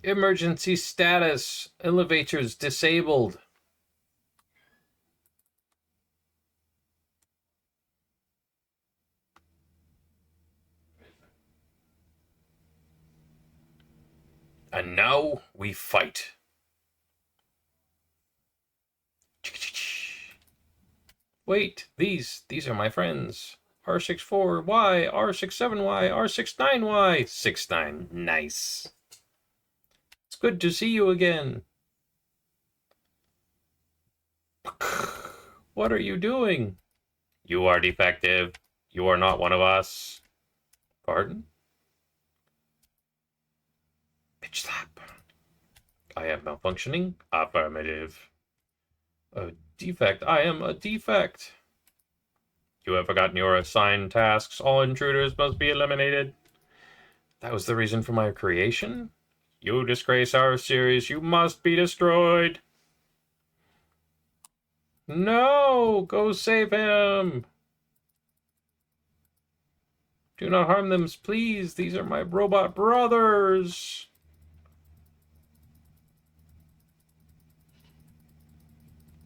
Emergency status. Elevators disabled. And now we fight. Wait, these are my friends. R64Y, R67Y, R69Y. 69, nice. It's good to see you again. What are you doing? You are defective. You are not one of us. Pardon? Bitch slap. I am malfunctioning. Affirmative. A defect. I am a defect. You have forgotten your assigned tasks. All intruders must be eliminated. That was the reason for my creation? You disgrace our series. You must be destroyed. No! Go save him! Do not harm them, please. These are my robot brothers.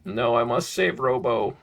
No, I must save Robo.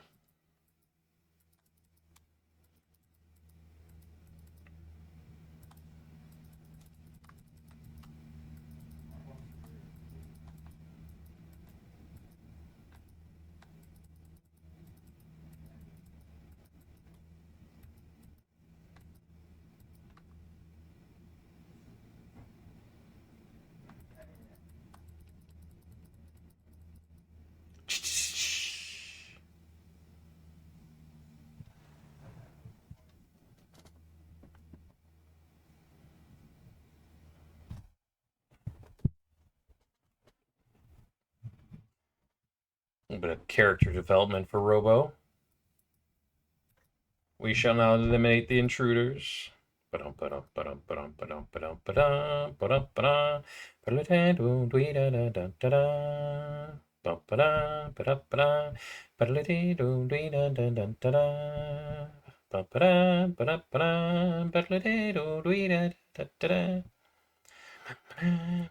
A little bit of character development for Robo. We shall now eliminate the intruders. Burn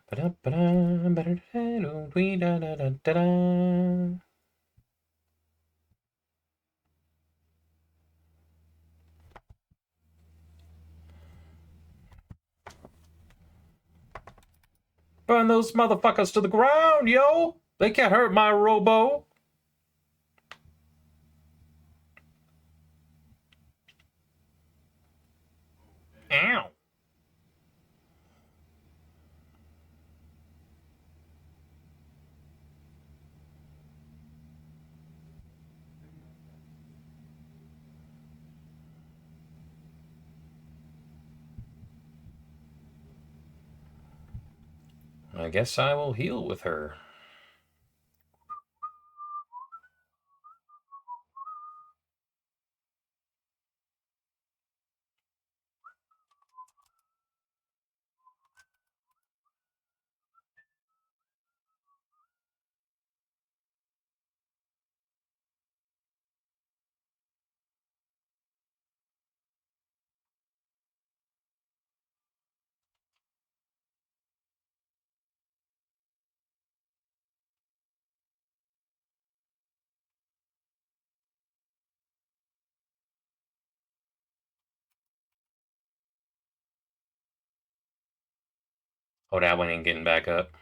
those motherfuckers to the ground, yo! They can't hurt my robo. Ow. I guess I will heal with her. Oh, that one ain't getting back up.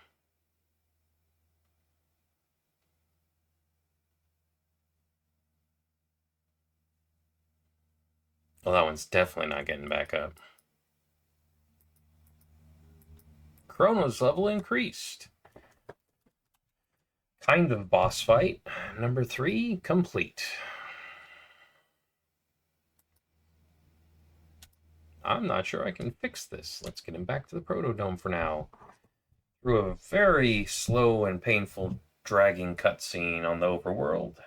Well, that one's definitely not getting back up. Chrono's level increased. Kind of boss fight. Number 3, complete. I'm not sure I can fix this. Let's get him back to the Protodome for now. Through a very slow and painful dragging cutscene on the overworld.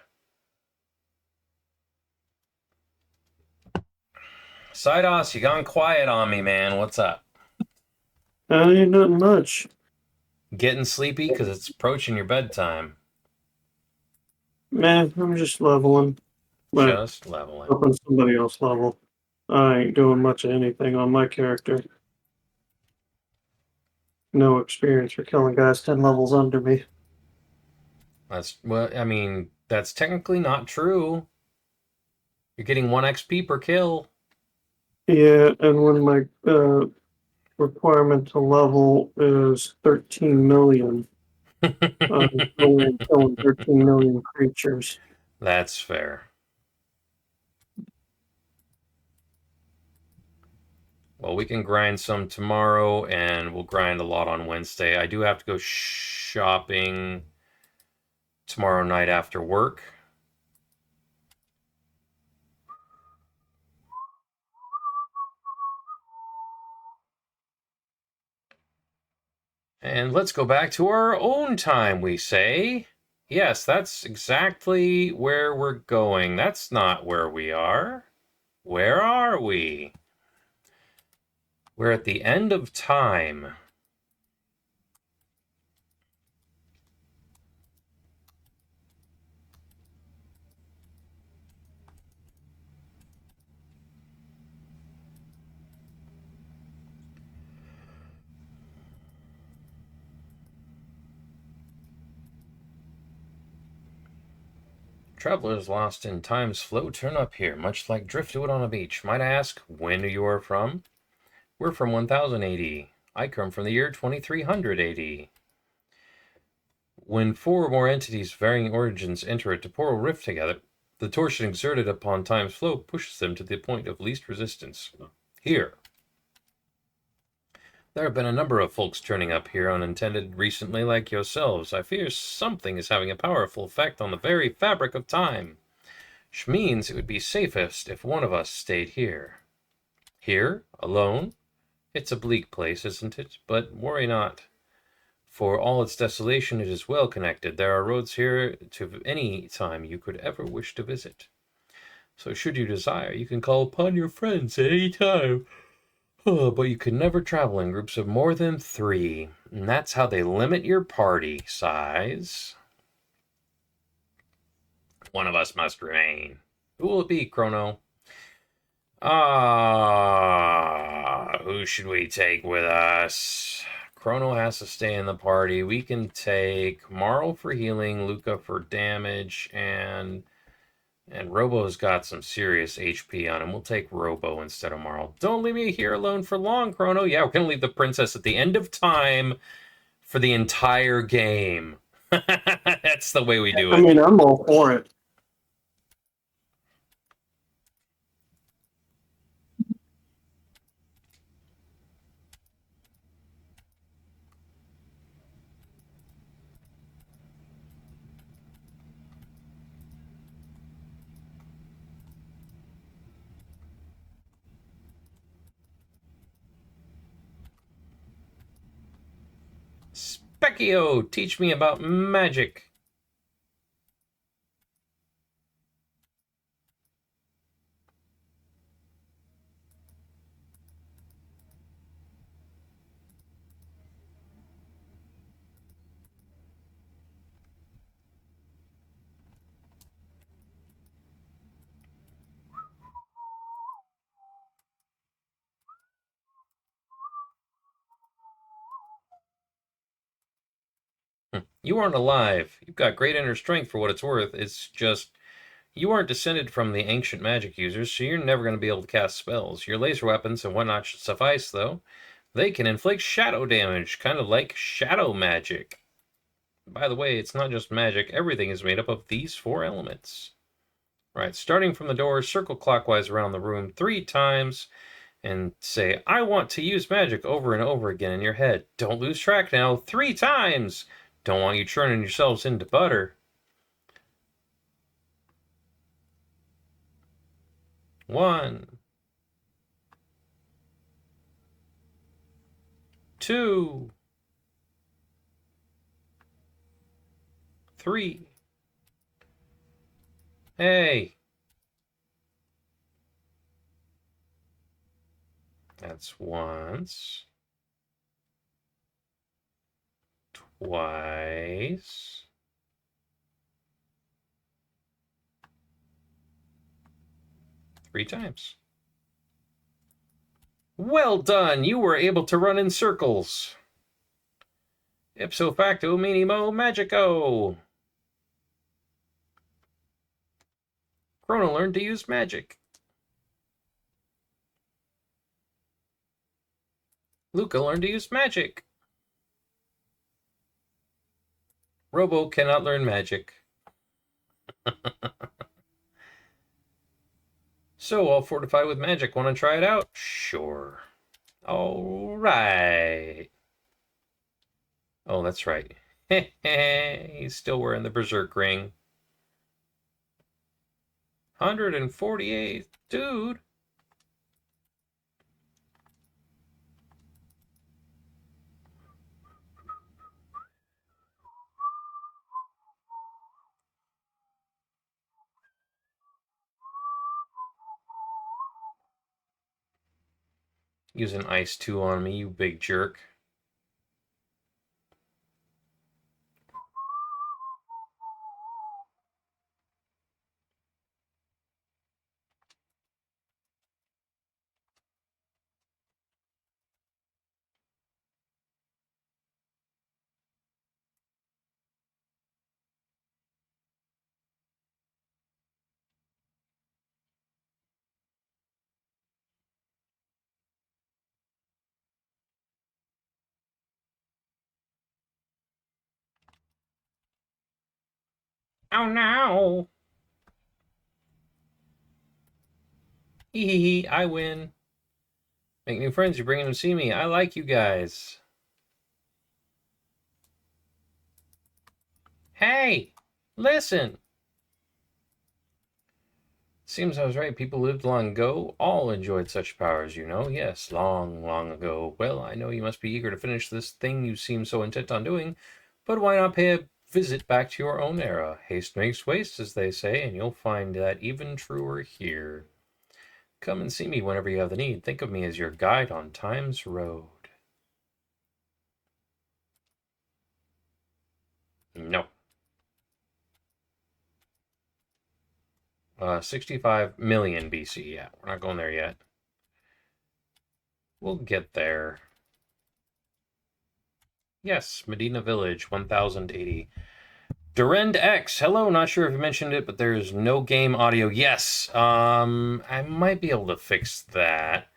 Sidos, you gone quiet on me, man. What's up? Ain't nothing much. Getting sleepy because it's approaching your bedtime. Man, I'm just leveling. But Just leveling. helping somebody else level. I ain't doing much of anything on my character. No experience for killing guys 10 levels under me. That's, well, I mean, that's technically not true. You're getting 1 XP per kill. Yeah, and when my requirement to level is 13 million, I'm only killing 13 million creatures. That's fair. Well, we can grind some tomorrow, and we'll grind a lot on Wednesday. I do have to go shopping tomorrow night after work. And let's go back to our own time, we say. Yes, that's exactly where we're going. That's not where we are. Where are we? We're at the end of time. Travelers lost in time's flow turn up here, much like driftwood on a beach. Might I ask when you are from? We're from 1000 AD. I come from the year 2300 AD. When 4 or more entities of varying origins enter a temporal rift together, the torsion exerted upon time's flow pushes them to the point of least resistance. Here. There have been a number of folks turning up here unintended recently like yourselves. I fear something is having a powerful effect on the very fabric of time. Which means it would be safest if one of us stayed here. Here? Alone? It's a bleak place, isn't it? But worry not. For all its desolation, it is well connected. There are roads here to any time you could ever wish to visit. So should you desire, you can call upon your friends at any time. Oh, but you can never travel in groups of more than 3. And that's how they limit your party size. One of us must remain. Who will it be, Chrono? Who should we take with us? Chrono has to stay in the party. We can take Marl for healing, Luca for damage, and Robo's got some serious HP on him. We'll take Robo instead of Marl. Don't leave me here alone for long, Chrono. Yeah, we're gonna leave the princess at the end of time for the entire game. That's the way we do I it. mean, I'm all for it. Specchio, teach me about magic. You aren't alive. You've got great inner strength for what it's worth. It's just you aren't descended from the ancient magic users, so you're never going to be able to cast spells. Your laser weapons and whatnot should suffice, though. They can inflict shadow damage, kind of like shadow magic. By the way, it's not just magic. Everything is made up of these four elements. Right, starting from the door, circle clockwise around the room 3 times, and say, I want to use magic over and over again in your head. Don't lose track now. 3 times! Don't want you churning yourselves into butter. 1, 2, 3. Hey! That's once. Twice. 3 times. Well done! You were able to run in circles. Ipso facto minimo magico! Chrono learned to use magic. Luca learned to use magic. Robo cannot learn magic. So, all fortified with magic. Want to try it out? Sure. All right. Oh, that's right. He's still wearing the berserk ring. 148. Dude. Using ice 2 on me, you big jerk. Oh no! Hee hee hee, I win. Make new friends, you're bringing them to see me. I like you guys. Hey! Listen! Seems I was right. People lived long ago. All enjoyed such powers, you know. Yes, long, long ago. Well, I know you must be eager to finish this thing you seem so intent on doing, but why not pay a visit back to your own era? Haste makes waste, as they say, and you'll find that even truer here. Come and see me whenever you have the need. Think of me as your guide on time's road. No. 65 million BC. Yeah, we're not going there yet. We'll get there. Yes, Medina Village, 1080. Durend X, hello, not sure if you mentioned it, but there's no game audio. Yes, I might be able to fix that.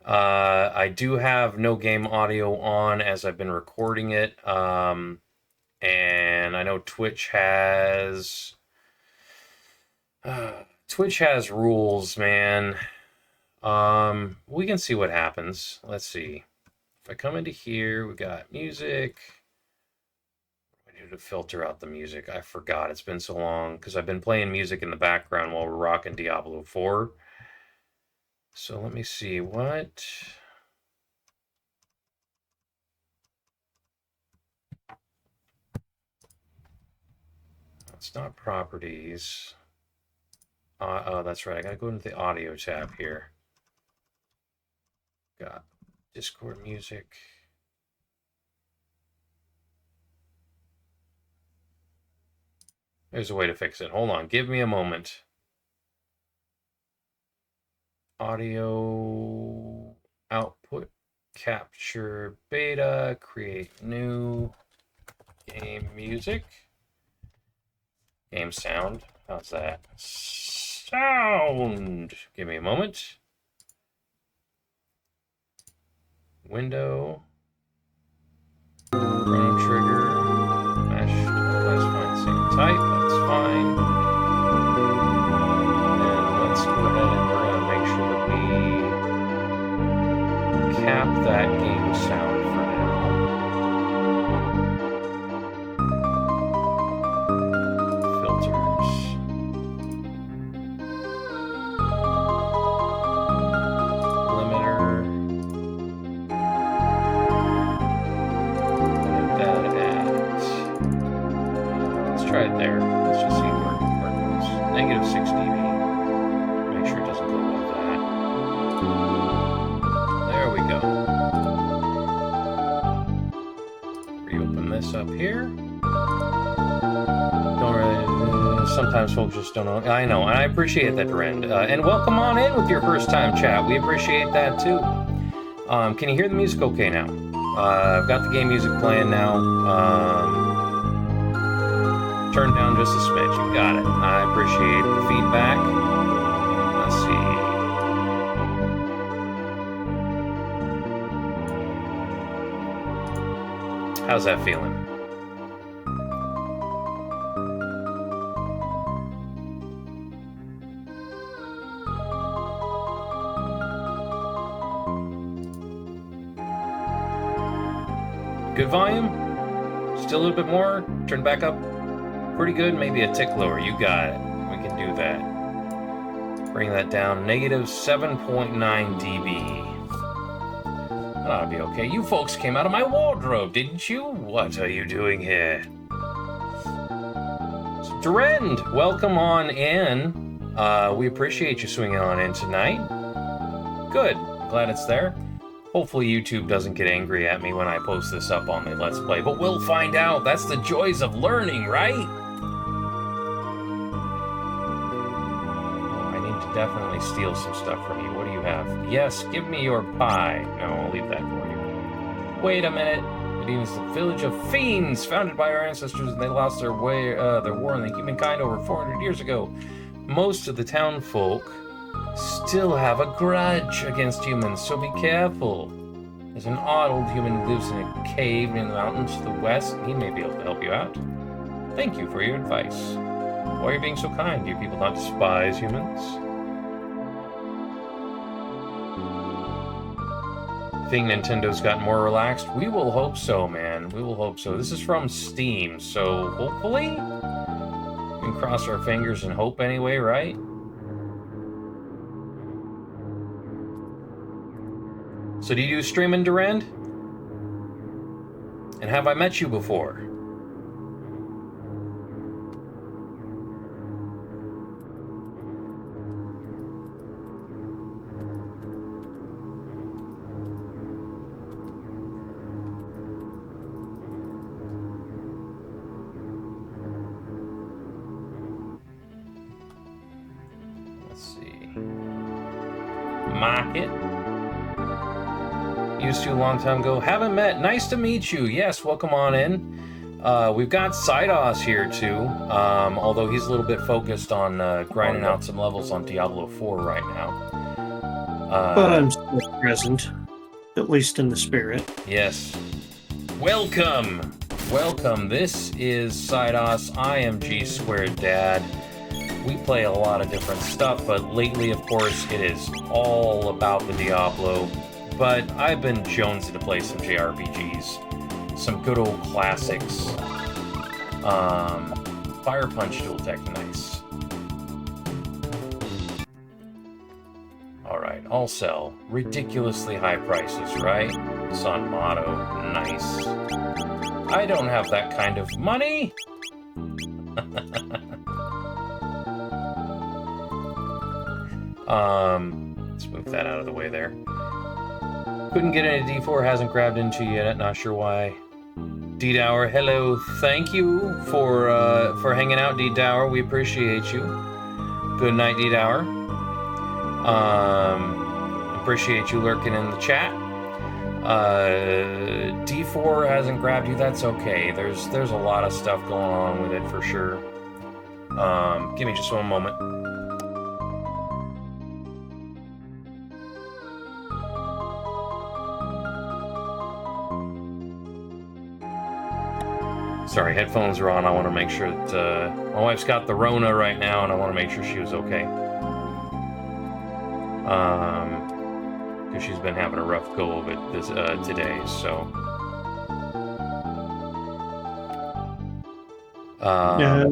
I do have no game audio on as I've been recording it. And I know Twitch has rules, man. We can see what happens. Let's see. If I come into here, we got music. I need to filter out the music. I forgot. It's been so long because I've been playing music in the background while we're rocking Diablo 4. So let me see. What? It's not properties. Oh, that's right. I gotta go into the audio tab here. Got Discord music. There's a way to fix it. Hold on. Give me a moment. Audio output capture beta. Create new game music. Game sound. How's that? Sound. Give me a moment. Window. Chrono Trigger. Mesh. Classifying same type. That's fine. And let's go ahead and we're going to make sure that we cap that game sound for now. Filters. Limiter. Try it there. Let's just see where it goes. Negative 6 dB. Make sure it doesn't go above that. There we go. Reopen this up here. Don't really. Sometimes folks just don't know. I know, and I appreciate that, Durend. And welcome on in with your first time chat. We appreciate that too. Can you hear the music okay now? I've got the game music playing now. Turn down just a smidge. You got it. I appreciate the feedback. Let's see. How's that feeling? Good volume? Still a little bit more? Turn back up? Pretty good, maybe a tick lower. You got it. We can do that. Bring that down. Negative 7.9 dB. That'll be okay. You folks came out of my wardrobe, didn't you? What are you doing here? So, Durend, welcome on in. We appreciate you swinging on in tonight. Good. Glad it's there. Hopefully YouTube doesn't get angry at me when I post this up on the Let's Play, but we'll find out. That's the joys of learning, right? Definitely steal some stuff from you. What do you have? Yes, give me your pie. No, I'll leave that for you. Wait a minute. Medina's the village of fiends, founded by our ancestors, and they lost their war on the humankind over 400 years ago. Most of the town folk still have a grudge against humans, so be careful. There's an odd old human who lives in a cave near the mountains to the west, and he may be able to help you out. Thank you for your advice. Why are you being so kind? Do you people not despise humans? Think Nintendo's gotten more relaxed? We will hope so, man. We will hope so. This is from Steam, so hopefully we can cross our fingers and hope anyway, right? So do you do streaming, Durend? And have I met you before? used to a long time ago. Haven't met. Nice to meet you. Yes, welcome on in. We've got Sidos here too, although he's a little bit focused on grinding out some levels on Diablo 4 right now. But I'm still present, at least in the spirit. Yes. Welcome! Welcome. This is Sidos. I am G Squared Dad. We play a lot of different stuff, but lately, of course, it is all about the Diablo. But I've been jonesing to play some JRPGs. Some good old classics. Fire Punch Dual Tech, nice. Alright, I'll sell. Ridiculously high prices, right? Sun motto, nice. I don't have that kind of money! Let's move that out of the way there. Couldn't get into D4, hasn't grabbed into you yet, not sure why. D-Dower, hello, thank you for hanging out, D-Dower, we appreciate you. Good night, D-Dower. Appreciate you lurking in the chat. D4 hasn't grabbed you, that's okay. There's a lot of stuff going on with it for sure. Give me just one moment. Sorry, headphones are on. I want to make sure that my wife's got the Rona right now, and I want to make sure she was okay. Because she's been having a rough go of it today, so. Yeah,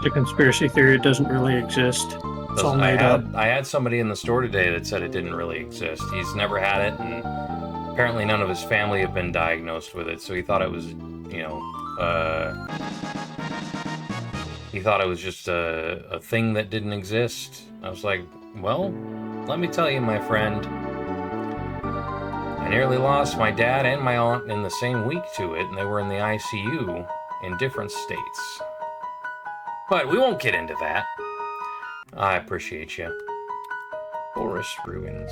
the conspiracy theory doesn't really exist. It's all made up. I had somebody in the store today that said it didn't really exist. He's never had it, and apparently none of his family have been diagnosed with it, so he thought it was, you know, he thought it was just a thing that didn't exist. I was like, well, let me tell you, my friend, I nearly lost my dad and my aunt in the same week to it, and they were in the ICU in different states. But we won't get into that. I appreciate you. Forest Ruins.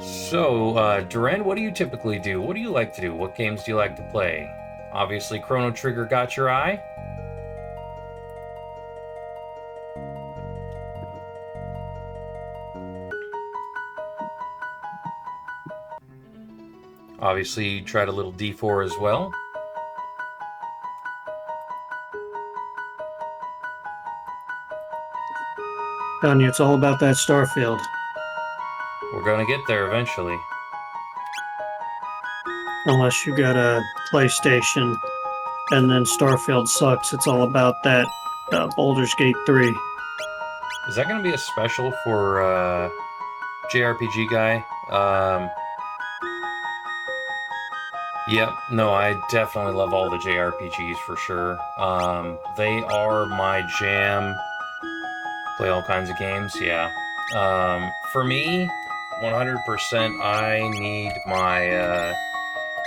So, Duran, what do you typically do? What do you like to do? What games do you like to play? Obviously, Chrono Trigger got your eye. Obviously, you tried a little D4 as well. Telling you, it's all about that Starfield. We're gonna get there eventually. Unless you got a PlayStation and then Starfield sucks. It's all about that Baldur's Gate 3. Is that gonna be a special for JRPG guy? Yep, no, I definitely love all the JRPGs for sure. They are my jam. Play all kinds of games, yeah. For me, 100%, I need my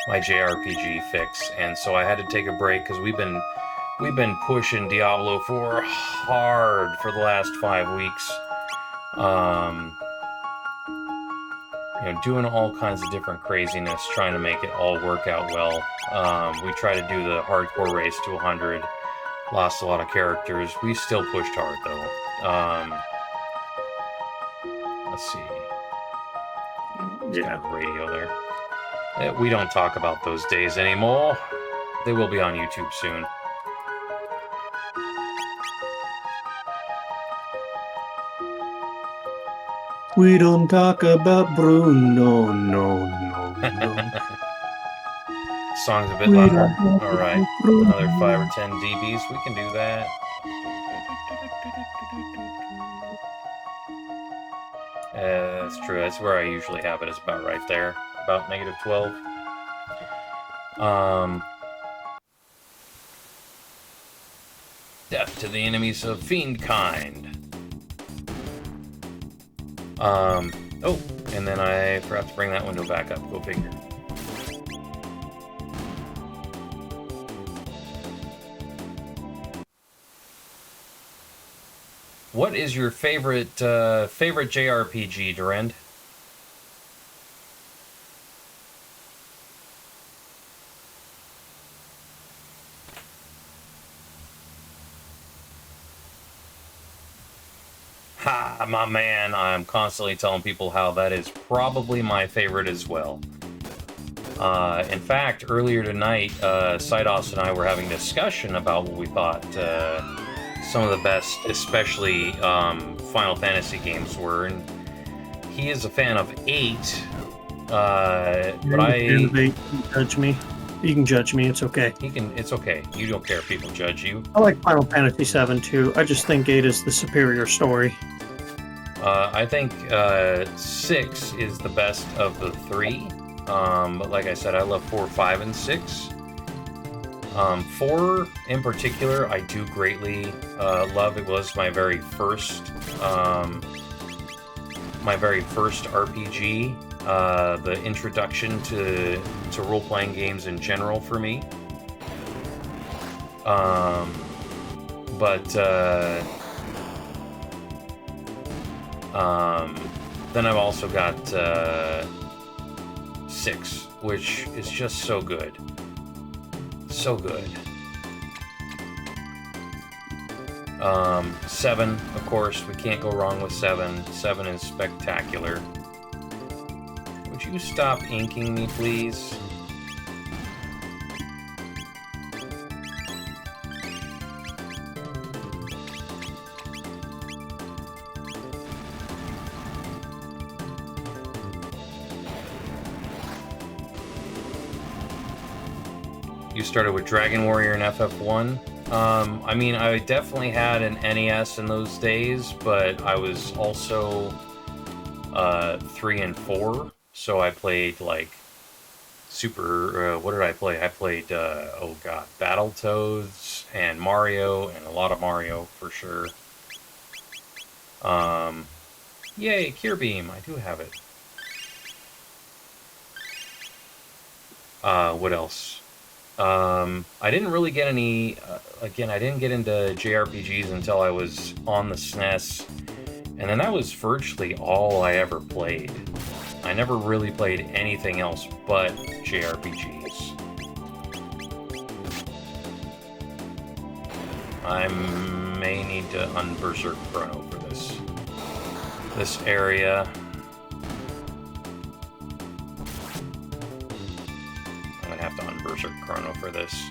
my JRPG fix, and so I had to take a break because we've been pushing Diablo 4 hard for the last 5 weeks. You know, doing all kinds of different craziness, trying to make it all work out well. We tried to do the hardcore race to 100, lost a lot of characters. We still pushed hard though. Let's see. Yeah. Radio there. We don't talk about those days anymore. They will be on YouTube soon. We don't talk about Bruno, no. Song's a bit louder. Alright. Another 5 or 10 dBs. We can do that. That's true. That's where I usually have it. Is about right there. About -12. Death to the enemies of fiend kind. Oh, and then I forgot to bring that window back up. Go figure. What is your favorite JRPG, Durand? Ha, my man! I'm constantly telling people how that is probably my favorite as well. In fact, earlier tonight, Sidos and I were having a discussion about what we thought some of the best, especially Final Fantasy games were, and he is a fan of 8. But You can judge me. You can judge me. It's okay. It's okay. You don't care if people judge you. I like Final Fantasy VII too. I just think 8 is the superior story. I think 6 is the best of the 3. But like I said, I love 4, 5, and 6. 4 in particular, I do greatly love. It was my very first RPG. The introduction to role-playing games in general for me. Then I've also got 6, which is just so good. So good. 7, of course, we can't go wrong with 7. 7 is spectacular. Would you stop inking me, please? You started with Dragon Warrior and FF1. I mean, I definitely had an NES in those days, but I was also 3 and 4, so I played like Super. What did I play? I played oh god, Battletoads and Mario, and a lot of Mario for sure. Yay, Cure Beam! I do have it. What else? I didn't really get any, again, I didn't get into JRPGs until I was on the SNES, and then that was virtually all I ever played. I never really played anything else but JRPGs. I may need to unberserk Chrono for this area. Have to unberserk Chrono for this.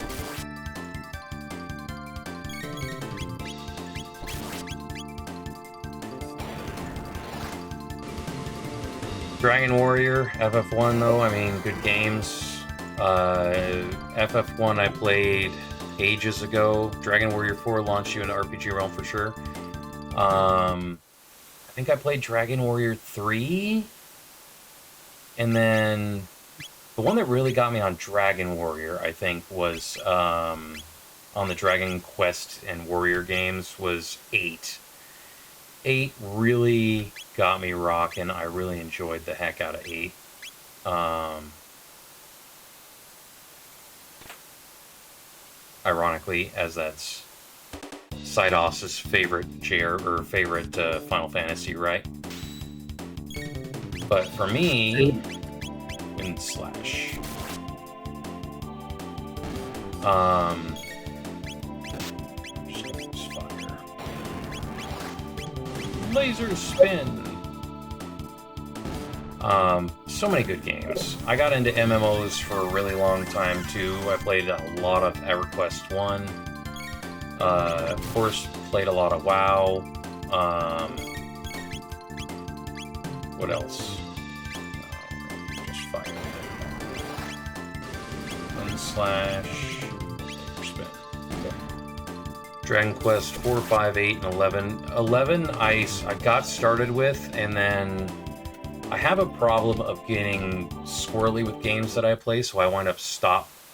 Dragon Warrior, FF1 though, I mean, good games. FF1 I played ages ago. Dragon Warrior 4 launched you into RPG realm for sure. I think I played Dragon Warrior 3, and then the one that really got me on Dragon Warrior, I think, was on the Dragon Quest and Warrior games was 8. 8 really got me rocking. I really enjoyed the heck out of 8. Ironically, as that's Sidos's favorite favorite Final Fantasy, right? But for me, Wind Slash. Fire. Laser Spin. So many good games. I got into MMOs for a really long time too. I played a lot of EverQuest 1. Of course, played a lot of WoW. What else? Fire. Slash spin. Okay. Dragon Quest 4, 5, 8, and 11. 11 I got started with, and then I have a problem of getting squirrely with games that I play, so I wind up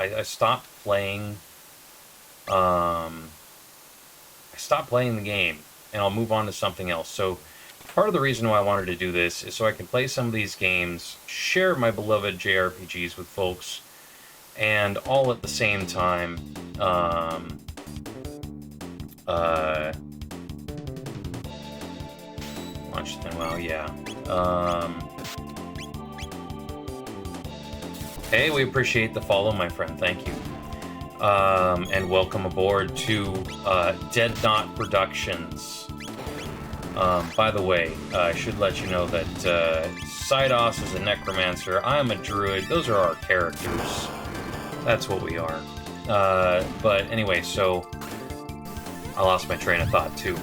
I stopped playing. I stopped playing the game, and I'll move on to something else. So part of the reason why I wanted to do this is so I can play some of these games, share my beloved JRPGs with folks, and all at the same time much then. Well, yeah. Hey, we appreciate the follow, my friend. Thank you. And welcome aboard to Dead Knot Productions. By the way, I should let you know that Cydos is a necromancer. I'm a druid. Those are our characters. That's what we are. But anyway, so I lost my train of thought too.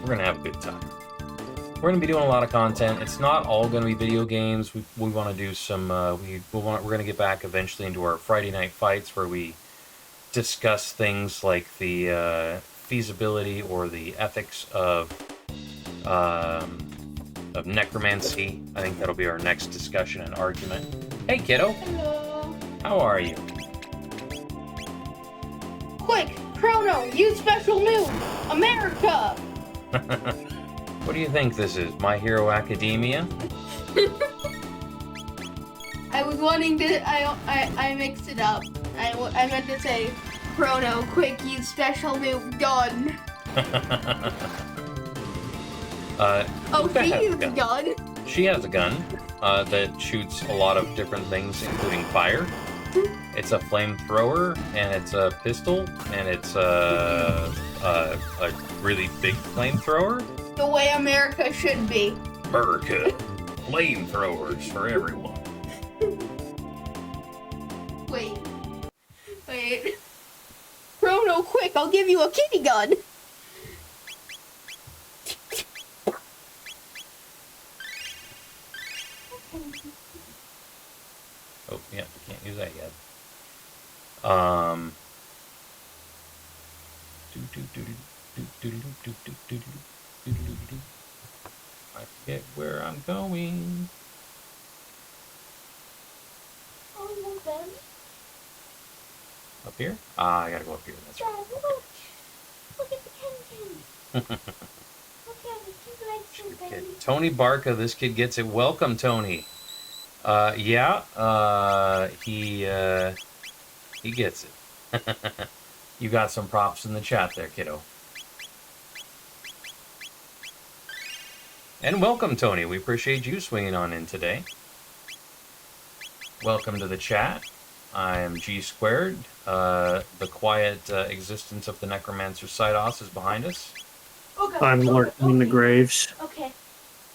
We're gonna have a good time. We're gonna be doing a lot of content. It's not all gonna be video games. We want to do some. We're gonna get back eventually into our Friday night fights where we discuss things like the feasibility or the ethics of necromancy. I think that'll be our next discussion and argument. Hey, kiddo. Hello. How are you? Quick, Chrono, use special move, America. What do you think this is? My Hero Academia? I was wanting to. I mixed it up. I meant to say, Chrono, quick, use special move, gun. Oh, Luca she has a used gun. gun. She has a gun that shoots a lot of different things, including fire. It's a flamethrower, and it's a pistol, and it's a really big flamethrower. The way America should be. America. Flamethrowers for everyone. Wait. Chrono, quick, I'll give you a kitty gun. Oh, yeah, can't use that yet. I forget where I'm going. Up here? Ah, I gotta go up here. That's right. Look at the Ken. Look at it. He likes you, baby. Tony Barca, this kid gets it. Welcome, Tony. He gets it. You got some props in the chat there, kiddo. And welcome, Tony. We appreciate you swinging on in today. Welcome to the chat. I am G Squared. The quiet existence of the Necromancer Cydos is behind us. Okay. I'm lurking in the graves. Okay.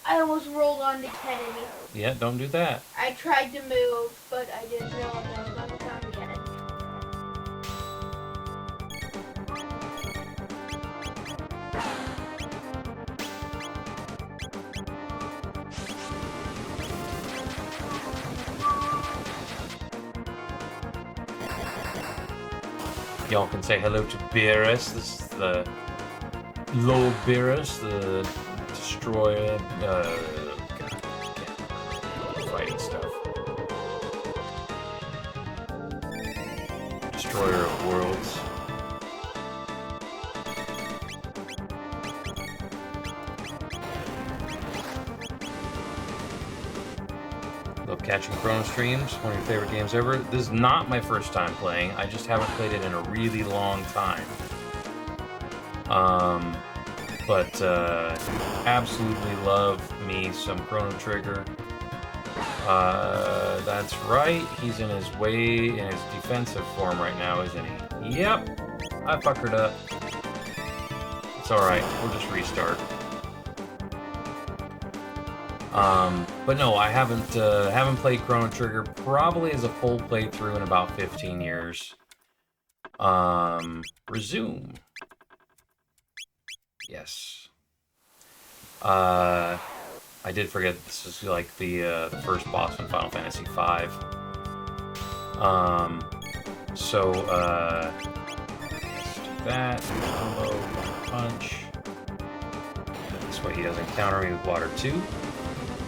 I almost rolled onto Kennedy. Yeah, don't do that. I tried to move, but I didn't realize I was on top of Kennedy. Y'all can say hello to Beerus. This is the Low Beerus, the destroyer. Fighting stuff. Destroyer of worlds. Love catching Chrono streams. One of your favorite games ever. This is not my first time playing. I just haven't played it in a really long time. But absolutely love me some Chrono Trigger. That's right. He's in his defensive form right now, isn't he? Yep. I fuckered up. It's alright. We'll just restart. But no, I haven't played Chrono Trigger probably as a full playthrough in about 15 years. Resume. Yes. I did forget this is like the first boss in Final Fantasy V. So let's do that. Combo, punch. This way he doesn't counter me with water 2.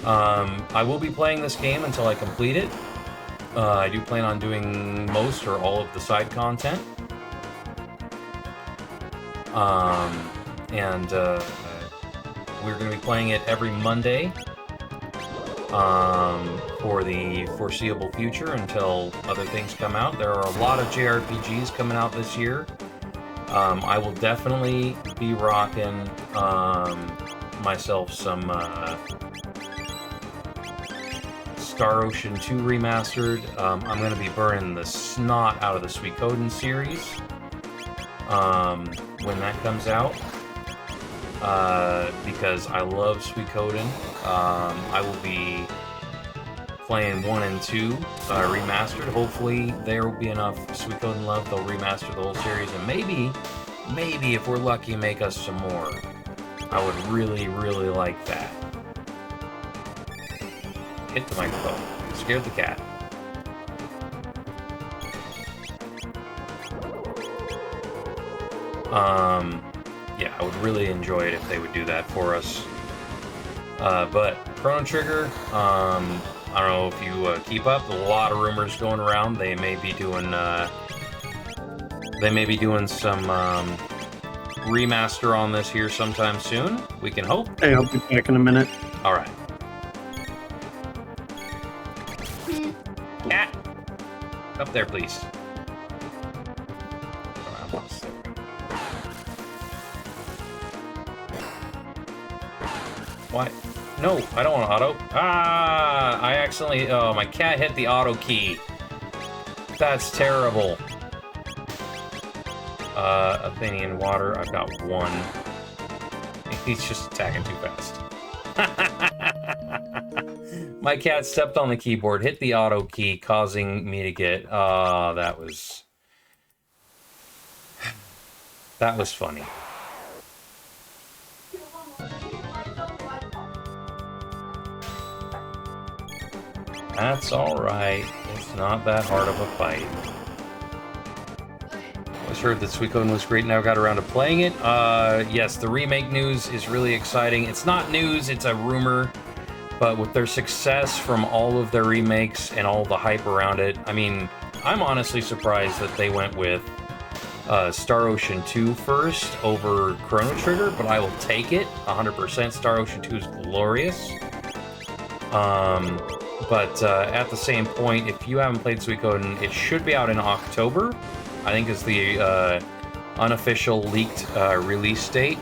I will be playing this game until I complete it. I do plan on doing most or all of the side content. And we're going to be playing it every Monday for the foreseeable future until other things come out. There are a lot of JRPGs coming out this year. I will definitely be rocking myself some Star Ocean 2 Remastered. I'm going to be burning the snot out of the Suikoden series when that comes out. Because I love Suikoden. I will be playing 1 and 2 remastered. Hopefully there will be enough Suikoden love, they'll remaster the whole series, and maybe if we're lucky, make us some more. I would really, really like that. Hit the microphone. Scared the cat. Yeah, I would really enjoy it if they would do that for us. But Chrono Trigger, I don't know if you keep up. A lot of rumors going around. They may be doing some remaster on this here sometime soon. We can hope. Hey, I'll be back in a minute. All right. Cat, up there, please. Why? No, I don't want to auto. Ah! I accidentally... Oh, my cat hit the auto key. That's terrible. Athenian water. I've got 1. He's just attacking too fast. My cat stepped on the keyboard, hit the auto key, causing me to get... that was funny. That's alright. It's not that hard of a fight. I was heard that Suikoden was great, never got around to playing it. Yes, the remake news is really exciting. It's not news, it's a rumor. But with their success from all of their remakes and all the hype around it, I mean, I'm honestly surprised that they went with Star Ocean 2 first over Chrono Trigger, but I will take it 100%. Star Ocean 2 is glorious. But at the same point, if you haven't played Suikoden, it should be out in October, I think is the unofficial leaked release date.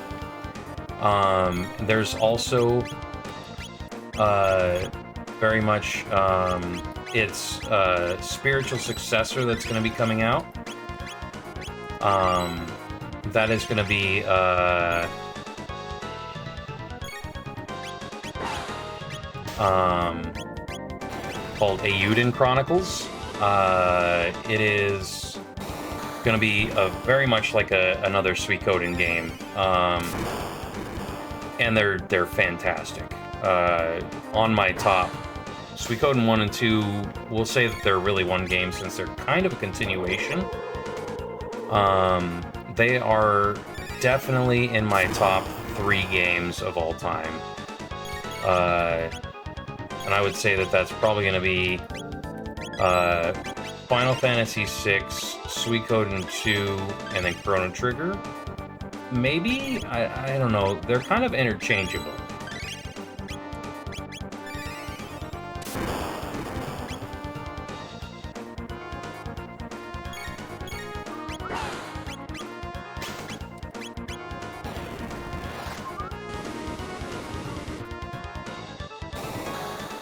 There's also very much its spiritual successor that's going to be coming out. That is going to be called Eiyuden Chronicles. It is going to be very much like another Suikoden game, and they're fantastic. On my top, Suikoden 1 and 2, we'll say that they're really one game since they're kind of a continuation. They are definitely in my top 3 games of all time. And I would say that that's probably going to be Final Fantasy VI, Suikoden 2, and then Chrono Trigger. Maybe? I don't know. They're kind of interchangeable.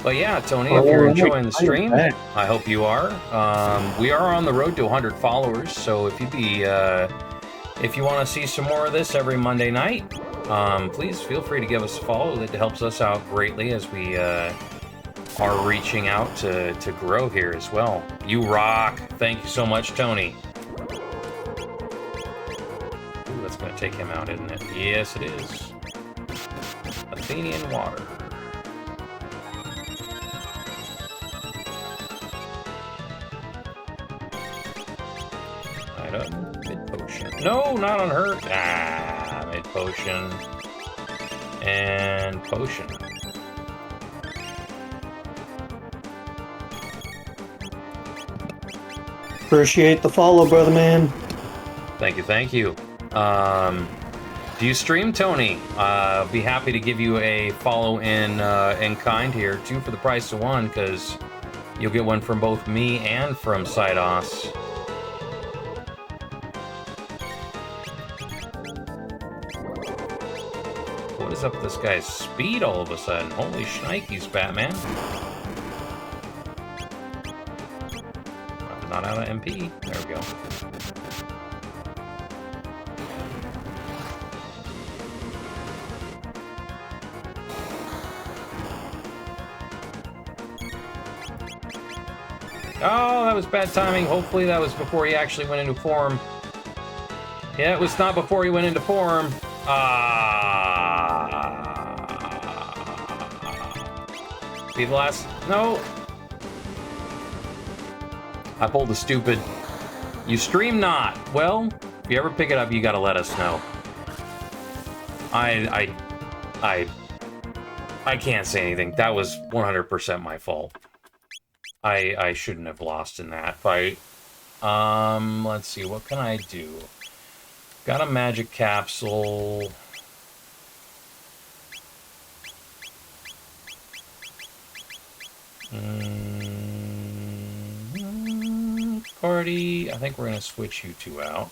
But yeah, Tony, if you're enjoying the stream, I hope you are. We are on the road to 100 followers, so if you want to see some more of this every Monday night, please feel free to give us a follow. It helps us out greatly as we are reaching out to grow here as well. You rock! Thank you so much, Tony. Ooh, that's going to take him out, isn't it? Yes, it is. Athenian water. Mid potion. No, not on her. Ah, mid potion. And potion. Appreciate the follow, brother man. Thank you, thank you. Do you stream, Tony? Be happy to give you a follow in kind here, 2 for the price of 1, because you'll get one from both me and from Sidos. What is up with this guy's speed all of a sudden? Holy shnikes, Batman. I'm not out of MP. There we go. Oh, that was bad timing. Hopefully that was before he actually went into form. Yeah, it was not before he went into form. Be the last. No. I pulled the stupid. You stream not. Well, if you ever pick it up, you gotta let us know. I can't say anything. That was 100% my fault. I shouldn't have lost in that fight. Let's see, what can I do? Got a magic capsule. Party. I think we're gonna switch you 2 out.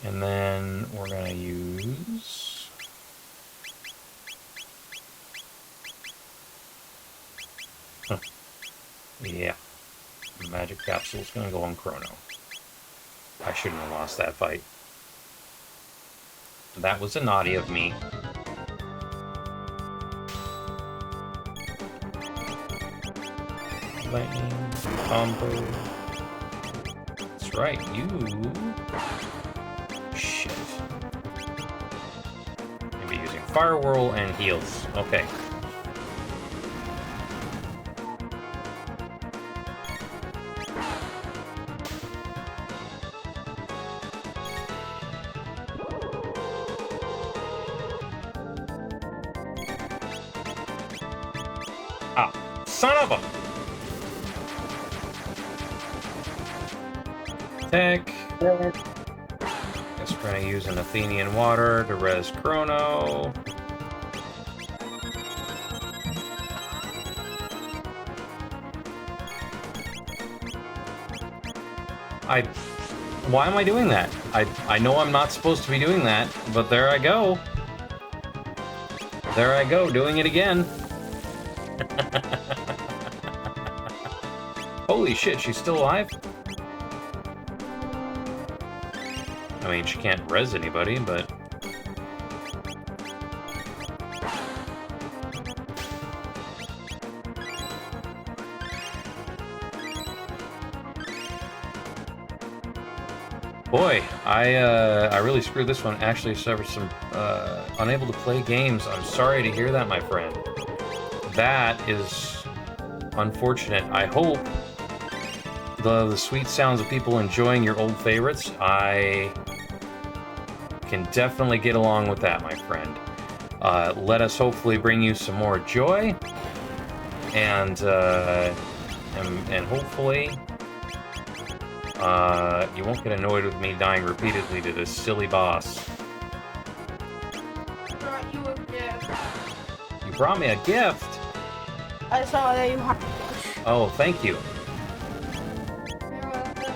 And then we're gonna use... Huh. Yeah. Magic capsule's gonna go on Chrono. I shouldn't have lost that fight. That was a naughty of me. Lightning, combo. That's right, you... Shit. Maybe using Fire Whirl and heals. Okay. Ah, son of a... Tech. Guess we're gonna use an Athenian water to res Chrono. Why am I doing that? I know I'm not supposed to be doing that, but there I go. There I go, doing it again. Holy shit, she's still alive? I mean, she can't res anybody, but... Boy, I really screwed this one. Actually suffered some, unable to play games. I'm sorry to hear that, my friend. That is unfortunate. I hope the sweet sounds of people enjoying your old favorites. I can definitely get along with that, my friend. Let us hopefully bring you some more joy, and hopefully you won't get annoyed with me dying repeatedly to this silly boss. I brought you a gift. You brought me a gift. I saw that you had. Oh, thank you. You're welcome.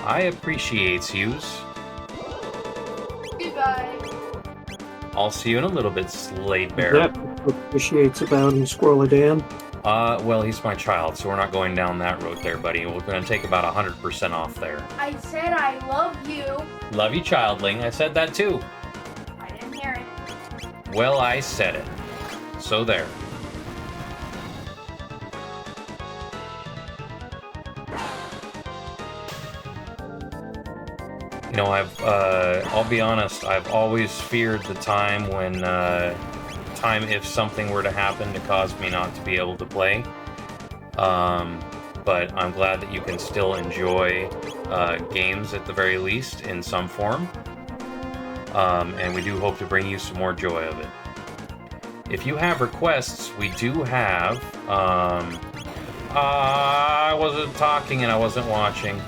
I appreciate yous. Goodbye. I'll see you in a little bit, Slade Bear. That appreciates about him, Squirrely Dan. Well, he's my child, so we're not going down that road there, buddy. We're going to take about 100% off there. I said I love you. Love you, childling. I said that too. I didn't hear it. Well, I said it. So there. You know, I'll be honest, I've always feared the time when, if something were to happen to cause me not to be able to play. But I'm glad that you can still enjoy games at the very least in some form. And we do hope to bring you some more joy of it. If you have requests, we do have... I wasn't talking and I wasn't watching.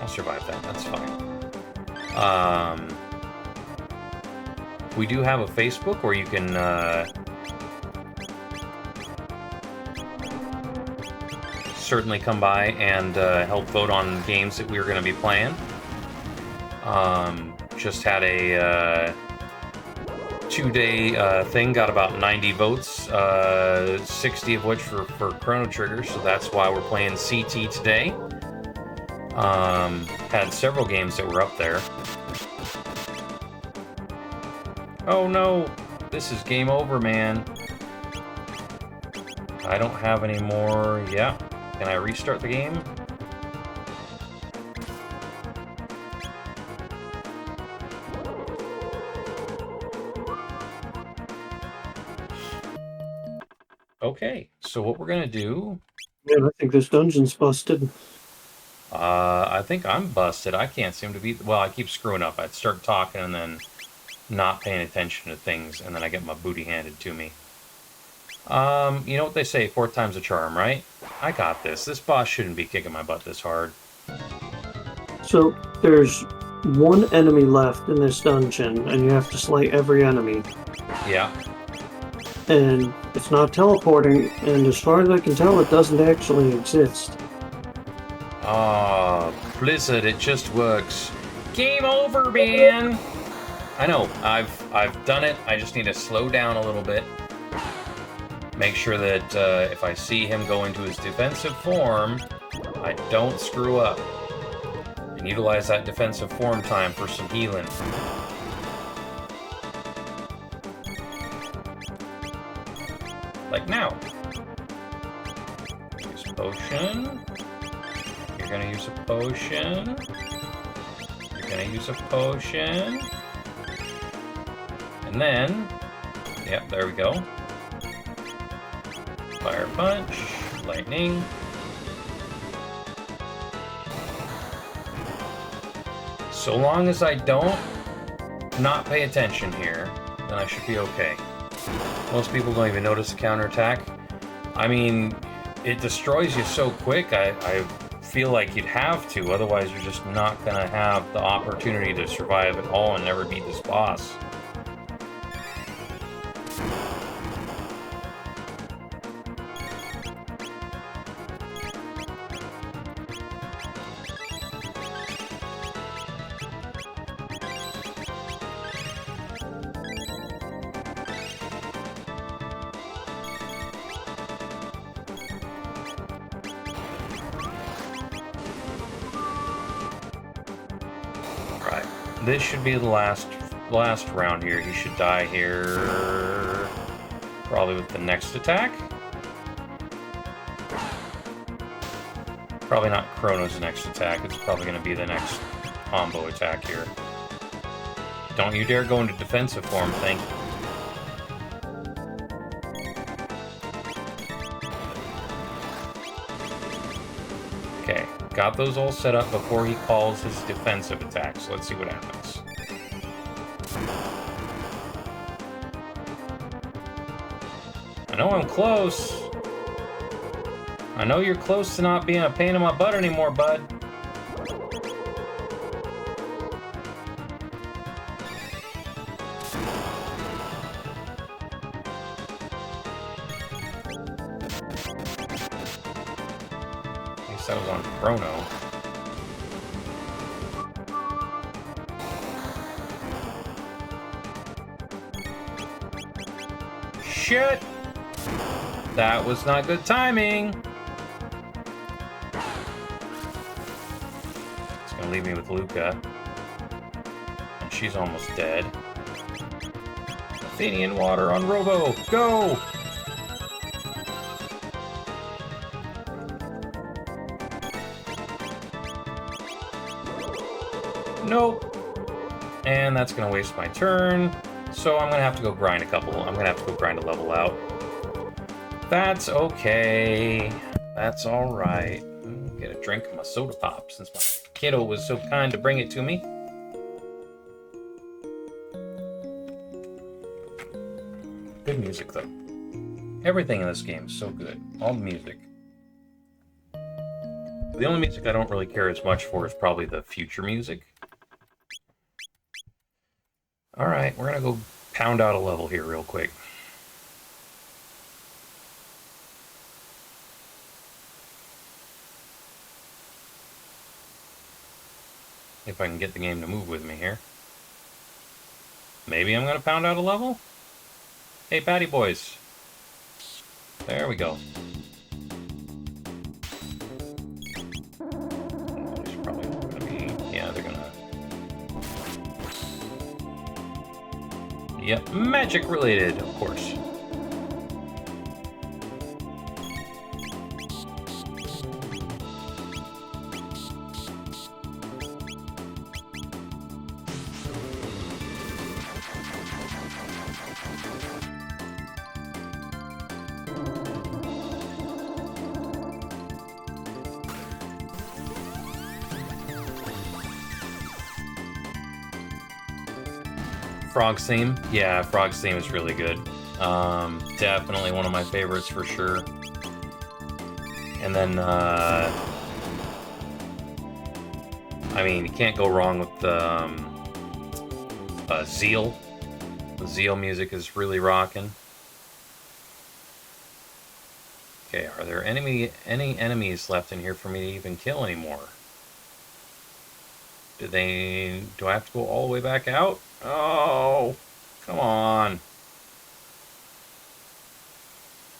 I'll survive that. That's fine. We do have a Facebook where you can certainly come by and help vote on games that we're going to be playing. Just had a 2-day thing, got about 90 votes, 60 of which for Chrono Trigger, so that's why we're playing CT today. Had several games that were up there. Oh no, this is game over, man. I don't have any more. Yeah, can I restart the game? Okay, so what we're gonna do... Man, I think this dungeon's busted. I think I'm busted. I can't seem to be... Well, I keep screwing up. I'd start talking and then not paying attention to things, and then I get my booty handed to me. You know what they say, 4 times a charm, right? I got this. This boss shouldn't be kicking my butt this hard. So, there's one enemy left in this dungeon, and you have to slay every enemy. Yeah. And it's not teleporting, and as far as I can tell, it doesn't actually exist. Oh, Blizzard, it just works. Game over, man! I know, I've done it. I just need to slow down a little bit. Make sure that if I see him go into his defensive form, I don't screw up. And utilize that defensive form time for some healing. Like now. Use a potion. You're gonna use a potion. You're gonna use a potion. And then, yep, there we go. Fire punch, lightning. So long as I don't not pay attention here, then I should be okay. Most people don't even notice the counterattack. I mean, it destroys you so quick, I feel like you'd have to, otherwise you're just not gonna have the opportunity to survive at all and never beat this boss. This should be the last round here. He should die here, probably with the next attack. Probably not Chrono's next attack. It's probably going to be the next combo attack here. Don't you dare go into defensive form, thank you. Okay, got those all set up before he calls his defensive attack, so let's see what happens. I know I'm close. I know you're close to not being a pain in my butt anymore, bud. At least I was on Chrono. Shit! That was not good timing. It's gonna leave me with Luca. And she's almost dead. Athenian water on Robo! Go! Nope. And that's gonna waste my turn. So I'm gonna have to go grind a couple. I'm gonna have to go grind a level out. That's okay. That's alright. Get a drink of my soda pop since my kiddo was so kind to bring it to me. Good music, though. Everything in this game is so good. All the music. The only music I don't really care as much for is probably the future music. Alright, we're gonna go pound out a level here real quick. If I can get the game to move with me here. Maybe I'm gonna pound out a level? Hey, Patty Boys. There we go. There's probably not gonna be... Yeah, they're gonna... Yep, magic related, of course. Frog's theme? Yeah, Frog's theme is really good. Definitely one of my favorites for sure. And then, I mean, you can't go wrong with the Zeal. The Zeal music is really rocking. Okay, are there any enemies left in here for me to even kill anymore? Do I have to go all the way back out? Oh, come on.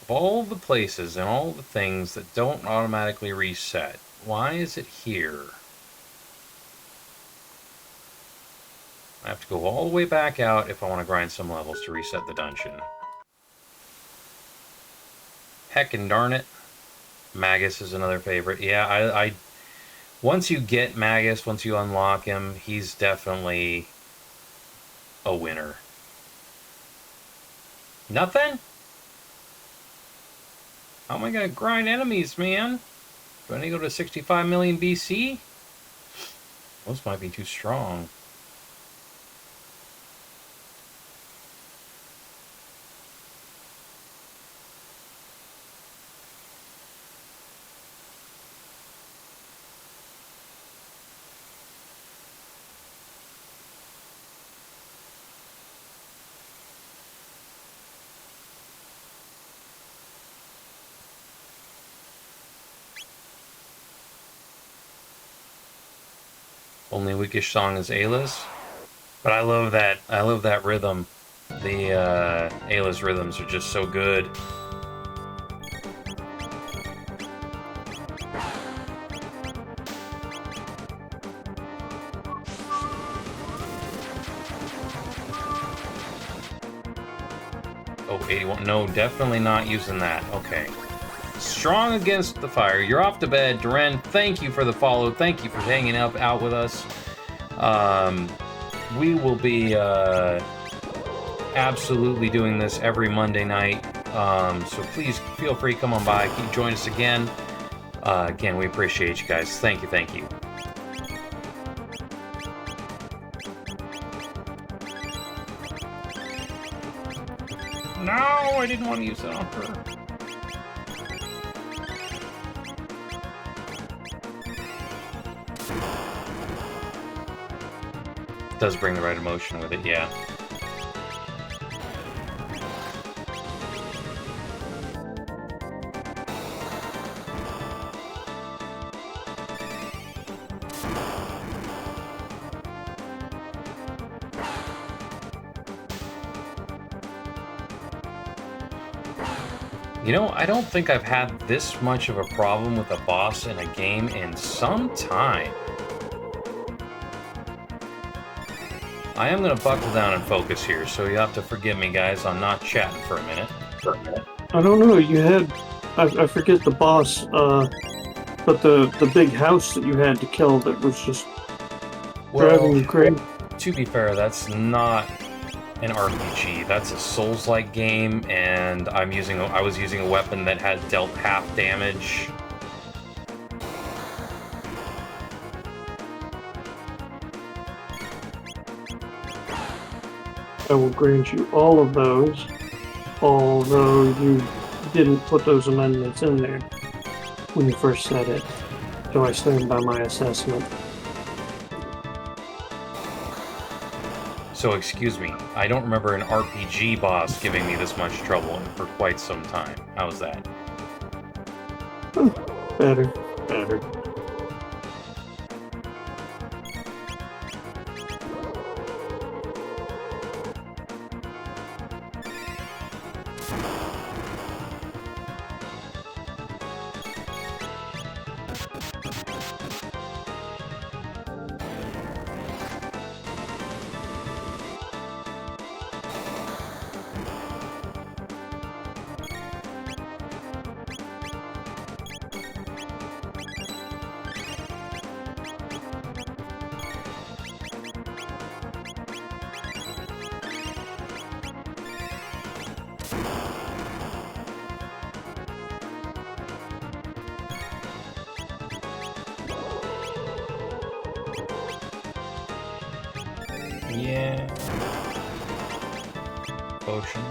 Of all the places and all the things that don't automatically reset, why is it here? I have to go all the way back out if I want to grind some levels to reset the dungeon. Heckin' darn it. Magus is another favorite. Yeah, I once you get Magus, once you unlock him, he's definitely a winner. Nothing? How am I gonna grind enemies, man? Do I need to go to 65 million BC? Those might be too strong. Only weakish song is Ayla's. But I love that rhythm. The Ayla's rhythms are just so good. Oh, 81. No, definitely not using that. Okay. Strong against the fire. You're off to bed. Duran, thank you for the follow. Thank you for hanging out with us. We will be absolutely doing this every Monday night. So please feel free to come on by. Join us again. Again, we appreciate you guys. Thank you, thank you. No, I didn't want to use that on her. Does bring the right emotion with it, yeah. You know, I don't think I've had this much of a problem with a boss in a game in some time. I am going to buckle down and focus here, so you have to forgive me, guys, on not chatting for a minute. I don't know, you had... I forget the boss, but the big house that you had to kill that was just driving you crazy. To be fair, that's not an RPG. That's a Souls-like game, and I was using a weapon that had dealt half damage. I will grant you all of those, although you didn't put those amendments in there when you first said it. Do I stand by my assessment? So excuse me, I don't remember an RPG boss giving me this much trouble for quite some time. How's that? Better. Better. Yeah. Potion.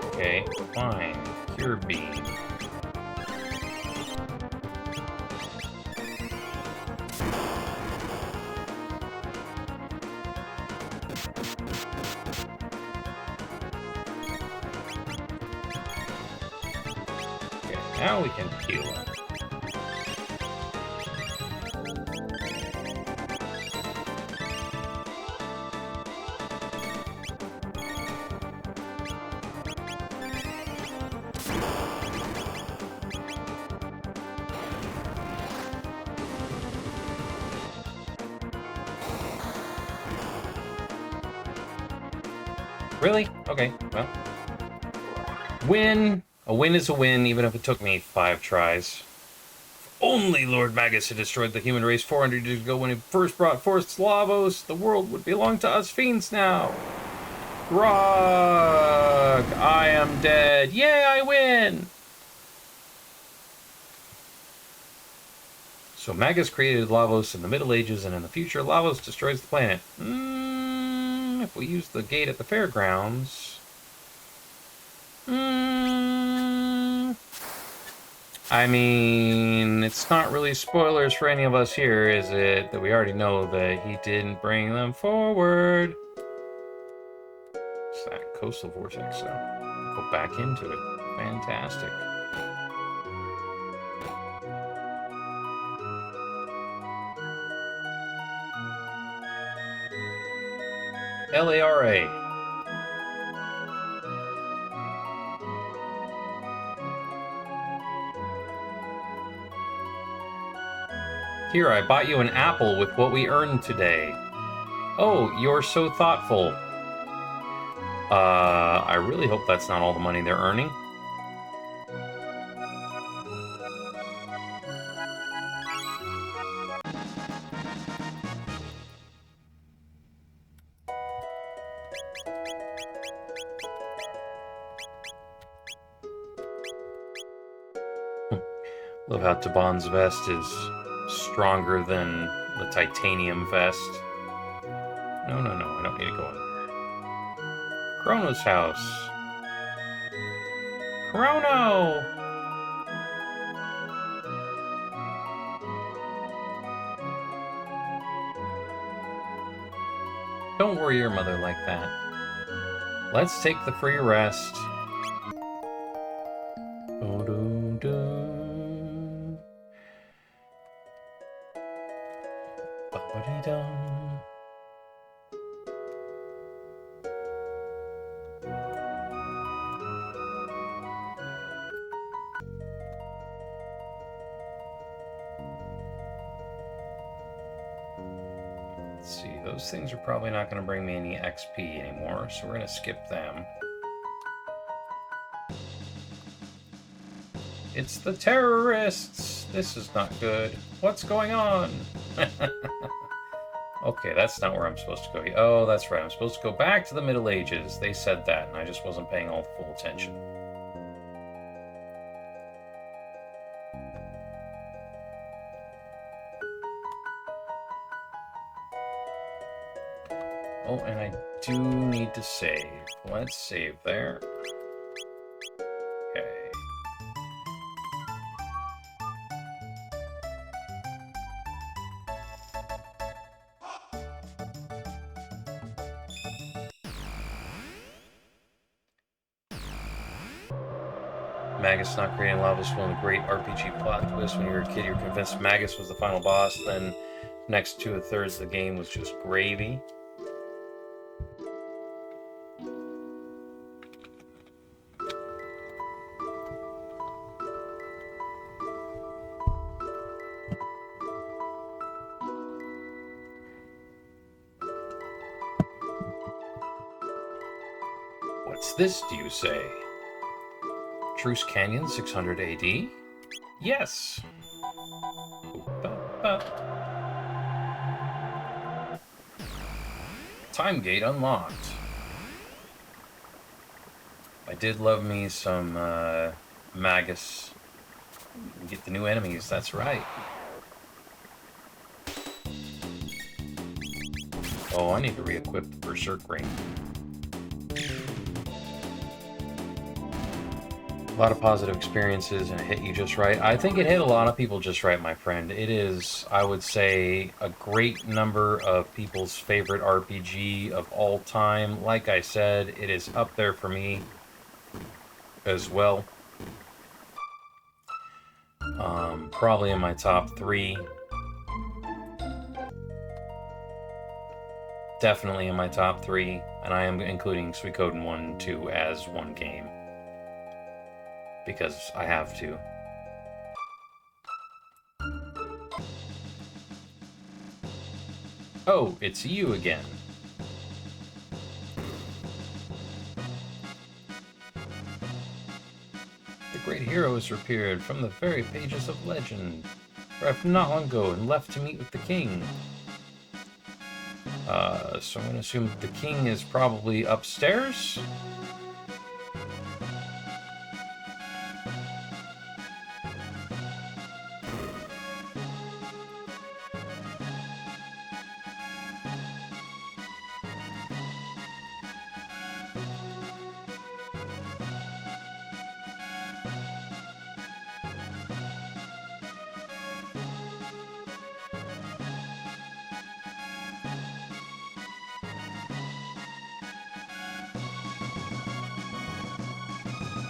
Okay, fine. Cure beam. Okay, now we can peel it. Really? Okay, well. Win! A win is a win, even if it took me 5 tries. If only Lord Magus had destroyed the human race 400 years ago when he first brought forth Slavos, the world would belong to us fiends now. Grog! I am dead. Yay, I win! So Magus created Lavos in the Middle Ages, and in the future, Lavos destroys the planet. If we use the gate at the fairgrounds... I mean, it's not really spoilers for any of us here, is it? That we already know that he didn't bring them forward. It's that coastal vortex, so go back into it. Fantastic. LARA. Here, I bought you an apple with what we earned today. Oh, you're so thoughtful. I really hope that's not all the money they're earning. Love how Taban's vest is stronger than the titanium vest. No, no, no, I don't need to go in there. Chrono's house. Chrono! Don't worry your mother like that. Let's take the free rest. Ba-ba-dee-dum. Let's see, those things are probably not going to bring me any XP anymore, so we're going to skip them. It's the terrorists! This is not good. What's going on? Okay, that's not where I'm supposed to go. Oh, that's right. I'm supposed to go back to the Middle Ages. They said that, and I just wasn't paying all the full attention. Oh, and I do need to save. Let's save there. Magus not creating lava is one of the great RPG plot twists. When you were a kid, you were convinced Magus was the final boss, then next 2/3 of the game was just gravy. What's this, do you say? Truce Canyon, 600 AD? Yes! Time gate unlocked. I did love me some Magus. Get the new enemies, that's right. Oh, I need to re-equip the Berserk Ring. A lot of positive experiences and it hit you just right. I think it hit a lot of people just right, my friend. It is, I would say, a great number of people's favorite RPG of all time. Like I said, it is up there for me as well. Probably in my top 3. Definitely in my top 3, and I am including Suikoden 1 and 2 as one game. Because I have to. Oh, it's you again. The great hero has appeared from the very pages of legend. Arrived not long ago and left to meet with the king. So I'm going to assume the king is probably upstairs?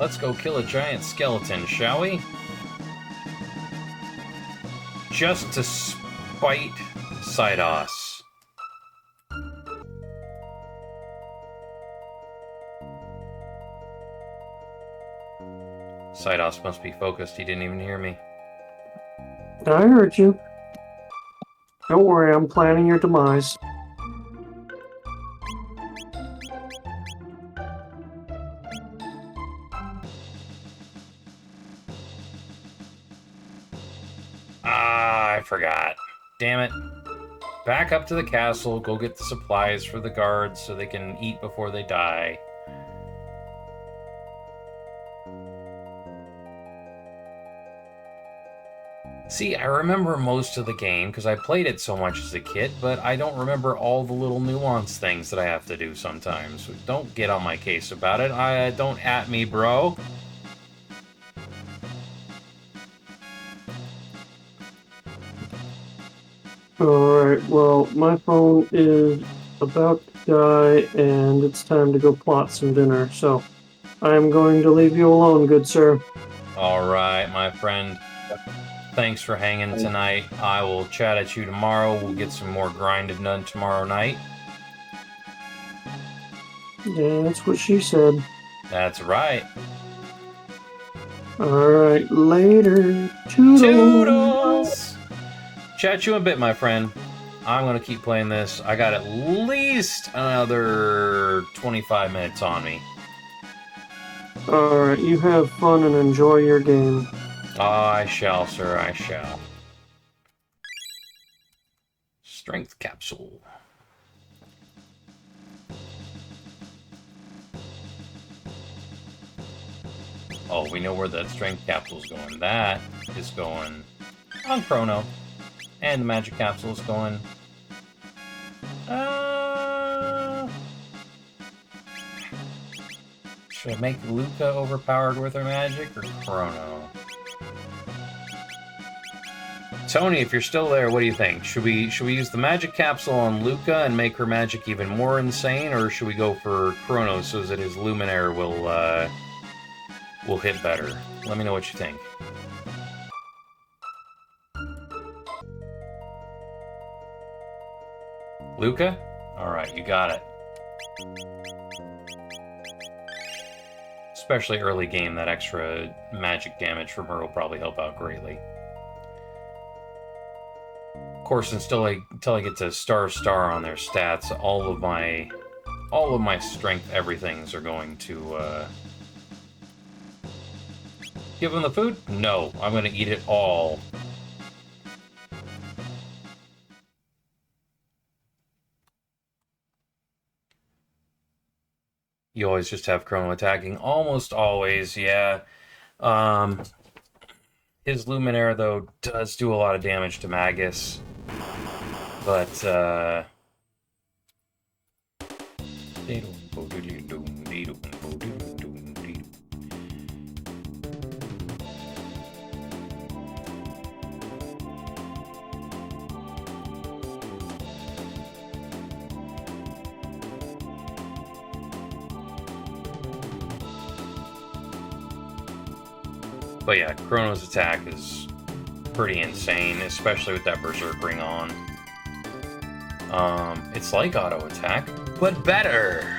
Let's go kill a giant skeleton, shall we? Just to spite Cydos. Cydos must be focused, he didn't even hear me. I heard you. Don't worry, I'm planning your demise. I forgot. Damn it. Back up to the castle, go get the supplies for the guards so they can eat before they die. See, I remember most of the game because I played it so much as a kid, but I don't remember all the little nuanced things that I have to do sometimes. So don't get on my case about it. Don't at me, bro. Alright, well, my phone is about to die, and it's time to go plot some dinner, so I'm going to leave you alone, good sir. Alright, my friend. Thanks for hanging tonight. I will chat at you tomorrow. We'll get some more grinding done tomorrow night. Yeah, that's what she said. That's right. Alright, later. Toodles! Toodles! Chat you in a bit, my friend. I'm going to keep playing this. I got at least another 25 minutes on me. Alright, you have fun and enjoy your game. I shall, sir, I shall. Strength capsule. Oh, we know where that strength capsule is going. That is going on Chrono. And the magic capsule is going... Should I make Luca overpowered with her magic or Chrono? Tony, if you're still there, what do you think? Should we use the magic capsule on Luca and make her magic even more insane, or should we go for Chrono so that his Luminaire will will hit better. Let me know what you think. Luca? Alright, you got it. Especially early game, that extra magic damage from her will probably help out greatly. Of course, until I get to star on their stats, all of my strength everythings are going to give them the food? No, I'm going to eat it all. You always just have Chrono attacking. Almost always, yeah. His Luminaire, though, does do a lot of damage to Magus. But, But yeah, Chrono's attack is pretty insane, especially with that Berserk Ring on. It's like auto attack, but better!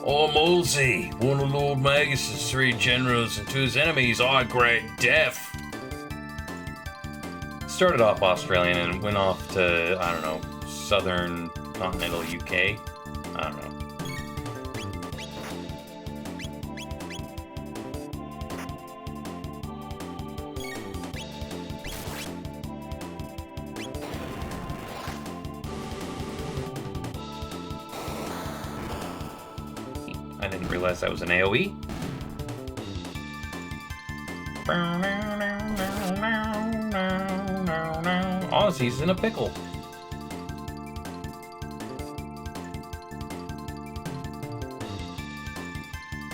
Oh, Molesey, one of Lord Magus's 3 generals and 2 his enemies are great death. Started off Australian and went off to, I don't know, southern continental UK. I don't know. I didn't realize that was an AoE. Ozzy's in a pickle.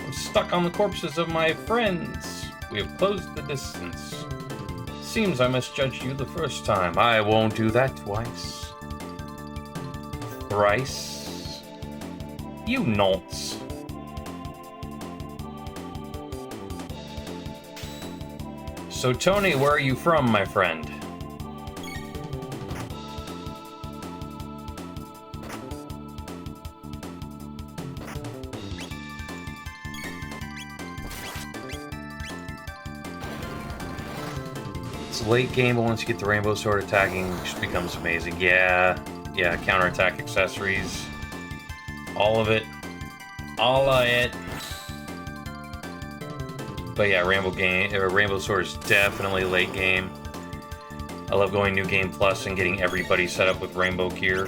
I'm stuck on the corpses of my friends. We have closed the distance. Seems I misjudged you the first time. I won't do that twice. Thrice. You nonce. So, Tony, where are you from, my friend? It's late game, but once you get the Rainbow Sword attacking, it just becomes amazing. Yeah, counterattack accessories. All of it. All of it. But yeah, Rainbow Sword is definitely late game. I love going New Game Plus and getting everybody set up with Rainbow gear.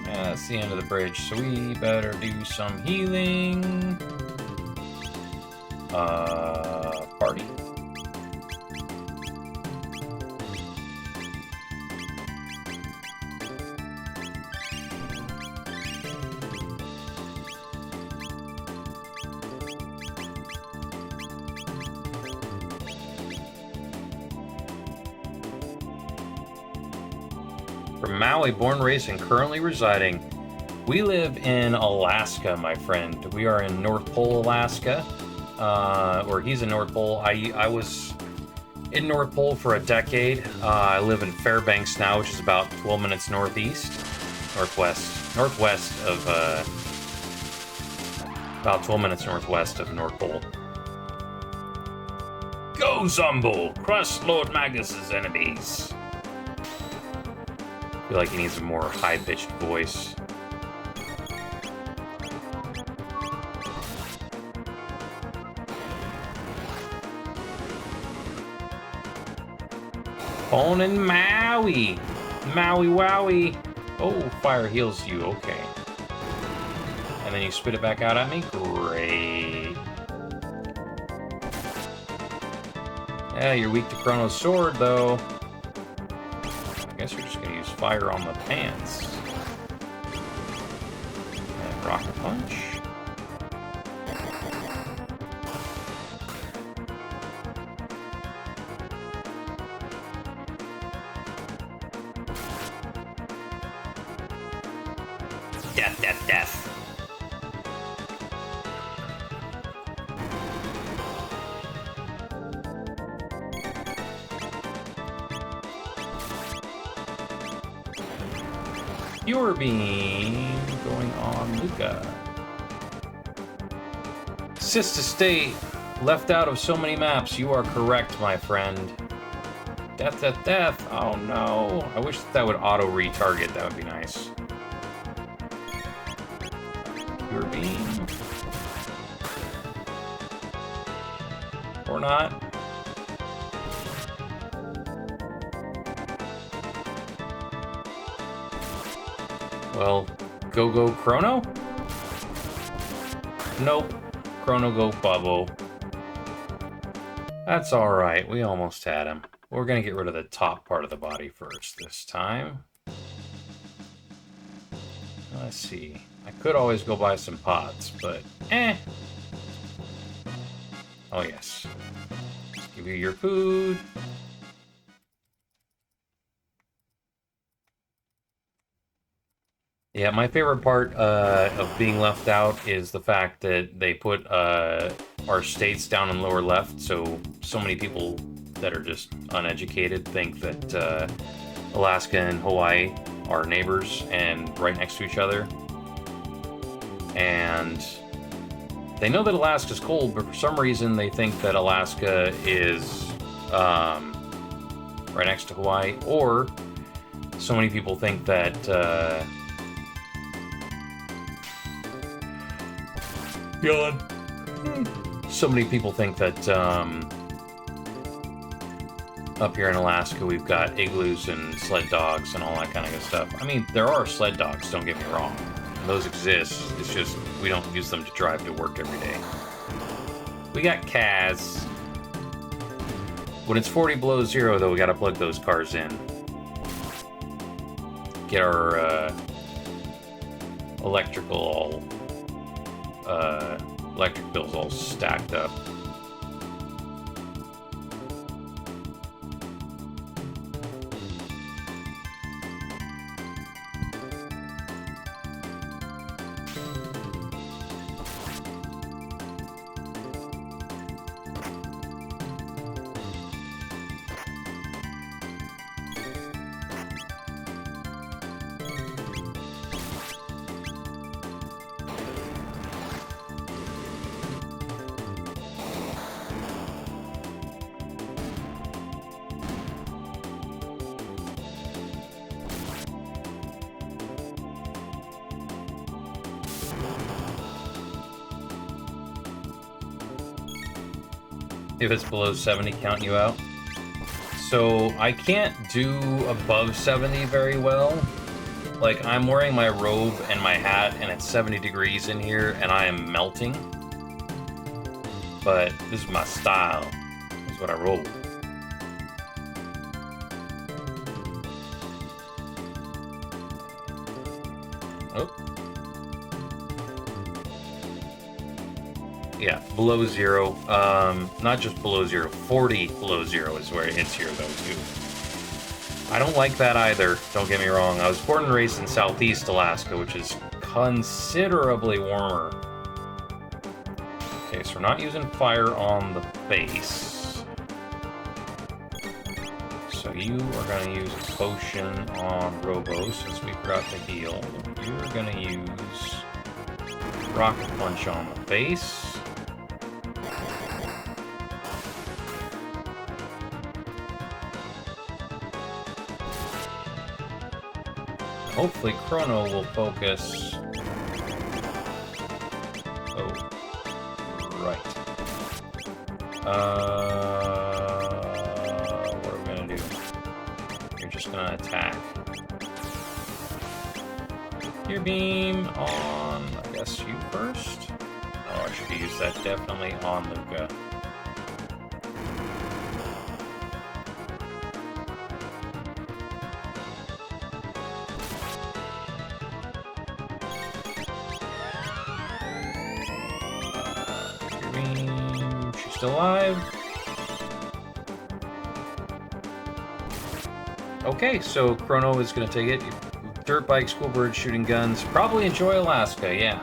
Yeah, that's the end of the bridge, so we better do some healing. Party. From Maui, born, raised, and currently residing. We live in Alaska, my friend. We are in North Pole, Alaska. Or he's in North Pole. I was in North Pole for a decade. I live in Fairbanks now, which is about 12 minutes northwest of, about 12 minutes northwest of North Pole. Go, Zumble! Crush Lord Magus's enemies! I feel like he needs a more high-pitched voice. On in Maui! Maui wowie! Oh, fire heals you, okay. And then you spit it back out at me? Great. Yeah, you're weak to Chrono's sword, though. I guess you're just gonna use fire on the pants. And rocket punch. Death, death. Your beam going on Luca. Sister State, left out of so many maps. You are correct, my friend. Death, death, death. Oh no. I wish that would auto retarget. That would be nice. Your beam. Or not. Well, go Chrono? Nope. Chrono go Bubble. That's alright. We almost had him. We're gonna get rid of the top part of the body first this time. Let's see. I could always go buy some pots, but eh. Oh yes. Let's give you your food. Yeah, my favorite part of being left out is the fact that they put our states down in lower left, so many people that are just uneducated think that Alaska and Hawaii are neighbors and right next to each other. And they know that Alaska's cold, but for some reason they think that Alaska is right next to Hawaii, or so many people think that so many people think that up here in Alaska we've got igloos and sled dogs and all that kind of good stuff. I mean, there are sled dogs, don't get me wrong. Those exist. It's just we don't use them to drive to work every day. We got Kaz. When it's 40 below zero, though, we gotta plug those cars in. Get our electric bills all stacked up. If it's below 70, count you out. So I can't do above 70 very well. Like, I'm wearing my robe and my hat, and it's 70 degrees in here, and I am melting. But this is my style. This is what I roll. Oh. Yeah, below zero. Not just below zero, 40 below zero is where it hits here, though, too. I don't like that either, don't get me wrong. I was born and raised in Southeast Alaska, which is considerably warmer. Okay, so we're not using fire on the face. So you are going to use a potion on Robo, since we forgot to heal. You're going to use Rocket Punch on the face. Hopefully Chrono will focus. Oh, right. What are we gonna do? You're just gonna attack. Your beam on, I guess, you first? Oh, I should have used that definitely on Luca. She's still alive. Okay, so Chrono is going to take it. Dirt bikes, school birds, shooting guns. Probably enjoy Alaska, yeah.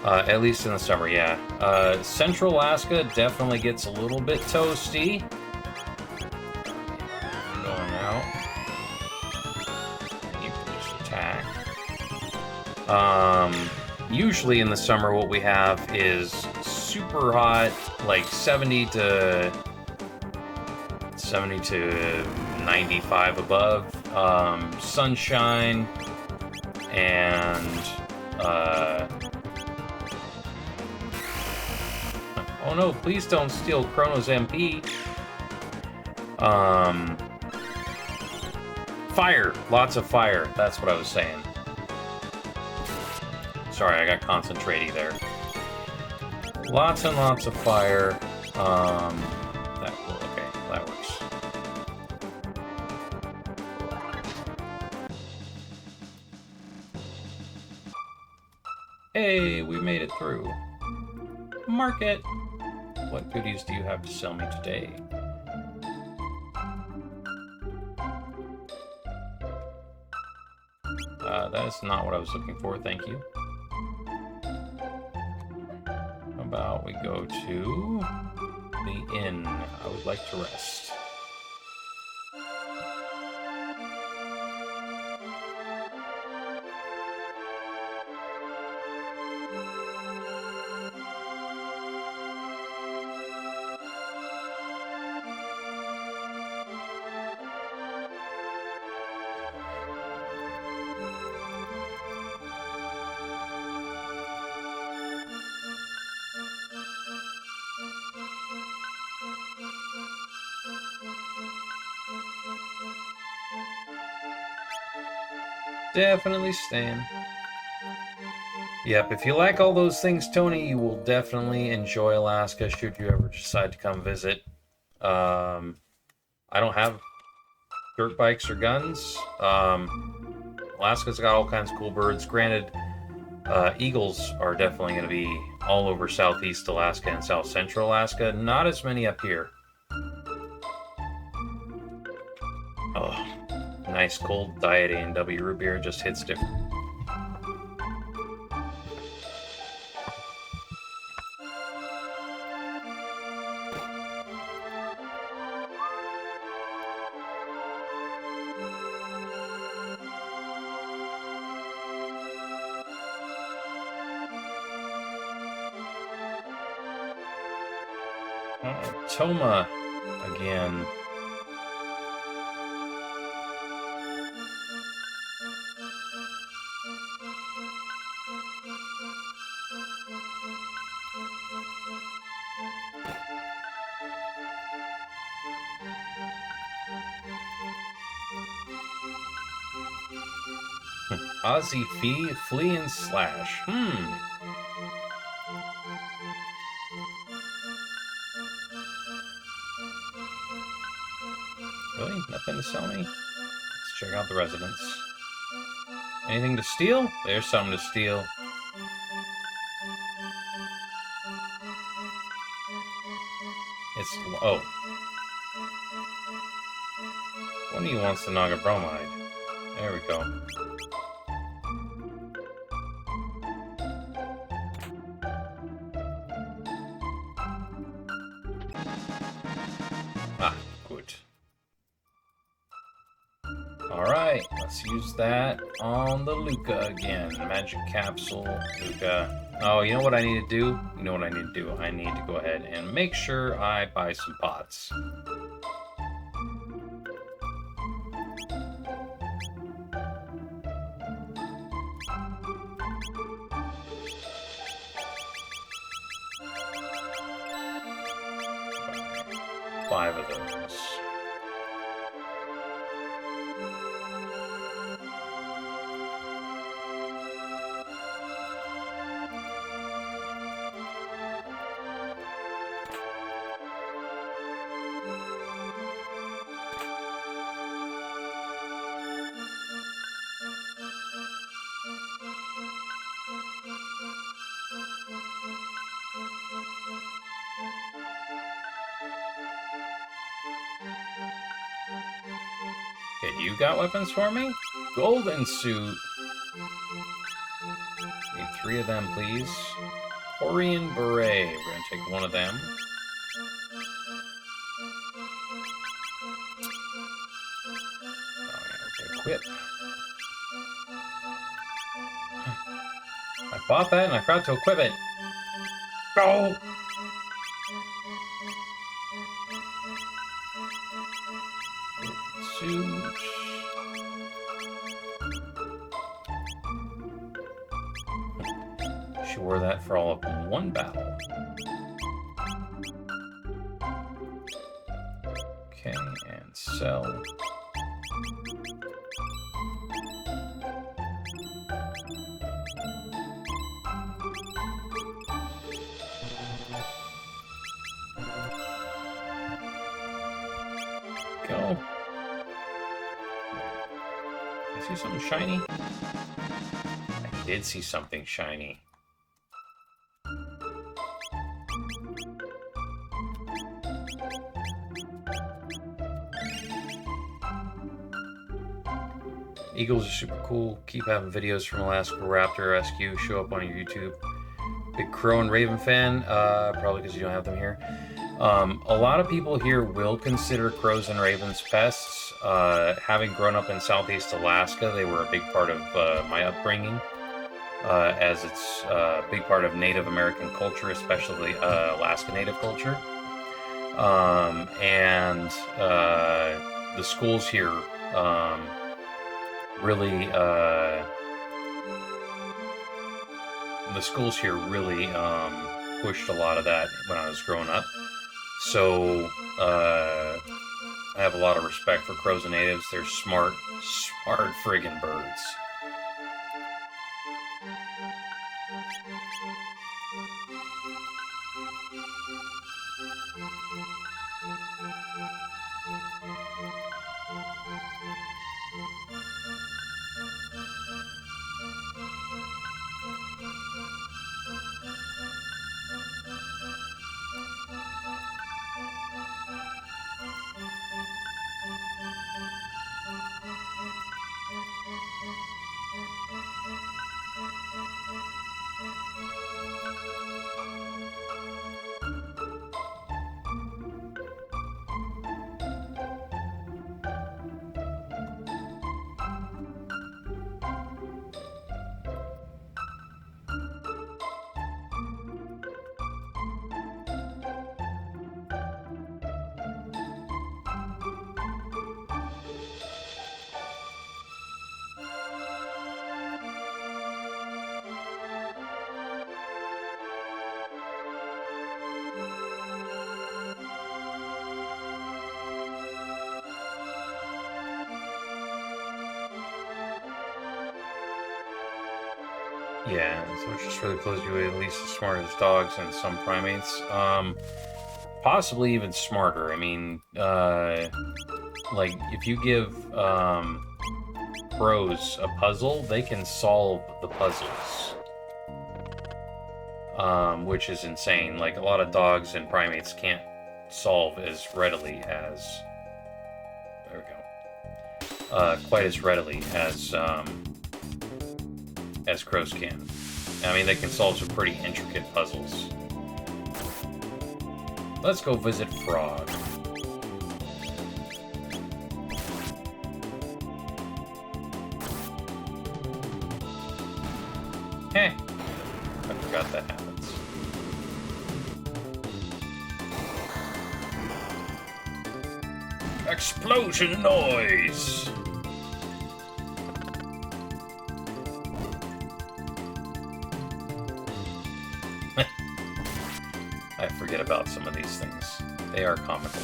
At least in the summer, yeah. Central Alaska definitely gets a little bit toasty. Going out. You can just attack. Usually in the summer what we have is super hot, like 70 to 95 above, sunshine, and oh no, please don't steal Chrono's MP. Fire, lots of fire, that's what I was saying. Sorry, I got concentrating there. Lots and lots of fire. Okay, that works. Hey, we made it through. Market. What goodies do you have to sell me today? That is not what I was looking for, thank you. How about we go to the inn? I would like to rest. Definitely staying. Yep, if you like all those things, Tony, you will definitely enjoy Alaska should you ever decide to come visit. I don't have dirt bikes or guns. Alaska's got all kinds of cool birds. Granted, eagles are definitely going to be all over southeast Alaska and south central Alaska. Not as many up here. Oh, nice cold Diet A&W root beer just hits different. Toma again. Aussie Flea and Slash. Really? Nothing to sell me? Let's check out the residence. Anything to steal? There's something to steal. It's... oh. One of you wants the Naga Bromide. There we go. Ah, good. Alright, let's use that on the Luca again. Magic Capsule, Luca. Oh, you know what I need to do? You know what I need to do? I need to go ahead and make sure I buy some pots. Five of those. Okay, you got weapons for me? Golden suit. Need 3 of them, please. Orion beret. We're gonna take one of them. Okay, equip. I bought that and I forgot to equip it. Go! Suit. She wore that for all of one battle. Okay, and sell. Go. I see something shiny. I did see something shiny. Eagles are super cool. Keep having videos from Alaska Raptor Rescue show up on your YouTube. Big Crow and Raven fan, probably because you don't have them here. A lot of people here will consider crows and ravens pests. Having grown up in Southeast Alaska, they were a big part of my upbringing, as it's a big part of Native American culture, especially Alaska Native culture. And the schools here really pushed a lot of that when I was growing up. So I have a lot of respect for crows and natives. They're smart friggin' birds. Yeah, so it just really blows you away. At least as smart as dogs and some primates. Possibly even smarter. I mean, like if you give crows a puzzle, they can solve the puzzles, which is insane. Like a lot of dogs and primates can't solve as readily as. There we go. Quite as readily as crows can. I mean, they can solve some pretty intricate puzzles. Let's go visit Frog. Heh. I forgot that happens. Explosion noise! I forget about some of these things. They are comical.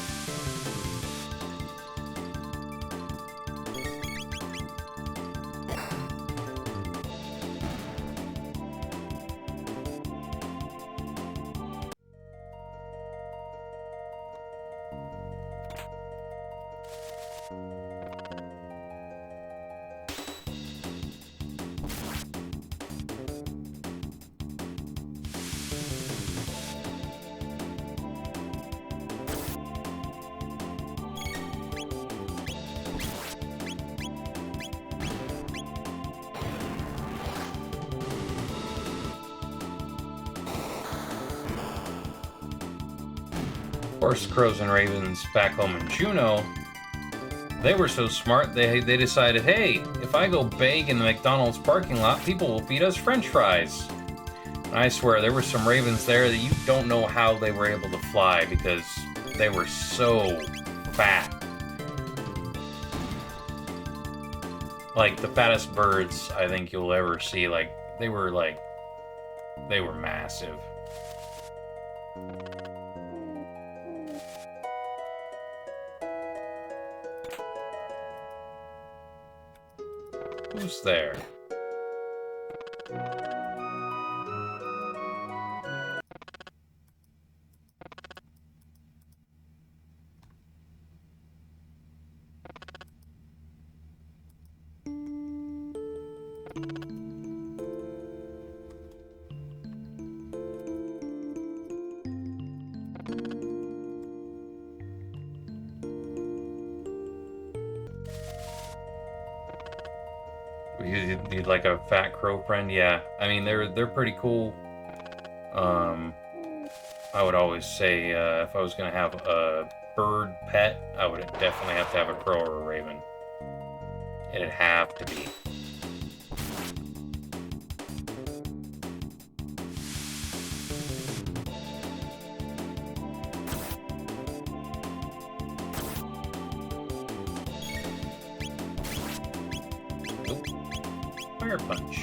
Of course, crows and ravens back home in Juneau, they were so smart, they decided, hey, if I go beg in the McDonald's parking lot, people will feed us French fries. And I swear, there were some ravens there that you don't know how they were able to fly because they were so fat. Like, the fattest birds I think you'll ever see, they were massive. Who's there? You'd like a fat crow friend? Yeah. I mean, they're pretty cool. I would always say if I was going to have a bird pet, I would definitely have to have a crow or a raven. It'd have to be. Fire punch.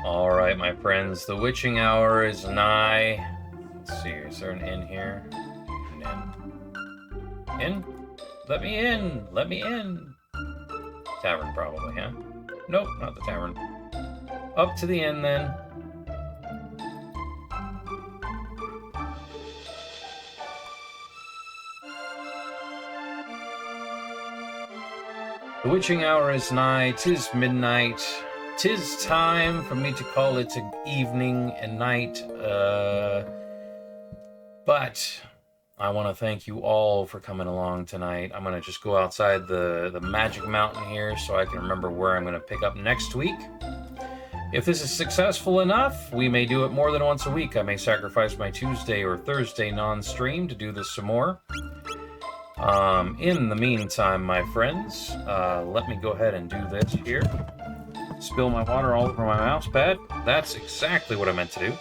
Alright, my friends, the witching hour is nigh. Let's see, is there an inn here? An inn? In? Let me in! Let me in! Tavern, probably, huh? Nope, not the tavern. Up to the inn, then. The witching hour is nigh, 'tis midnight. 'Tis time for me to call it an evening and night, but I want to thank you all for coming along tonight. I'm going to just go outside the magic mountain here so I can remember where I'm going to pick up next week. If this is successful enough, we may do it more than once a week. I may sacrifice my Tuesday or Thursday non-stream to do this some more. In the meantime, my friends, let me go ahead and do this here. Spill my water all over my mouse pad. That's exactly what I meant to do.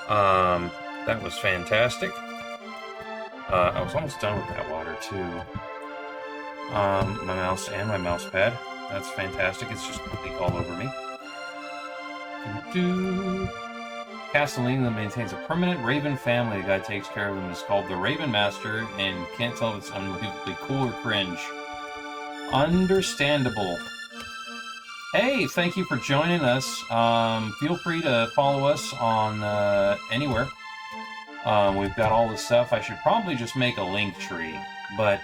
That was fantastic. I was almost done with that water, too. My mouse and my mouse pad. That's fantastic. It's just leak all over me. Castellini that maintains a permanent Raven family. The guy takes care of them. It's called the Raven Master, and can't tell if it's unbelievably cool or cringe. Understandable. Hey, thank you for joining us. Feel free to follow us on anywhere. We've got all this stuff. I should probably just make a link tree, but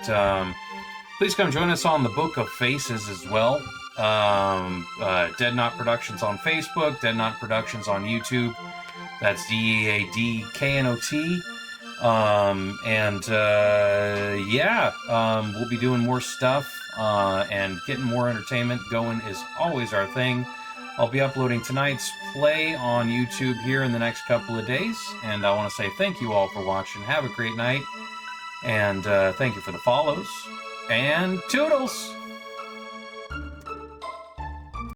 please come join us on the Book of Faces as well. Dead Knot Productions on Facebook, Dead Knot Productions on YouTube. That's DEADKNOT. We'll be doing more stuff. And getting more entertainment going is always our thing. I'll be uploading tonight's play on YouTube here in the next couple of days, and I want to say thank you all for watching. Have a great night, and thank you for the follows, and toodles!